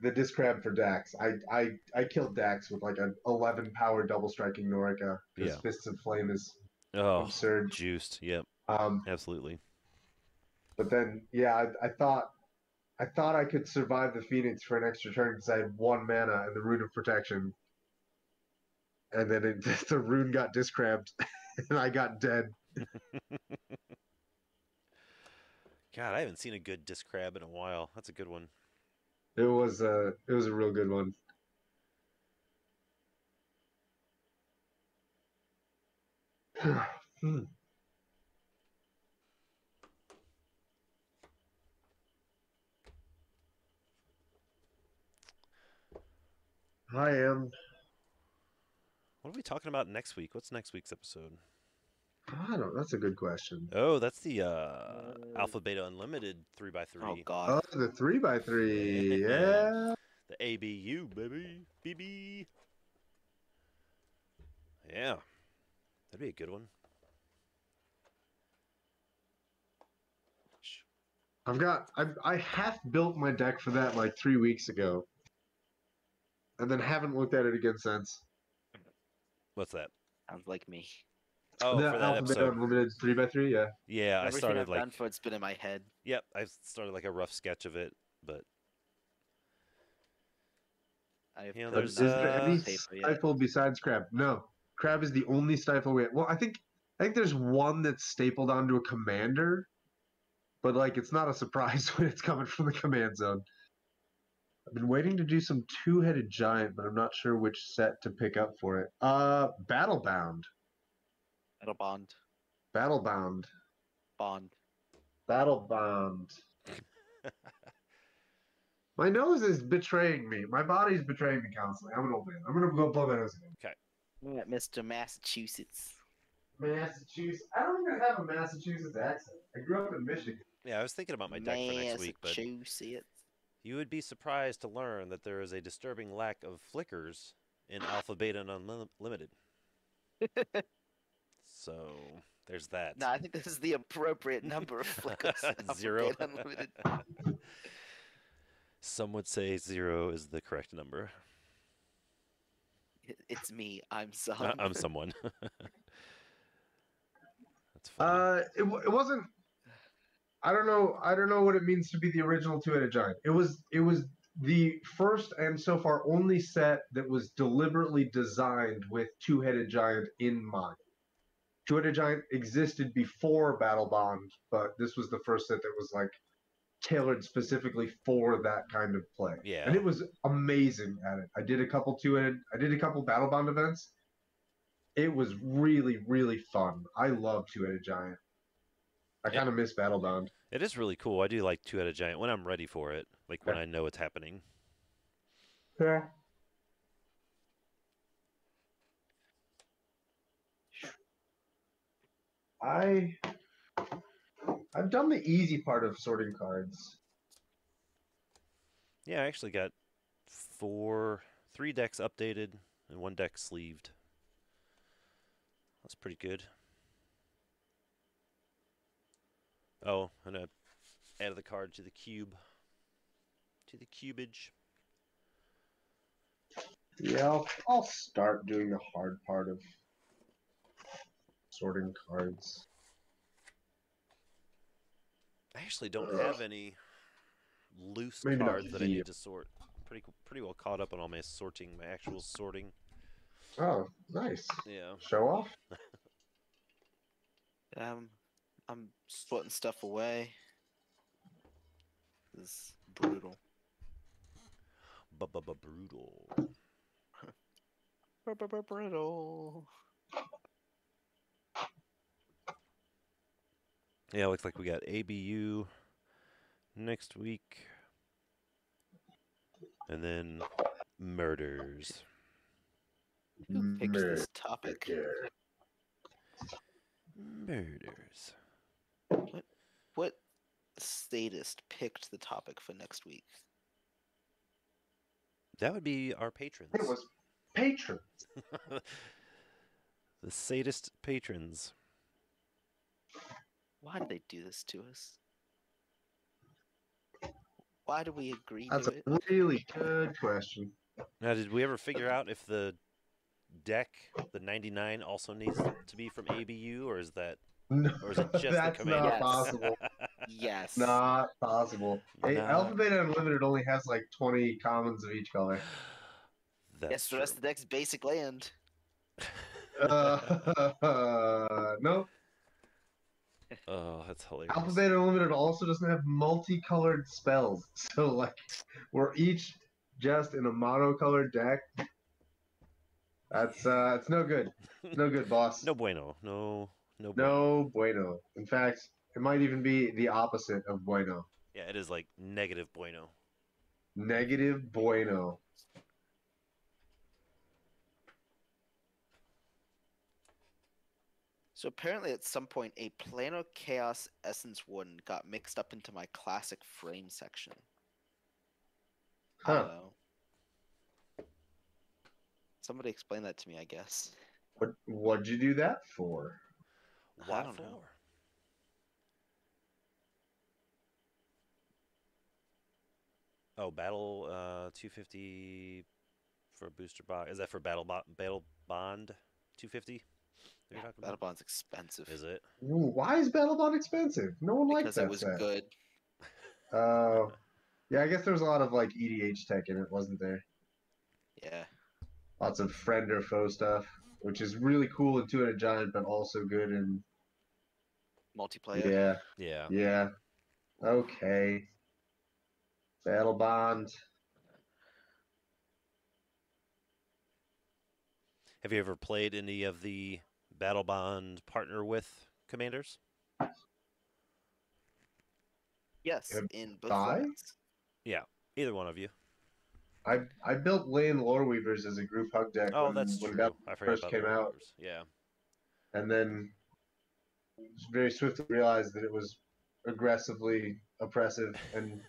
E: Discrab for Dax. I killed Dax with like an 11 power double striking Norica because
D: Yeah.
E: Fists of Flame is
D: absurd. Juiced. Yep. Absolutely.
E: But then, yeah, I thought I could survive the Phoenix for an extra turn because I had 1 mana and the Rune of Protection. And then the rune got discrabbed and I got dead.
D: God, I haven't seen a good Discrab in a while. That's a good one.
E: It was a real good one. I am.
D: What are we talking about next week? What's next week's episode?
E: I don't. That's a good question.
D: Oh, that's the Alpha Beta Unlimited 3x3.
C: Oh
E: Oh,
C: God.
E: the 3x3.
D: Yeah.
E: Yeah.
D: The ABU, baby. BB. Yeah. That'd be a good one.
E: I half built my deck for that like 3 weeks ago, and then haven't looked at it again since.
D: What's that?
C: Sounds like me.
D: Oh,
E: The
D: for that
E: Alphabet
D: episode.
E: Unlimited 3x3. Yeah.
D: Yeah, I
C: Everything
D: started
C: I've
D: like.
C: done for it's been in my head.
D: Yep, I started like a rough sketch of it, but
C: I've
D: You know,
C: put
D: there's,
E: Is there any
C: paper yet.
E: stifle besides crab? No, crab is the only stifle we have. Well, I think there's one that's stapled onto a commander, but like it's not a surprise when it's coming from the command zone. I've been waiting to do some two-headed giant, but I'm not sure which set to pick up for it. Battlebound,
C: Metal bond.
E: Battlebound,
C: Bond.
E: Battlebound. My nose is betraying me. My body's betraying me constantly. I'm an old man. I'm gonna go blow my nose again.
C: Yeah, Mr. Massachusetts.
E: Massachusetts. I don't even have a Massachusetts accent. I grew up in Michigan.
D: yeah, I was thinking about my deck for next week, but
C: Massachusetts.
D: you would be surprised to learn that there is a disturbing lack of flickers in Alpha Beta and Unlimited. So there's that.
C: No, I think this is the appropriate number of flickers. in Alpha
D: Zero.
C: Beta Unlimited.
D: Some would say 0 is the correct number.
C: It's me. I'm some.
D: I'm someone. That's funny.
E: It wasn't. I don't know. I don't know what it means to be the original two-headed giant. It was the first and so far only set that was deliberately designed with two-headed giant in mind. Two-headed giant existed before Battle Bond, but this was the first set that was like tailored specifically for that kind of play.
D: Yeah.
E: And it was amazing at it. I did a couple Battle Bond events. It was really, really fun. I love two-headed giant. I kind of miss Battle Bond.
D: It is really cool. I do like two-headed giant when I'm ready for it, like when I know it's happening.
E: Yeah. I've done the easy part of sorting cards.
D: Yeah, I actually got 3 decks updated and 1 deck sleeved. That's pretty good. Oh, and I added the card to the cube. To the cubage.
E: Yeah, I'll start doing the hard part of sorting cards.
D: I actually don't have any loose
E: Maybe not
D: cards that I
E: the-
D: need to sort. Pretty well caught up on all my sorting, my actual sorting.
E: Oh, nice.
D: Yeah.
E: Show off?
C: I'm splitting stuff away. This is brutal.
D: Brutal.
C: Brutal.
D: Yeah, looks like we got ABU next week. And then murders.
C: Who picked this topic?
D: Murders.
C: What statist picked the topic for next week?
D: That would be our patrons.
E: It was patrons.
D: The sadist patrons.
C: Why did they do this to us? Why do we agree
E: That's
C: to
E: a
C: it?
E: really good question.
D: Now, did we ever figure out if the deck, the 99, also needs to be from ABU, or is that,
E: No,
D: or is it just the
E: that's
D: commander?
E: not
C: Yes.
E: possible.
C: Yes.
E: Not possible. Hey,
D: Not-
E: Alphabet Unlimited only has like 20 commons of each color.
D: That's
C: Yes, the rest of the deck's basic land.
E: No.
D: Oh, that's hilarious.
E: Alphabet Unlimited also doesn't have multicolored spells. So like we're each just in a monocolored deck. That's it's no good. No good, boss.
D: No bueno. No bueno.
E: No bueno. In fact, it might even be the opposite of bueno.
D: Yeah, it is like negative bueno.
E: Negative bueno.
C: So apparently, at some point, a Planar Chaos Essence Warden got mixed up into my classic frame section. I don't
E: Huh.
C: know. Somebody explain that to me, I guess.
E: What'd you do that for?
D: What
C: don't
D: for?
C: know.
D: Oh, battle 250 for booster box. Is that for battle bond 250? You're talking
C: Battle
D: about?
C: Bond's expensive.
D: Is it?
E: Ooh, why is Battlebond expensive? No one likes
C: Because
E: that
C: it was
E: set.
C: good.
E: Oh, yeah. I guess there was a lot of like EDH tech in it, wasn't there?
C: Yeah.
E: Lots of friend or foe stuff, which is really cool in Two-Headed Giant, but also good in
C: Multiplayer.
E: yeah,
D: Yeah.
E: yeah. Okay, Battlebond.
D: Have you ever played any of the battle bond partner with commanders?
C: Yes,
E: Have
C: in both
E: I?
C: formats.
D: Yeah, either one of you.
E: I built Lane Lore Weavers as a group hug deck
D: Oh, that's
E: when
D: true.
E: Battlebond
D: I forgot
E: first
D: about
E: came
D: Lore
E: out,
D: Weavers. Yeah.
E: and then very swiftly realized that it was aggressively oppressive, and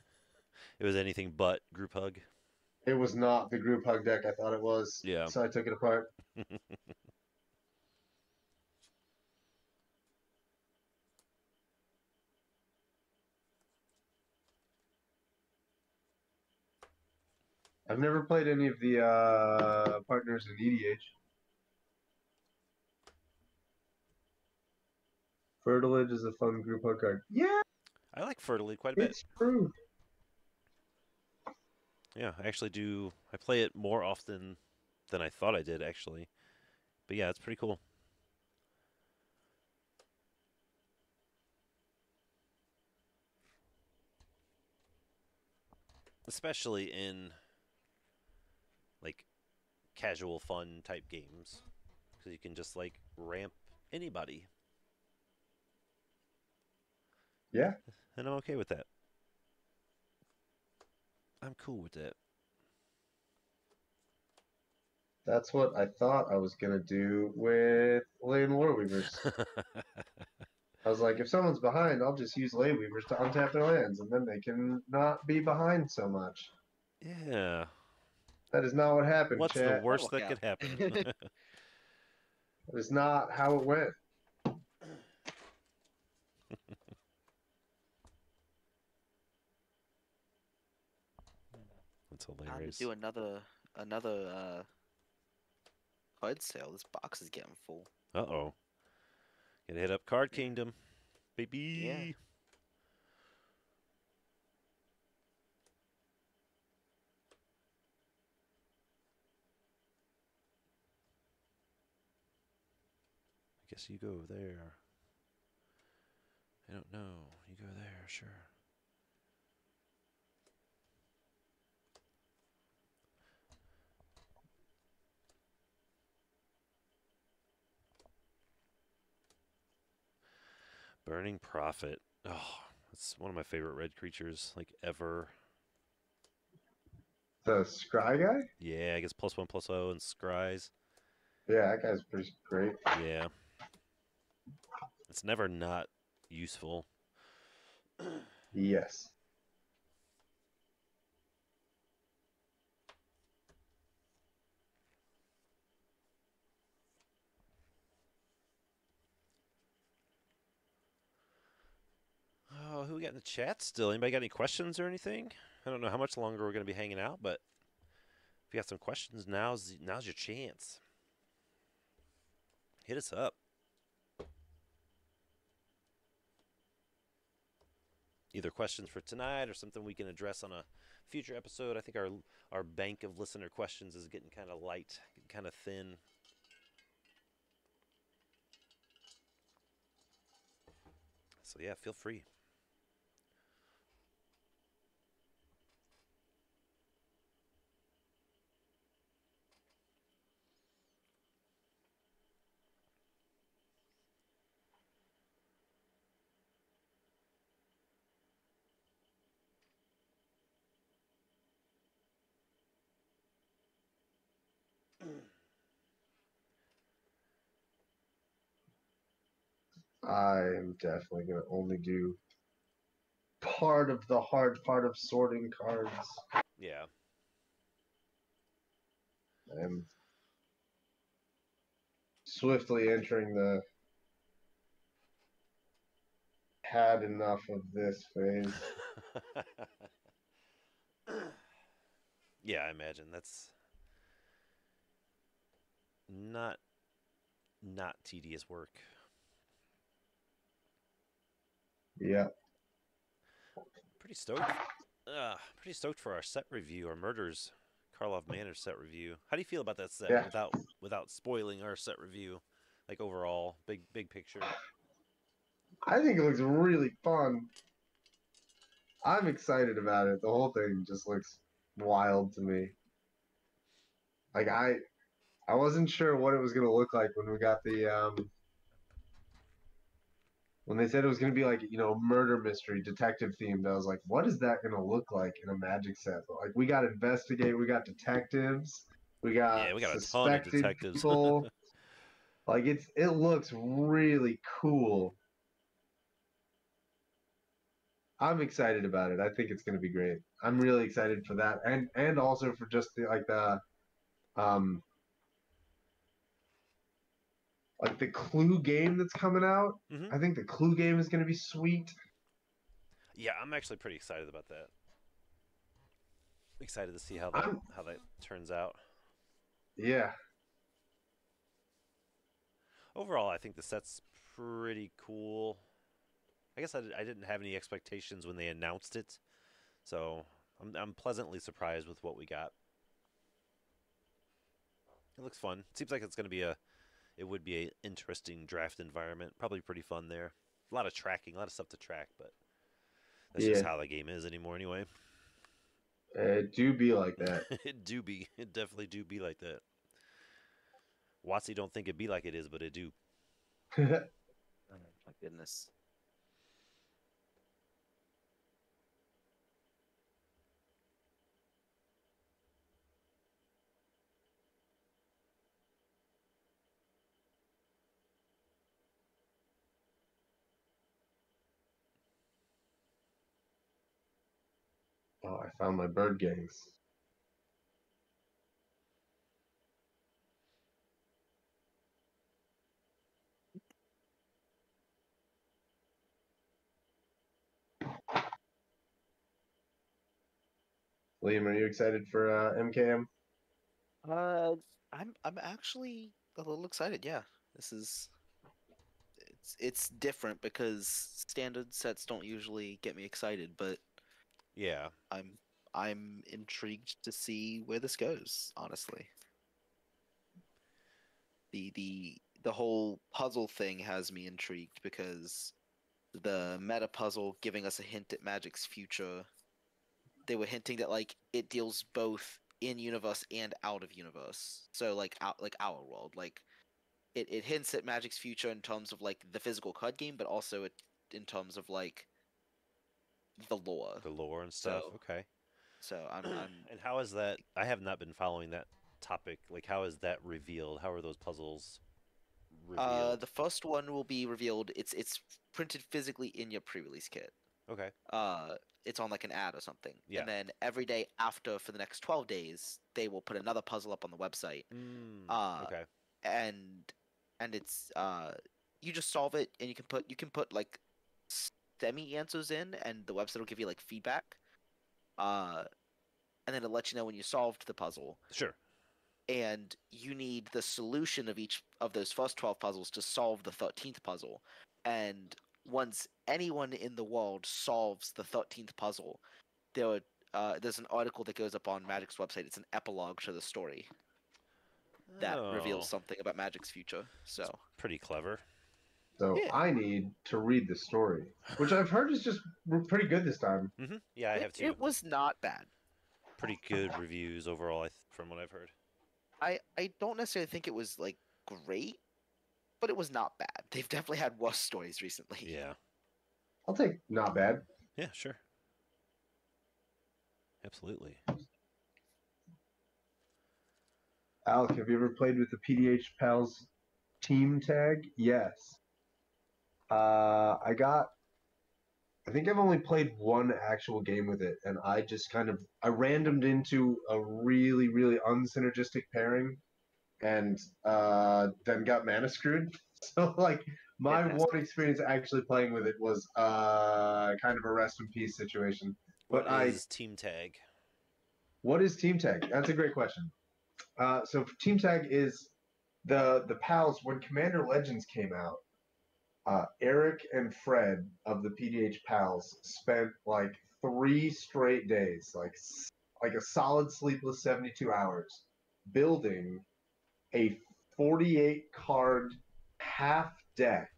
D: It was anything but group hug.
E: it was not the group hug deck I thought it was.
D: Yeah.
E: So I took it apart. I've never played any of the partners in EDH. Fertilage is a fun group hug card. Yeah,
D: I like Fertility quite a bit.
E: it's true.
D: Yeah, I actually do. I play it more often than I thought I did, actually. But yeah, it's pretty cool. Especially in like casual fun type games, because you can just like ramp anybody,
E: Yeah,
D: and I'm okay with that. I'm cool with that.
E: that's what I thought I was gonna do with Lane Lore Weavers. I was like, if someone's behind, I'll just use Lane Weavers to untap their lands, and then they can not be behind so much.
D: Yeah.
E: That is not what happened,
D: What's the
E: chat.
D: worst that
C: out.
D: could happen?
E: That is not how it went.
D: That's
C: Time to
D: hilarious.
C: do another card sale. This box is getting full.
D: Uh-oh. Gonna hit up Card Kingdom. Baby.
C: Yeah.
D: I guess you go there. I don't know. You go there, sure. Burning Prophet. Oh, that's one of my favorite red creatures, like, ever.
E: The Scry guy?
D: Yeah, I guess +1/+0 and Scries.
E: Yeah, that guy's pretty great.
D: Yeah. It's never not useful.
E: Yes.
D: Oh, who we got in the chat still? Anybody got any questions or anything? I don't know how much longer we're going to be hanging out, but if you got some questions, now's your chance. Hit us up. Either questions for tonight or something we can address on a future episode. I think our bank of listener questions is getting kind of light, kind of thin. So yeah, feel free.
E: I am definitely gonna only do part of the hard part of sorting cards.
D: Yeah.
E: I'm swiftly entering the had enough of this phase.
D: Yeah, I imagine that's not tedious work.
E: Yeah.
D: Pretty stoked. Pretty stoked for our set review, our Murders Karlov Manor set review. How do you feel about that set
E: Yeah.
D: without spoiling our set review? Like overall, big picture.
E: I think it looks really fun. I'm excited about it. The whole thing just looks wild to me. Like I wasn't sure what it was gonna look like when we got the when they said it was gonna be like, murder mystery, detective themed. I was like, what is that gonna look like in a Magic set? But like we got investigate, we got detectives, we got
D: Yeah, we got a ton of
E: suspected
D: detectives.
E: people. Like it looks really cool. I'm excited about it. I think it's gonna be great. I'm really excited for that, and also for just um the Clue game that's coming out.
D: Hmm.
E: I think the Clue game is gonna be sweet.
D: Yeah, I'm actually pretty excited about that. Excited to see how that
E: I'm
D: how that turns out.
E: yeah.
D: Overall, I think the set's pretty cool. I guess I didn't have any expectations when they announced it, so I'm pleasantly surprised with what we got. It looks fun. Seems like it would be a interesting draft environment. Probably pretty fun there. A lot of tracking, a lot of stuff to track, but that's just
E: Yeah.
D: how the game is anymore anyway.
E: It do be like that.
D: It definitely do be like that. WotC don't think it be like it is, but it do.
C: Oh my goodness.
E: Oh, I found my bird gangs. Liam, are you excited for MKM?
C: Uh, I'm actually a little excited. Yeah, this is it's different because standard sets don't usually get me excited, but
D: Yeah.
C: I'm I'm intrigued to see where this goes, honestly. The whole puzzle thing has me intrigued because the meta puzzle giving us a hint at Magic's future, they were hinting that like it deals both in universe and out of universe. So like our world. Like it hints at Magic's future in terms of like the physical card game, but also in terms of like the lore.
D: The lore and stuff.
C: So
D: Okay.
C: so I'm
D: And how is that? I have not been following that topic. Like, how is that revealed? How are those puzzles revealed?
C: the first one will be revealed. It's printed physically in your pre-release kit.
D: Okay.
C: Uh, it's on like an ad or something,
D: Yeah.
C: and then every day after for the next 12 days, they will put another puzzle up on the website.
D: Okay.
C: And it's you just solve it, and you can put like semi answers in, and the website will give you like feedback. Uh, and then it'll let you know when you solved the puzzle.
D: Sure.
C: And you need the solution of each of those first 12 puzzles to solve the 13th puzzle. And once anyone in the world solves the 13th puzzle, there's an article that goes up on Magic's website. It's an epilogue to the story that reveals
D: Oh,
C: something about Magic's future. So
D: pretty clever.
E: So
C: yeah,
E: I need to read the story, which I've heard is just pretty good this time.
D: Yeah, I have too.
C: it was not bad.
D: Pretty good reviews overall, from what I've heard.
C: I don't necessarily think it was like great, but it was not bad. They've definitely had worse stories recently.
D: Yeah.
E: I'll take not bad.
D: Yeah, sure. Absolutely.
E: Alec, have you ever played with the PDH Pals team tag? Yes. I think I've only played one actual game with it, and I just I randomed into a really, really unsynergistic pairing, and then got mana screwed. So like my
C: Fantastic.
E: one experience actually playing with it was kind of a rest in peace situation.
D: What
E: But
D: is team tag?
E: what is team tag? That's a great question. So team tag is the pals when Commander Legends came out. Eric and Fred of the PDH Pals spent like 3 straight days, like a solid sleepless 72 hours, building a 48 card half deck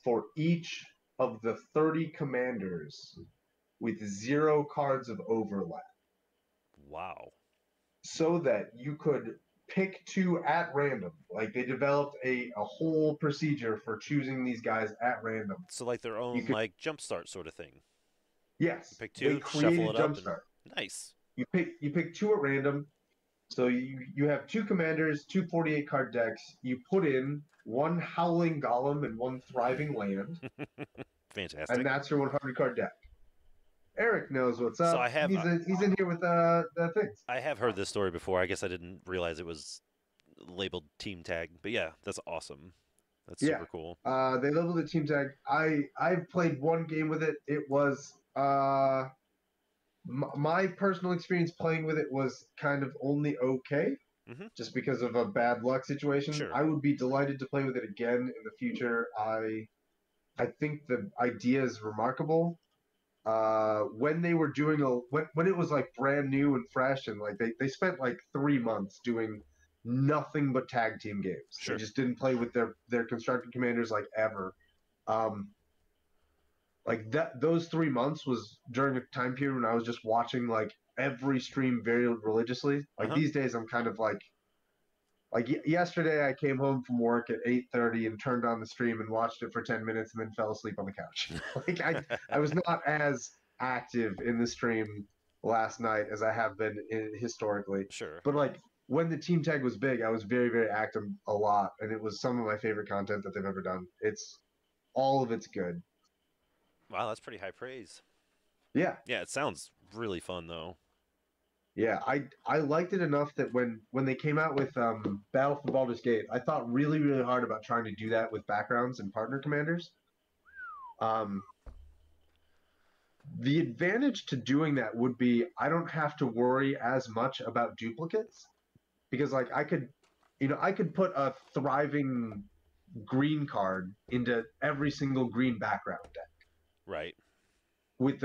E: for each of the 30 commanders with 0 cards of overlap,
D: Wow.
E: so that you could pick 2 at random. Like they developed a whole procedure for choosing these guys at random.
D: So like their
E: You
D: own
E: could
D: like jumpstart sort of thing.
E: Yes,
D: Pick
E: they
D: two, shuffle
E: created
D: it up, and
E: Jumpstart.
D: nice.
E: You pick 2 at random. So you have 2 commanders, 2 48 card decks. You put in 1 Howling Golem and 1 Thriving Land, and
D: Fantastic.
E: that's your 100 card deck. Eric knows what's
D: So
E: up. He's in here with the things.
D: I have heard this story before. I guess I didn't realize it was labeled team tag. But yeah, that's awesome. That's
E: Yeah.
D: super cool.
E: They labeled it team tag. I've played one game with it. It was my personal experience playing with it was kind of only okay, just because of a bad luck situation.
D: Sure.
E: I would be delighted to play with it again in the future. I think the idea is remarkable. When they were doing when it was like brand new and fresh, and like they spent like 3 months doing nothing but tag team games.
D: Sure.
E: They just didn't play with their constructed commanders like ever. Like those 3 months was during a time period when I was just watching like every stream very religiously. Like these days I'm kind of like yesterday I came home from work at 8:30 and turned on the stream and watched it for 10 minutes and then fell asleep on the couch. Like I was not as active in the stream last night as I have been historically.
D: Sure.
E: But like when the team tag was big, I was very, very active a lot, and it was some of my favorite content that they've ever done. All of it's good.
D: Wow, that's pretty high praise.
E: Yeah.
D: Yeah, it sounds really fun though.
E: Yeah, I liked it enough that when they came out with Battle for Baldur's Gate, I thought really, really hard about trying to do that with backgrounds and partner commanders. The advantage to doing that would be I don't have to worry as much about duplicates, because like I could put a thriving green card into every single green background deck.
D: Right.
E: With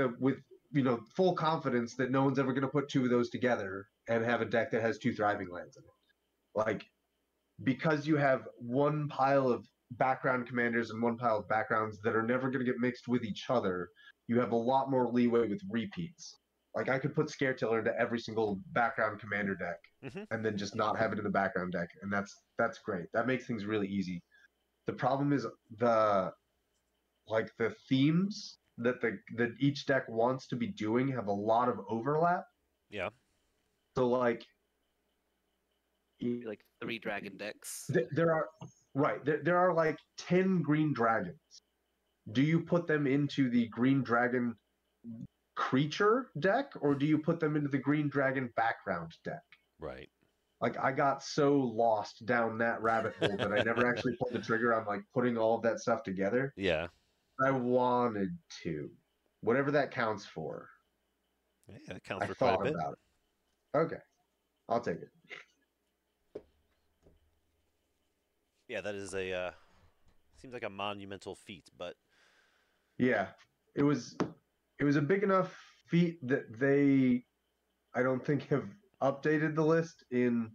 E: full confidence that no one's ever going to put 2 of those together and have a deck that has 2 thriving lands in it. Like, because you have one pile of background commanders and one pile of backgrounds that are never going to get mixed with each other, you have a lot more leeway with repeats. Like, I could put Scare Tiller into every single background commander deck and then just not have it in the background deck, and that's great. That makes things really easy. The problem is the themes that each deck wants to be doing have a lot of overlap.
D: Yeah.
E: So like
C: 3 dragon decks.
E: There are like 10 green dragons. Do you put them into the green dragon creature deck, or do you put them into the green dragon background deck?
D: Right.
E: Like I got so lost down that rabbit hole that I never actually pulled the trigger on like putting all of that stuff together.
D: Yeah.
E: I wanted to, whatever that counts for.
D: Yeah, it counts
E: I
D: for quite a
E: thought
D: bit.
E: about it. Okay, I'll take it.
D: Yeah, that is seems like a monumental feat, but
E: yeah, it was a big enough feat that I don't think have updated the list in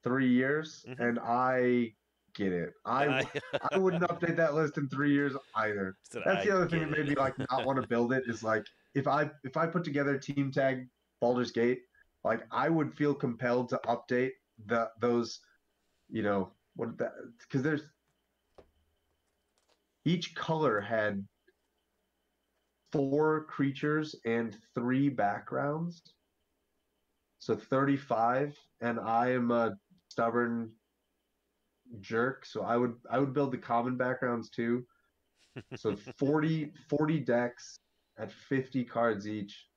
E: 3 years, and I get it. I wouldn't update that list in 3 years either. That's the other thing that made me like not want to build it, is like if I put together Team Tag Baldur's Gate, like I would feel compelled to update those, because there's each color had 4 creatures and 3 backgrounds, so 35, and I am a stubborn jerk, so I would build the common backgrounds too. So 40 decks at 50 cards each.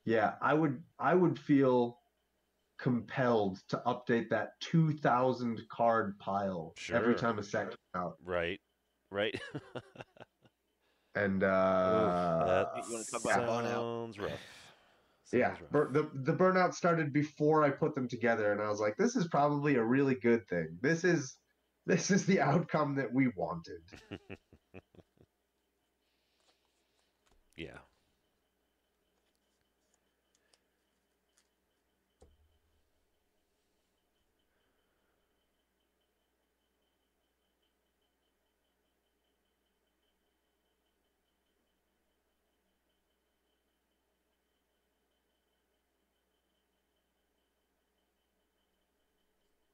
E: Yeah, I would feel compelled to update that 2,000 card pile every
D: Sure.
E: time a set came out.
D: Right. Right.
E: And
D: Oof, that
C: You want to talk about burnout?
D: sounds rough.
E: yeah,
D: Sounds rough.
E: the burnout started before I put them together, and I was like, this is probably a really good thing. This is the outcome that we wanted.
D: Yeah.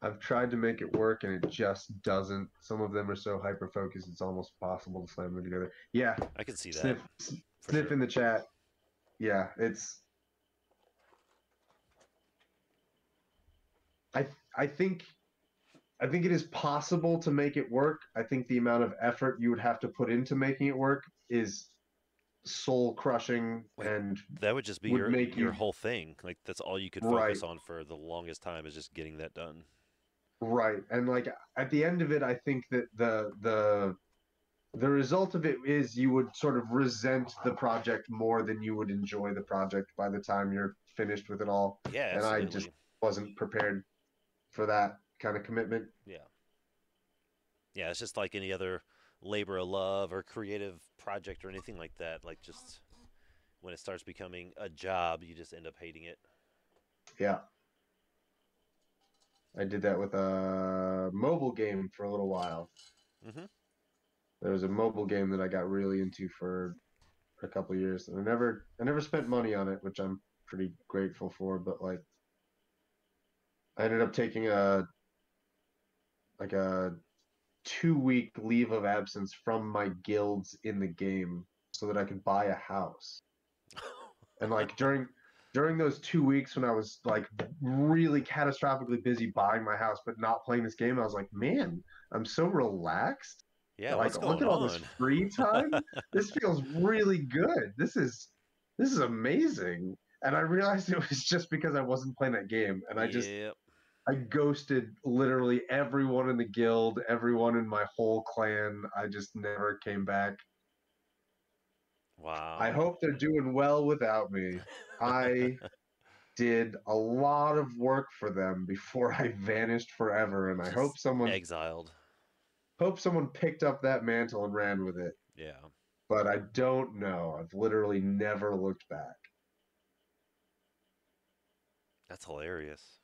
E: I've tried to make it work, and it just doesn't. Some of them are so hyper focused, it's almost possible to slam them together. Yeah,
D: I can see that.
E: sniff,
D: For
E: sniff
D: sure.
E: in the chat. Yeah, it's. I I think I think it is possible to make it work. I think the amount of effort you would have to put into making it work is soul crushing
D: Like,
E: and
D: that would just be
E: would make
D: your
E: you
D: whole thing. Like, that's all you could
E: right,
D: focus on for the longest time is just getting that done.
E: right. And like at the end of it, I think that the result of it is you would sort of resent the project more than you would enjoy the project by the time you're finished with it all.
D: Yeah,
E: And I just
D: absolutely.
E: wasn't prepared for that kind of commitment.
D: Yeah. Yeah, it's just like any other labor of love or creative project or anything like that. Like, just when it starts becoming a job, you just end up hating it.
E: Yeah. I did that with a mobile game for a little while.
D: Mm-hmm.
E: There was a mobile game that I got really into for a couple of years, and I never spent money on it, which I'm pretty grateful for. But like, I ended up taking a 2 week leave of absence from my guilds in the game so that I could buy a house. And like during those 2 weeks when I was like really catastrophically busy buying my house but not playing this game, I was like, man, I'm so relaxed.
D: Yeah,
E: Like,
D: what's
E: look
D: going
E: at all this
D: on?
E: free time. This feels really good. This is amazing. And I realized it was just because I wasn't playing that game, and
D: Yep.
E: I ghosted literally everyone in the guild, everyone in my whole clan. I just never came back. I
D: Wow.
E: hope they're doing well without me. I did a lot of work for them before I vanished forever, and I
D: Just exiled.
E: hope someone picked up that mantle and ran with it.
D: Yeah.
E: But I don't know. I've literally never looked back.
D: That's hilarious.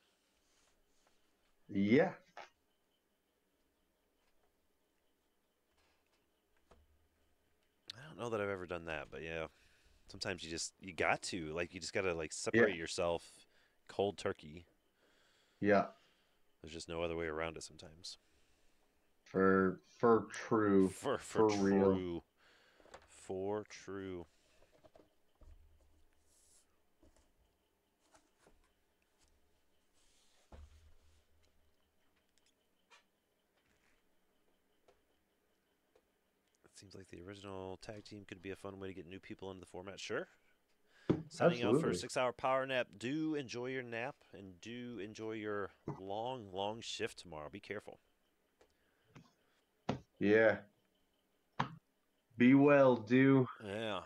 E: Yeah.
D: I don't know that I've ever done that, but yeah. Sometimes you got to. Like, you just got to like
E: Yeah.
D: separate yourself cold turkey.
E: Yeah.
D: There's just no other way around it sometimes.
E: For true.
D: For
E: For real.
D: true. For true. It seems like the original tag team could be a fun way to get new people into the format. Sure. Signing out for a
E: Absolutely.
D: 6-hour power nap. Do enjoy your nap and do enjoy your long, long shift tomorrow. Be careful.
E: Yeah. Be well, do.
D: Yeah.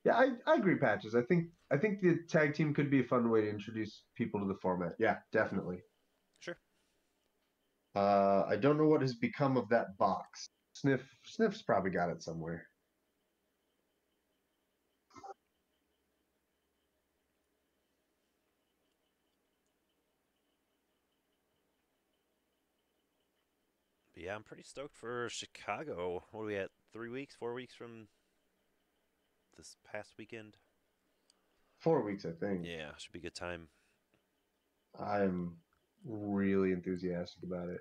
E: Yeah, I agree, Patches. I think the tag team could be a fun way to introduce people to the format. Yeah, definitely.
D: Sure.
E: I don't know what has become of that box. Sniff's probably got it somewhere.
D: But yeah, I'm pretty stoked for Chicago. What are we at? 3 weeks, 4 weeks from this past weekend?
E: 4 weeks, I think.
D: Yeah, should be a good time.
E: I'm really enthusiastic about it.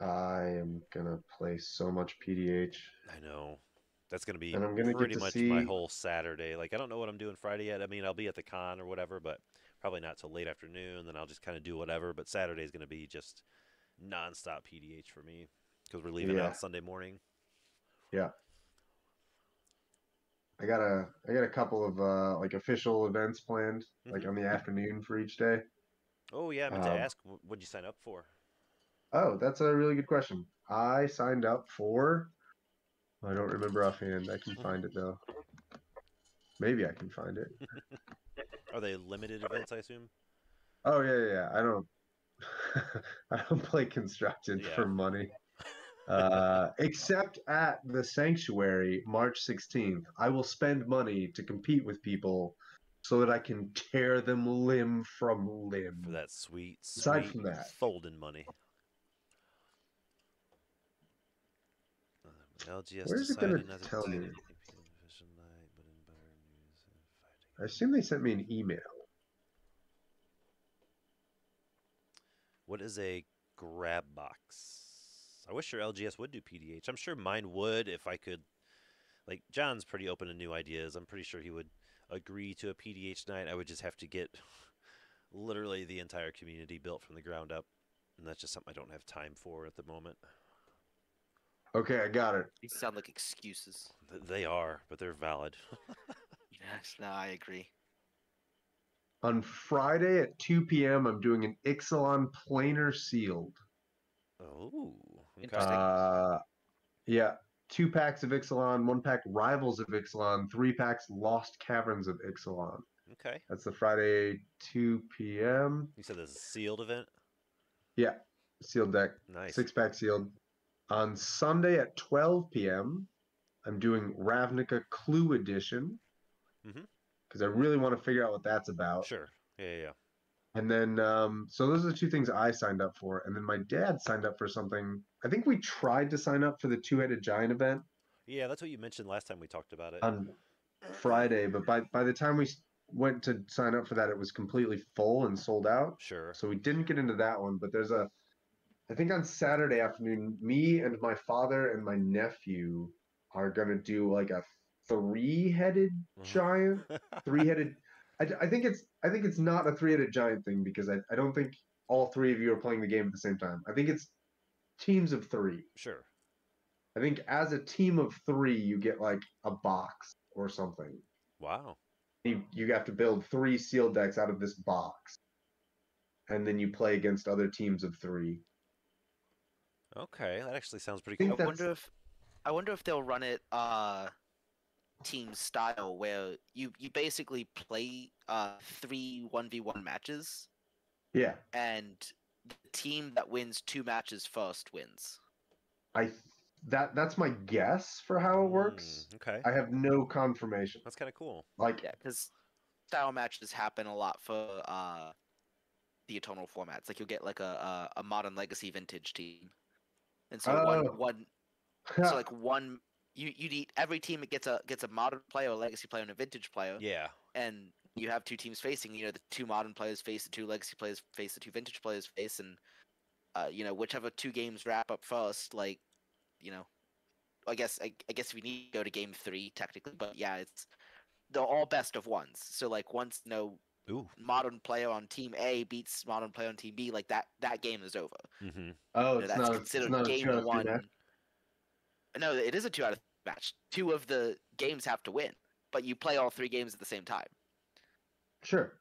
E: I am gonna play so much PDH.
D: I know. That's going to be
E: and I'm gonna get
D: pretty
E: to
D: much
E: see.
D: my whole Saturday. Like, I don't know what I'm doing Friday yet. I mean, I'll be at the con or whatever, but probably not till late afternoon. Then I'll just kind of do whatever. But Saturday is going to be just nonstop PDH for me because we're leaving
E: Yeah,
D: out Sunday morning.
E: yeah. I got a couple of like official events planned, like
D: Hmm.
E: on the afternoon for each day.
D: Oh, yeah, I meant to
E: Um,
D: ask, what'd you sign up for?
E: oh, that's a really good question. I signed up for. I don't remember offhand. I can find it though. Maybe I can find it.
D: Are they limited events, I assume?
E: Oh yeah, yeah, yeah. I don't. I don't play constructed
D: Yeah.
E: for money. Except at the sanctuary, March 16th. I will spend money to compete with people so that I can tear them limb from
D: For
E: limb.
D: that sweet,
E: Aside
D: sweet
E: from that,
D: folding money. LGS
E: where's it gonna
D: deciding not to
E: tell
D: take
E: me?
D: official night, but in better news and
E: I
D: fighting.
E: assume they sent me an email.
D: What is a grab box? I wish your LGS would do PDH. I'm sure mine would if I could. Like, John's pretty open to new ideas. I'm pretty sure he would agree to a PDH night. I would just have to get literally the entire community built from the ground up. And that's just something I don't have time for at the moment.
E: Okay, I got it.
C: These sound like excuses.
D: They are, but they're valid.
C: Yes, no, I agree.
E: On Friday at 2 p.m., I'm doing an Ixalan planar sealed.
D: Oh, okay.
C: Interesting.
E: Yeah, 2 packs of Ixalan, 1 pack Rivals of Ixalan, 3 packs Lost Caverns of Ixalan.
D: Okay.
E: That's the Friday 2 p.m.
D: You said this is a sealed event?
E: Yeah, sealed deck,
D: Nice.
E: 6 pack sealed. On Sunday at 12 p.m., I'm doing Ravnica Clue Edition
D: Mm-hmm.
E: because I really want to figure out what that's about.
D: Sure. Yeah.
E: And then, so those are the 2 things I signed up for. And then my dad signed up for something. I think we tried to sign up for the Two-Headed Giant event
D: Yeah, that's what you mentioned last time we talked about it.
E: on Friday, but by the time we went to sign up for that, it was completely full and sold out.
D: Sure.
E: So we didn't get into that one. But I think on Saturday afternoon, me and my father and my nephew are gonna do like a 3-headed giant, 3-headed. I think it's not a 3-headed giant thing because I don't think all 3 of you are playing the game at the same time. I think it's teams of 3.
D: Sure.
E: I think as a team of 3, you get like a box or something.
D: Wow.
E: You have to build 3 sealed decks out of this box, and then you play against other teams of 3.
D: Okay, that actually sounds pretty
E: I
D: cool.
E: think that's
C: I wonder if they'll run it team style where you basically play 3 1v1 matches,
E: yeah.
C: and the team that wins 2 matches first wins.
E: That's my guess for how it works.
D: Okay.
E: I have no confirmation.
D: That's kind of cool.
E: Like,
C: Yeah, because style matches happen a lot for the Eternal formats. Like you'll get like a Modern Legacy Vintage team, and so you'd eat every team. It gets a Modern player, a Legacy player, and a Vintage player,
D: Yeah.
C: and you have 2 teams facing. You know, the 2 Modern players face the 2 Legacy players face the 2 Vintage players face, and whichever 2 games wrap up first, like, I guess we need to go to game 3 technically, but yeah, they're all best of ones. So like once
D: Ooh.
C: Modern player on team A beats Modern player on team B, like that game is over.
D: Mm-hmm.
C: That's
E: it's
C: considered
E: not a
C: game
E: 2 out of 3
C: 1.
E: match.
C: No, it is a 2 out of 3 match. 2 of the games have to win, but you play all 3 games at the same time.
E: Sure,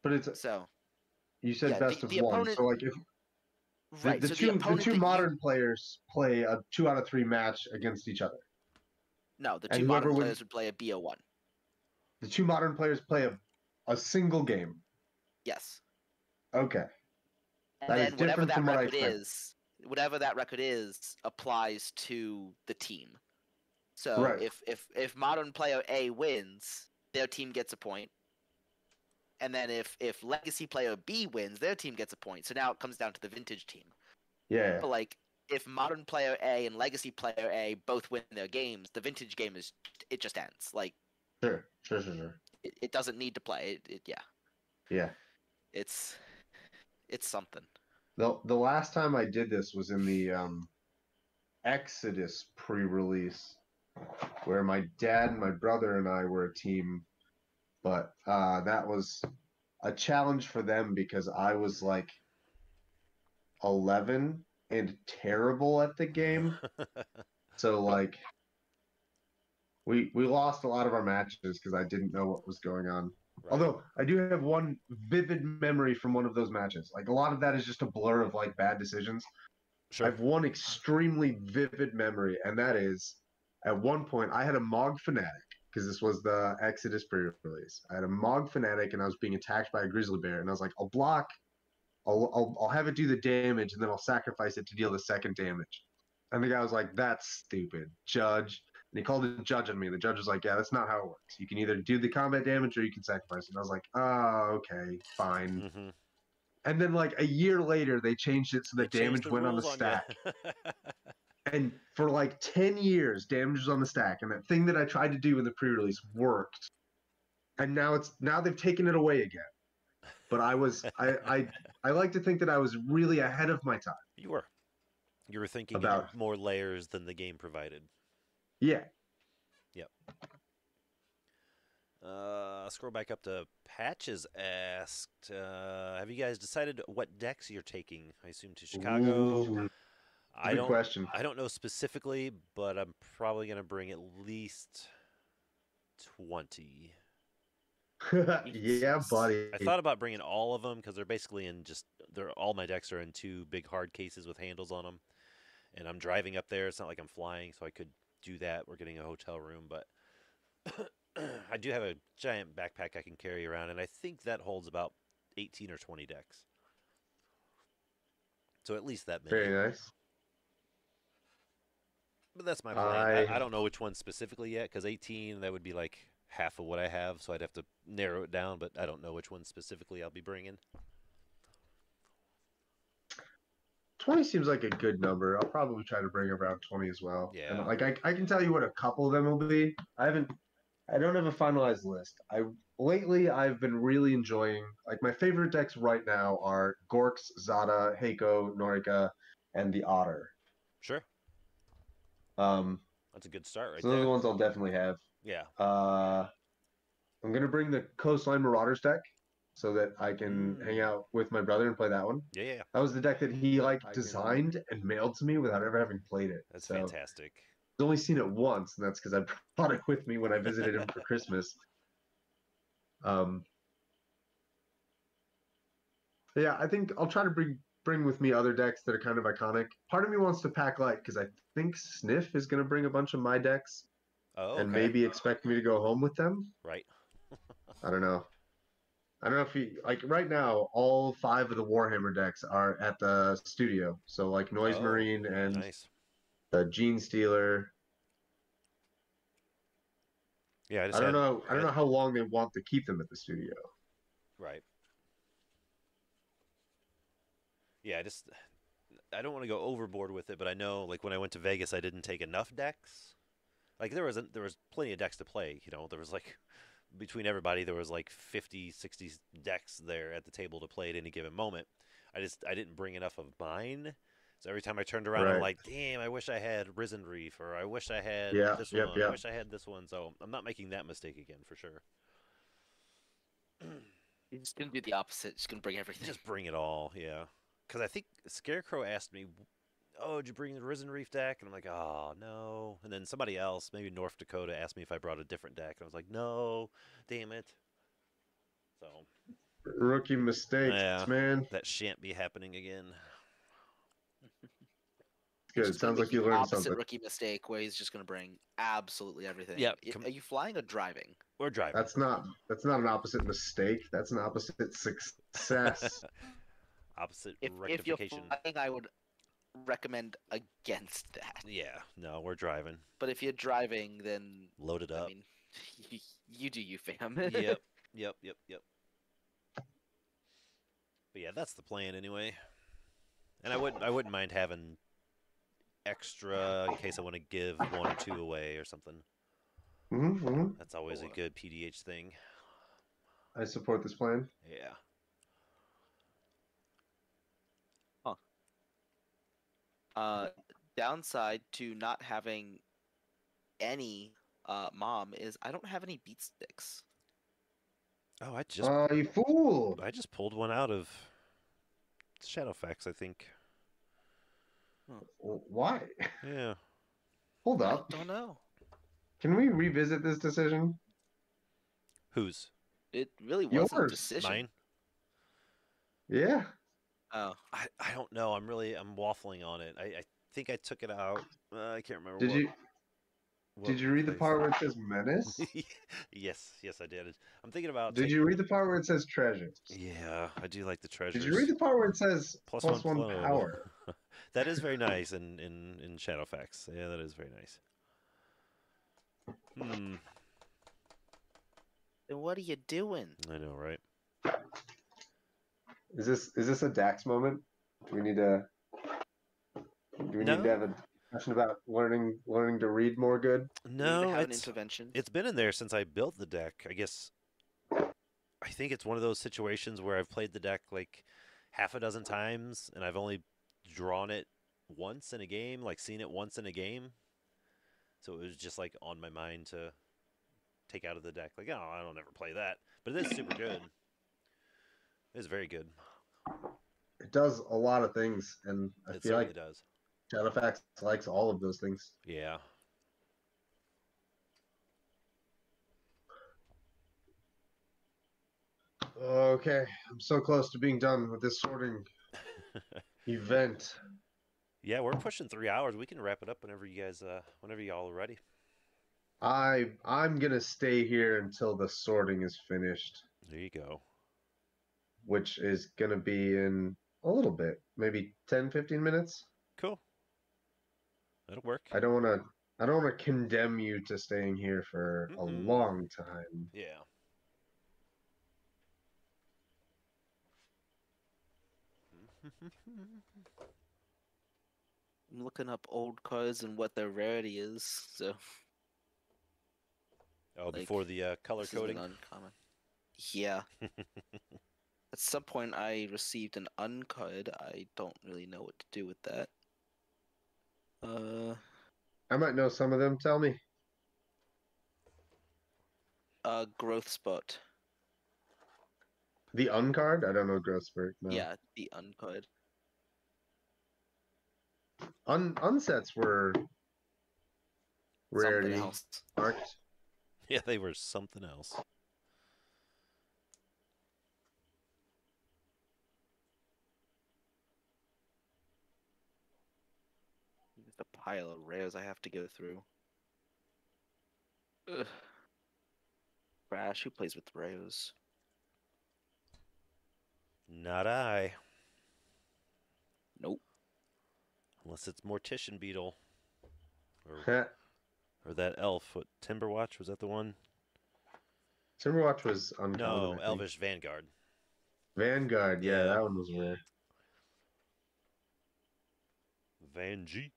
E: but
C: So
E: you said
C: yeah,
E: best of
C: the
E: 1.
C: opponent,
E: So like if
C: right?
E: the
C: So
E: two
C: opponent that
E: modern players play a 2 out of 3 match against each other,
C: no, the
E: and
C: 2
E: whoever
C: Modern
E: wins,
C: players would play a BO1.
E: the 2 modern players play a single game.
C: Yes.
E: Okay,
C: And
E: that is
C: then whatever
E: different
C: that
E: from what I
C: record
E: expected.
C: whatever that record is, applies to the team. So
E: Right.
C: if Modern player A wins, their team gets a point. And then if Legacy player B wins, their team gets a point. So now it comes down to the Vintage team.
E: Yeah.
C: But like if Modern player A and Legacy player A both win their games, the Vintage game it just ends. Like
E: Sure.
C: it doesn't need to play.
E: Yeah.
C: It's something.
E: The last time I did this was in the Exodus pre-release, where my dad and my brother and I were a team, but that was a challenge for them because I was like 11 and terrible at the game. So like we lost a lot of our matches because I didn't know what was going on.
D: Right.
E: Although I do have one vivid memory from one of those matches. Like a lot of that is just a blur of like bad decisions. I
D: Sure.
E: have one extremely vivid memory, and that is at one point I had a Mog Fanatic because this was the Exodus pre-release. I had a Mog Fanatic, and I was being attacked by a grizzly bear, and I was like, I'll block, I'll have it do the damage, and then I'll sacrifice it to deal the second damage. And the guy was like, "That's stupid, Judge." And he called a judge on me. And the judge was like, "Yeah, that's not how it works. You can either do the combat damage or you can sacrifice it." And I was like, "Oh, okay, fine."
D: Mm-hmm.
E: And then like a year later, they changed it so the damage went on the stack. And for like 10 years, damage was on the stack. And that thing that I tried to do in the pre-release worked. And now they've taken it away again. But I like to think that I was really ahead of my time.
D: You were thinking
E: About-
D: in more layers than the game provided.
E: Yeah.
D: Yep. Scroll back up to Patches asked, have you guys decided what decks you're taking? I assume to Chicago.
E: Ooh,
D: I
E: good question.
D: I don't know specifically, but I'm probably going to bring at least 20.
E: Yeah, buddy.
D: I thought about bringing all of them because they're basically all my decks are in 2 big hard cases with handles on them. And I'm driving up there. It's not like I'm flying, so I could do that. We're getting a hotel room, but I do have a giant backpack I can carry around, and I think that holds about 18 or 20 decks. So at least that many.
E: Very nice.
D: But that's my plan. I don't know which one specifically yet, because 18, that would be like half of what I have, so I'd have to narrow it down, but I don't know which one specifically I'll be bringing.
E: 20 seems like a good number. I'll probably try to bring around 20 as well.
D: Yeah.
E: And like I can tell you what a couple of them will be. I don't have a finalized list. Lately I've been really enjoying, like, my favorite decks right now are Gorks, Zada, Heiko, Norika, and the Otter.
D: Sure.
E: Um
D: That's a good start right
E: so those are
D: there.
E: the ones I'll definitely have.
D: Yeah.
E: I'm gonna bring the Coastline Marauders deck so that I can hang out with my brother and play that one.
D: Yeah.
E: That was the deck that he like designed and mailed to me without ever having played it.
D: That's
E: so
D: fantastic.
E: I've only seen it once, and that's because I brought it with me when I visited him for Christmas. Yeah, I think I'll try to bring with me other decks that are kind of iconic. Part of me wants to pack light because I think Sniff is going to bring a bunch of my decks
D: Oh,
E: and
D: okay.
E: maybe expect me to go home with them.
D: Right.
E: I don't know. I don't know if he like right now. All 5 of the Warhammer decks are at the studio. So like Noise Marine and
D: Nice.
E: the Gene Stealer.
D: Yeah,
E: I don't know how long they want to keep them at the studio.
D: Right. Yeah, I don't want to go overboard with it, but I know, like, when I went to Vegas, I didn't take enough decks. Like, there was plenty of decks to play. You know, there was like, between everybody, there was like 50, 60 decks there at the table to play at any given moment. I didn't bring enough of mine. So every time I turned around, I'm like, damn, I wish I had Risen Reef, or I wish I had this one, I wish I had this one. So I'm not making that mistake again, for sure.
C: You're just gonna do the opposite. Just gonna bring everything.
D: Just bring it all, yeah. Because I think Scarecrow asked me, oh, did you bring the Risen Reef deck? And I'm like, oh, no. And then somebody else, maybe North Dakota, asked me if I brought a different deck. And I was like, no, damn it. So.
E: Rookie mistakes, man.
D: That shan't be happening again.
E: Good. It sounds like you learned something.
C: Rookie mistake where he's just going to bring absolutely everything.
D: Yeah.
C: Are you flying or driving?
D: We're driving.
E: That's not an opposite mistake. That's an opposite success.
D: Opposite
C: if
D: rectification.
C: If you're flying, I would recommend against that.
D: Yeah. No, we're driving.
C: But if you're driving, then
D: load it up.
C: I mean, you do you, fam.
D: Yep. But yeah, that's the plan anyway. And I wouldn't mind having extra in case I want to give 1 or 2 away or something.
E: Mm-hmm.
D: That's always a good PDH thing.
E: I support this plan.
D: Yeah.
C: Downside to not having any mom is I don't have any beat sticks.
D: Oh,
E: You fool!
D: I just pulled one out of Shadowfax, I think.
E: Why?
D: Yeah.
E: Hold
C: I
E: up.
C: don't know.
E: Can we revisit this decision?
D: Whose?
C: It really wasn't a
E: Yours.
C: decision.
D: Mine?
E: Yeah.
C: Oh,
D: I don't know. I'm waffling on it. I think I took it out. I can't remember
E: Did you
D: what
E: read the
D: place.
E: part where it says menace?
D: Yes, I did. I'm thinking about
E: Did you read the part where it says treasures?
D: Yeah, I do like the treasures.
E: Did you read the part where it says
D: plus
E: plus one
D: flow.
E: power?
D: That is very nice in Shadowfax. Yeah, that is very nice.
C: then what are you doing?
D: I know, right?
E: Is this a Dax moment? Do we need to have a discussion about learning to read more good?
D: No,
C: have an intervention.
D: It's been in there since I built the deck. I guess I think it's one of those situations where I've played the deck like half a dozen times and I've only drawn it once in a game, like seen it once in a game. So it was just like on my mind to take out of the deck. Like, oh, I don't ever play that. But it is super good. It is very good.
E: It does a lot of things, and I feel like
D: does.
E: Shadowfax likes all of those things.
D: Yeah.
E: Okay, I'm so close to being done with this sorting event.
D: Yeah, we're pushing 3 hours. We can wrap it up whenever you guys, whenever y'all are ready.
E: I'm gonna stay here until the sorting is finished.
D: There you go.
E: Which is gonna be in a little bit, maybe 10-15 minutes.
D: Cool. That'll work.
E: I don't wanna condemn you to staying here for a long time.
D: Yeah.
C: I'm looking up old cards and what their rarity is. So.
D: Oh, before the color coding.
C: Uncommon. Yeah. At some point, I received an uncard. I don't really know what to do with that.
E: I might know some of them. Tell me.
C: Growth Spot.
E: The uncard? I don't know growth spurt. No.
C: Yeah, the uncard.
E: Unsets were rarity
C: Something else.
E: marked.
D: Yeah, they were something else.
C: Just a pile of rares I have to go through. Ugh. Crash, who plays with rares?
D: Not I.
C: Nope.
D: Unless it's Mortician Beetle.
E: Or
D: or that elf. What, Timberwatch? Was that the one?
E: Timberwatch was uncommon.
D: No, Elvish Vanguard.
E: Vanguard, yeah, that one was rare.
D: Vanji.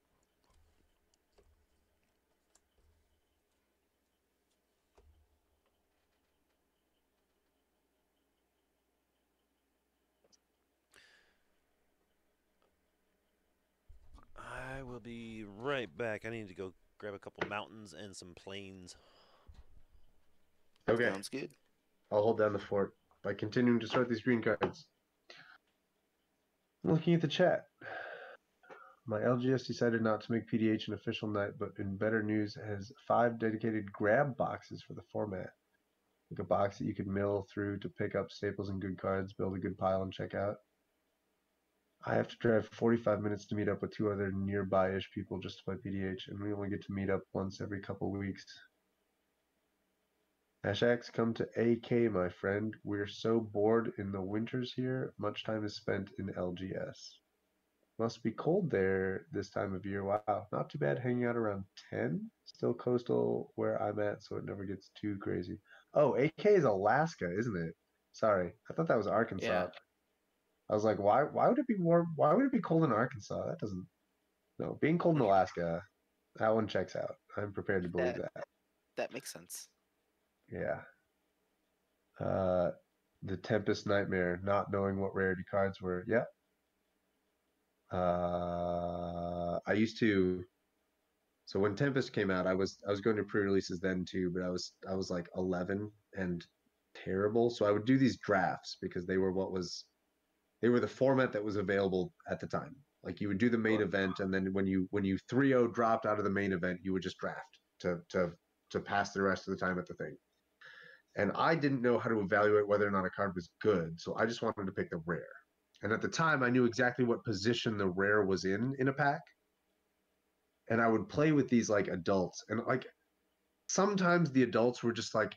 D: I will be right back. I need to go grab a couple mountains and some plains.
E: Okay.
C: Sounds good.
E: I'll hold down the fort by continuing to sort these green cards. I'm looking at the chat. My LGS decided not to make PDH an official night, but in better news has 5 dedicated grab boxes for the format. Like a box that you could mill through to pick up staples and good cards, build a good pile, and check out. I have to drive 45 minutes to meet up with 2 other nearby-ish people just to play PDH, and we only get to meet up once every couple weeks. Ashax, come to AK, my friend. We're so bored in the winters here. Much time is spent in LGS. Must be cold there this time of year. Wow, not too bad hanging out around 10. Still coastal where I'm at, so it never gets too crazy. Oh, AK is Alaska, isn't it? Sorry, I thought that was Arkansas.
C: Yeah.
E: I was like, why would it be warm? Why would it be cold in Arkansas? That doesn't. No, being cold in Alaska, that one checks out. I'm prepared to believe that.
C: That makes sense.
E: Yeah. The Tempest Nightmare, not knowing what rarity cards were. Yep. I used to So when Tempest came out, I was going to pre-releases then too, but I was like 11 and terrible. So I would do these drafts because they were the format that was available at the time. Like you would do the main event, and then when you 3-0 dropped out of the main event, you would just draft to pass the rest of the time at the thing. And I didn't know how to evaluate whether or not a card was good, so I just wanted to pick the rare. And at the time, I knew exactly what position the rare was in a pack. And I would play with these like adults, and like sometimes the adults were just like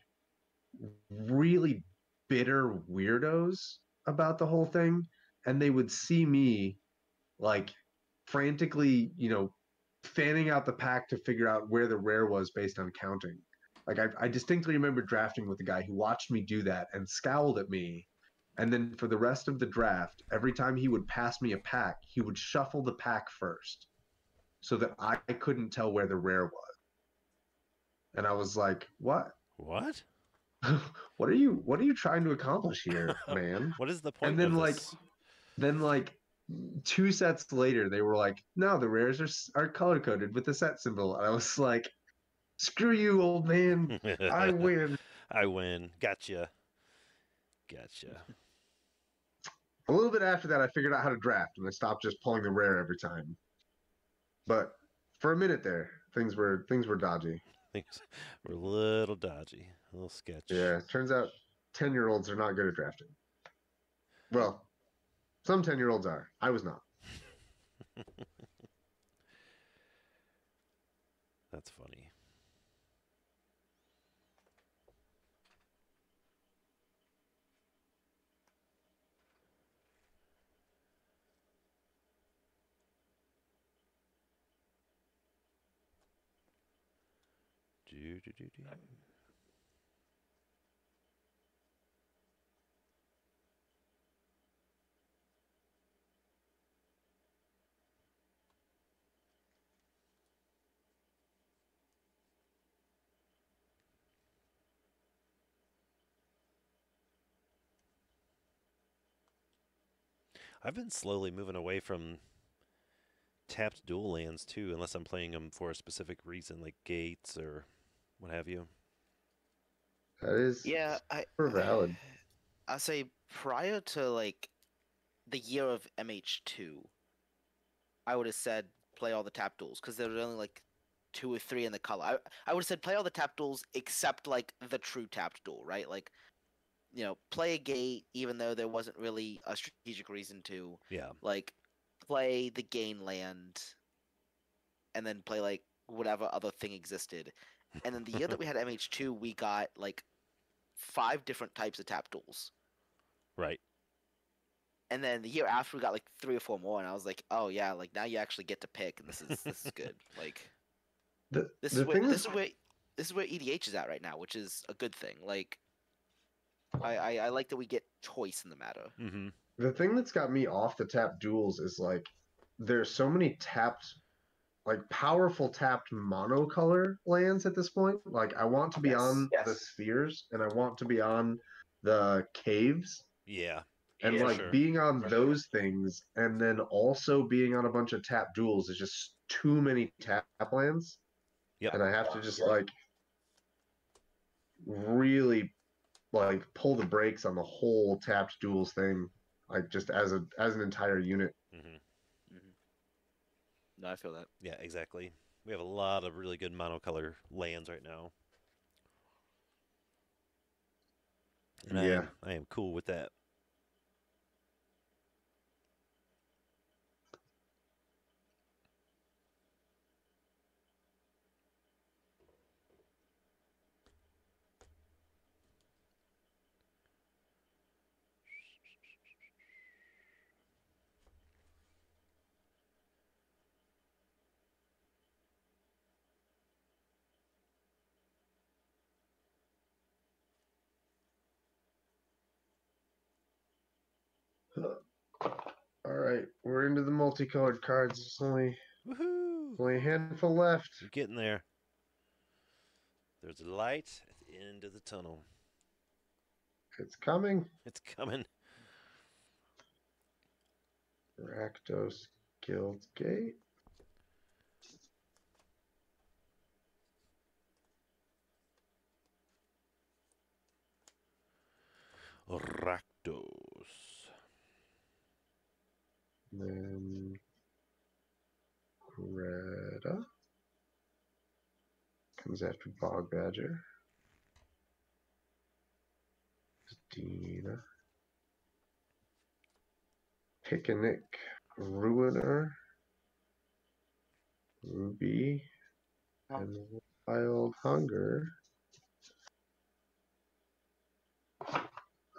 E: really bitter weirdos about the whole thing, and they would see me like frantically, fanning out the pack to figure out where the rare was based on counting. Like I distinctly remember drafting with a guy who watched me do that and scowled at me. And then for the rest of the draft, every time he would pass me a pack, he would shuffle the pack first so that I couldn't tell where the rare was. And I was like, "What?
D: What?
E: What are you trying to accomplish here, man?"
D: What is the point
E: And then
D: of this?
E: then 2 sets later, they were like, "No, the rares are color coded with the set symbol." And I was like, "Screw you, old man! I win."
D: I win. Gotcha. Gotcha.
E: A little bit after that, I figured out how to draft, and I stopped just pulling the rare every time. But for a minute there, things were dodgy.
D: Things were a little dodgy, a little sketchy.
E: Yeah, turns out 10-year-olds are not good at drafting. Well, some 10-year-olds are. I was not.
D: That's funny. Do. I've been slowly moving away from tapped dual lands too, unless I'm playing them for a specific reason, like gates or what have you.
E: That is super valid.
C: I say prior to like the year of MH2, I would have said play all the tap duels because there were only like 2 or 3 in the color. I would have said play all the tap duels except like the true tapped duel, right? Like, play a gate even though there wasn't really a strategic reason to.
D: Yeah.
C: Like, play the gain land, and then play like whatever other thing existed. And then the year that we had MH2, we got like 5 different types of tap duels.
D: Right.
C: And then the year after, we got like 3 or 4 more, and I was like, "Oh yeah, like now you actually get to pick, and this is good." Like, this is where EDH is at right now, which is a good thing. Like, I like that we get choice in the matter.
D: Mm-hmm.
E: The thing that's got me off the tap duels is like there's so many tapped, like powerful tapped monocolor lands at this point. Like I want to be on the spheres, and I want to be on the caves.
D: Yeah.
E: And
D: for
E: like
D: sure.
E: being on those things, and then also being on a bunch of tap duels is just too many tap lands.
D: Yep.
E: And I have to just like really like pull the brakes on the whole tapped duels thing, like just as an entire unit.
D: Mm-hmm.
C: No, I feel that.
D: Yeah, exactly. We have a lot of really good monocolor lands right now. And
E: Yeah.
D: I am cool with that.
E: All right, we're into the multicolored cards. There's
D: Woohoo!
E: only a handful left.
D: We're getting there. There's a light at the end of the tunnel.
E: It's coming.
D: It's coming.
E: Rakdos Guildgate.
D: Rakdos.
E: Then Greta comes after Bog Badger. Dina. Picnic. Ruiner. Ruby. And Wild Hunger.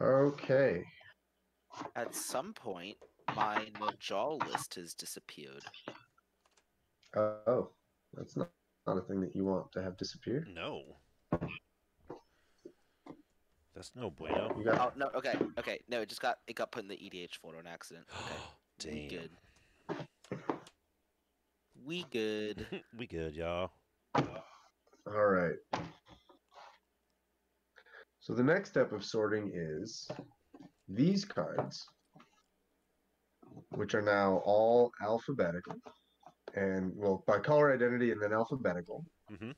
E: Okay.
C: At some point, my Najal list has disappeared.
E: Oh, that's not a thing that you want to have disappear.
D: No. That's no bueno.
E: You got
C: Oh no, okay. No, it got put in the EDH folder on accident. Okay. We
D: Damn.
C: good. We good.
D: We good, y'all.
E: all right. So the next step of sorting is these cards, which are now all alphabetical, and well, by color identity and then alphabetical,
D: Mm-hmm.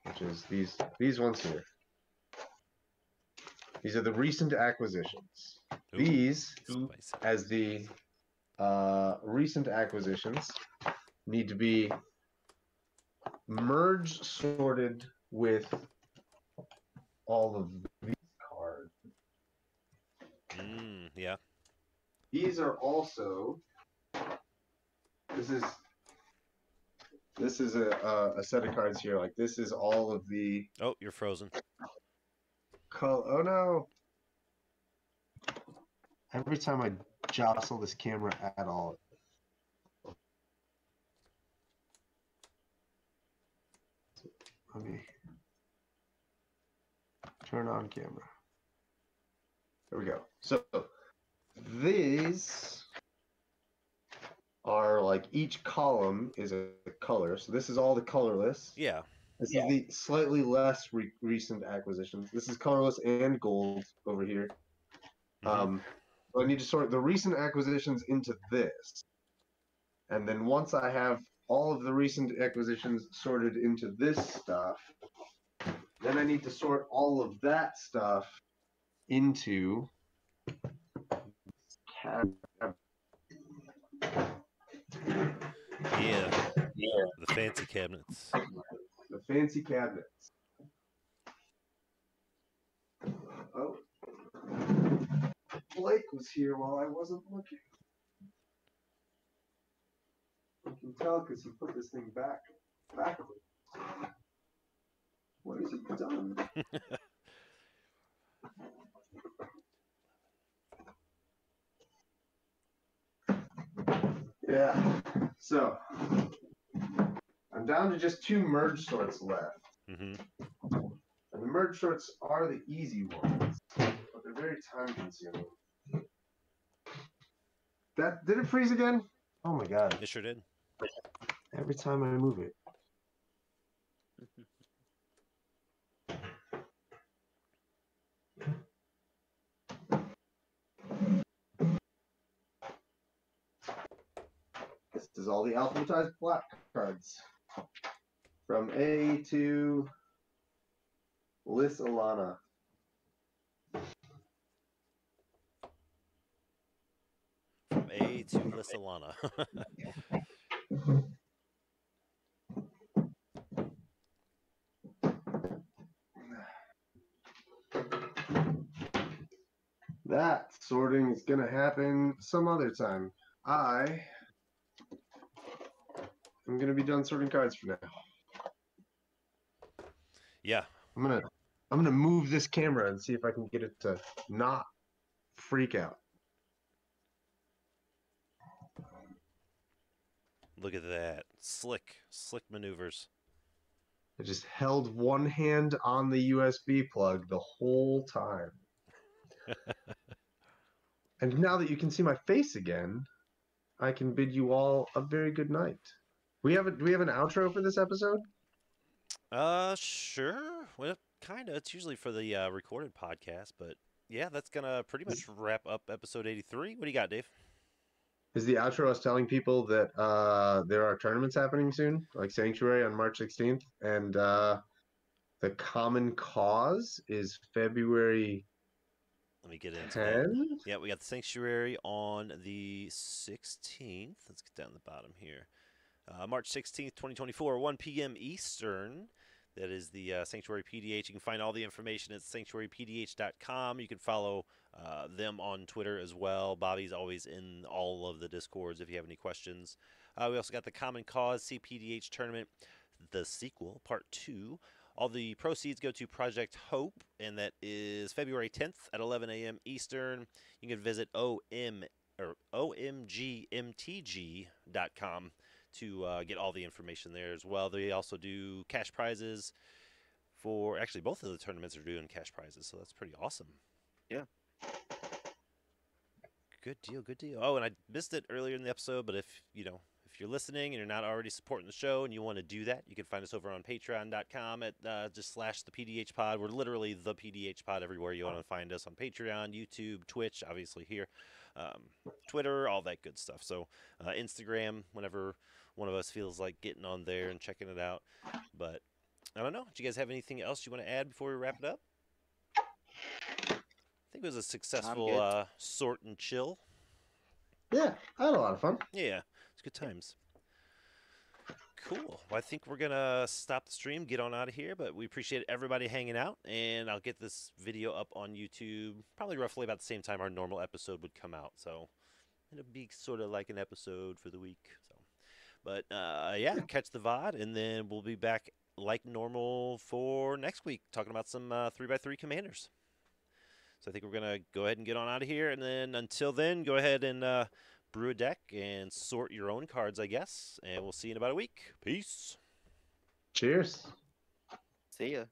E: which is these ones here. These are the recent acquisitions.
D: Ooh,
E: These,
D: spicy.
E: as the recent acquisitions, need to be merge sorted with all of these cards.
D: Yeah.
E: These are also. This is a set of cards here. Like this is all of the.
D: Oh, you're frozen.
E: Oh no! Every time I jostle this camera at all. Let me turn on camera. There we go. So these are like each column is a color. So this is all the colorless.
D: Yeah.
E: This is the slightly less recent acquisitions. This is colorless and gold over here.
D: Mm-hmm.
E: So I need to sort the recent acquisitions into this. And then once I have all of the recent acquisitions sorted into this stuff, then I need to sort all of that stuff into
D: Yeah. The fancy cabinets.
E: the fancy cabinets. Oh, Blake was here while I wasn't looking. I can tell because he put this thing back. What has he done? Yeah. So I'm down to just 2 merge sorts left.
D: Mm-hmm.
E: And the merge sorts are the easy ones, but they're very time consuming. That did it freeze again? Oh my god.
D: It sure did.
E: Every time I move it. This is all the alphabetized black cards. From A to Liz Alana.
D: From A to Lissalana.
E: That sorting is going to happen some other time. I am going to be done sorting cards for now.
D: Yeah.
E: I'm gonna move this camera and see if I can get it to not freak out.
D: Look at that. Slick maneuvers.
E: I just held one hand on the USB plug the whole time. And now that you can see my face again, I can bid you all a very good night. Do we have an outro for this episode?
D: Sure. Well, kind of. It's usually for the recorded podcast, but yeah, that's gonna pretty much wrap up episode 83. What do you got, Dave?
E: Is the outro us telling people that there are tournaments happening soon, like Sanctuary on March 16th, and the Common Cause is February
D: Let me get into that.
E: 10?
D: Yeah, we got the Sanctuary on the 16th. Let's get down the bottom here. March 16th, 2024, 1 p.m. Eastern. That is the Sanctuary PDH. You can find all the information at sanctuarypdh.com. You can follow them on Twitter as well. Bobby's always in all of the Discords if you have any questions. We also got the Common Cause CPDH Tournament, the sequel, Part 2. All the proceeds go to Project Hope, and that is February 10th at 11 a.m. Eastern. You can visit omgmtg.com to get all the information there as well. They also do cash prizes for, actually both of the tournaments are doing cash prizes, so that's pretty awesome.
C: Yeah.
D: Good deal, good deal. Oh, and I missed it earlier in the episode, but if you're listening and you're not already supporting the show and you want to do that, you can find us over on patreon.com at just / the PDH Pod. We're literally the PDH Pod everywhere you want to find us, on Patreon, YouTube, Twitch, obviously here, Twitter, all that good stuff. So Instagram, whenever one of us feels like getting on there and checking it out. But I don't know. Do you guys have anything else you want to add before we wrap it up? I think it was a successful sort and chill.
E: Yeah, I had a lot of fun.
D: Yeah, it's good times. Cool. Well, I think we're going to stop the stream, get on out of here, but we appreciate everybody hanging out, and I'll get this video up on YouTube probably roughly about the same time our normal episode would come out, so it'll be sort of like an episode for the week. So, but yeah, catch the VOD, and then we'll be back like normal for next week, talking about some 3x3 commanders. So I think we're going to go ahead and get on out of here, and then until then, go ahead and brew a deck and sort your own cards, I guess. And we'll see you in about a week. Peace.
E: Cheers.
C: See ya.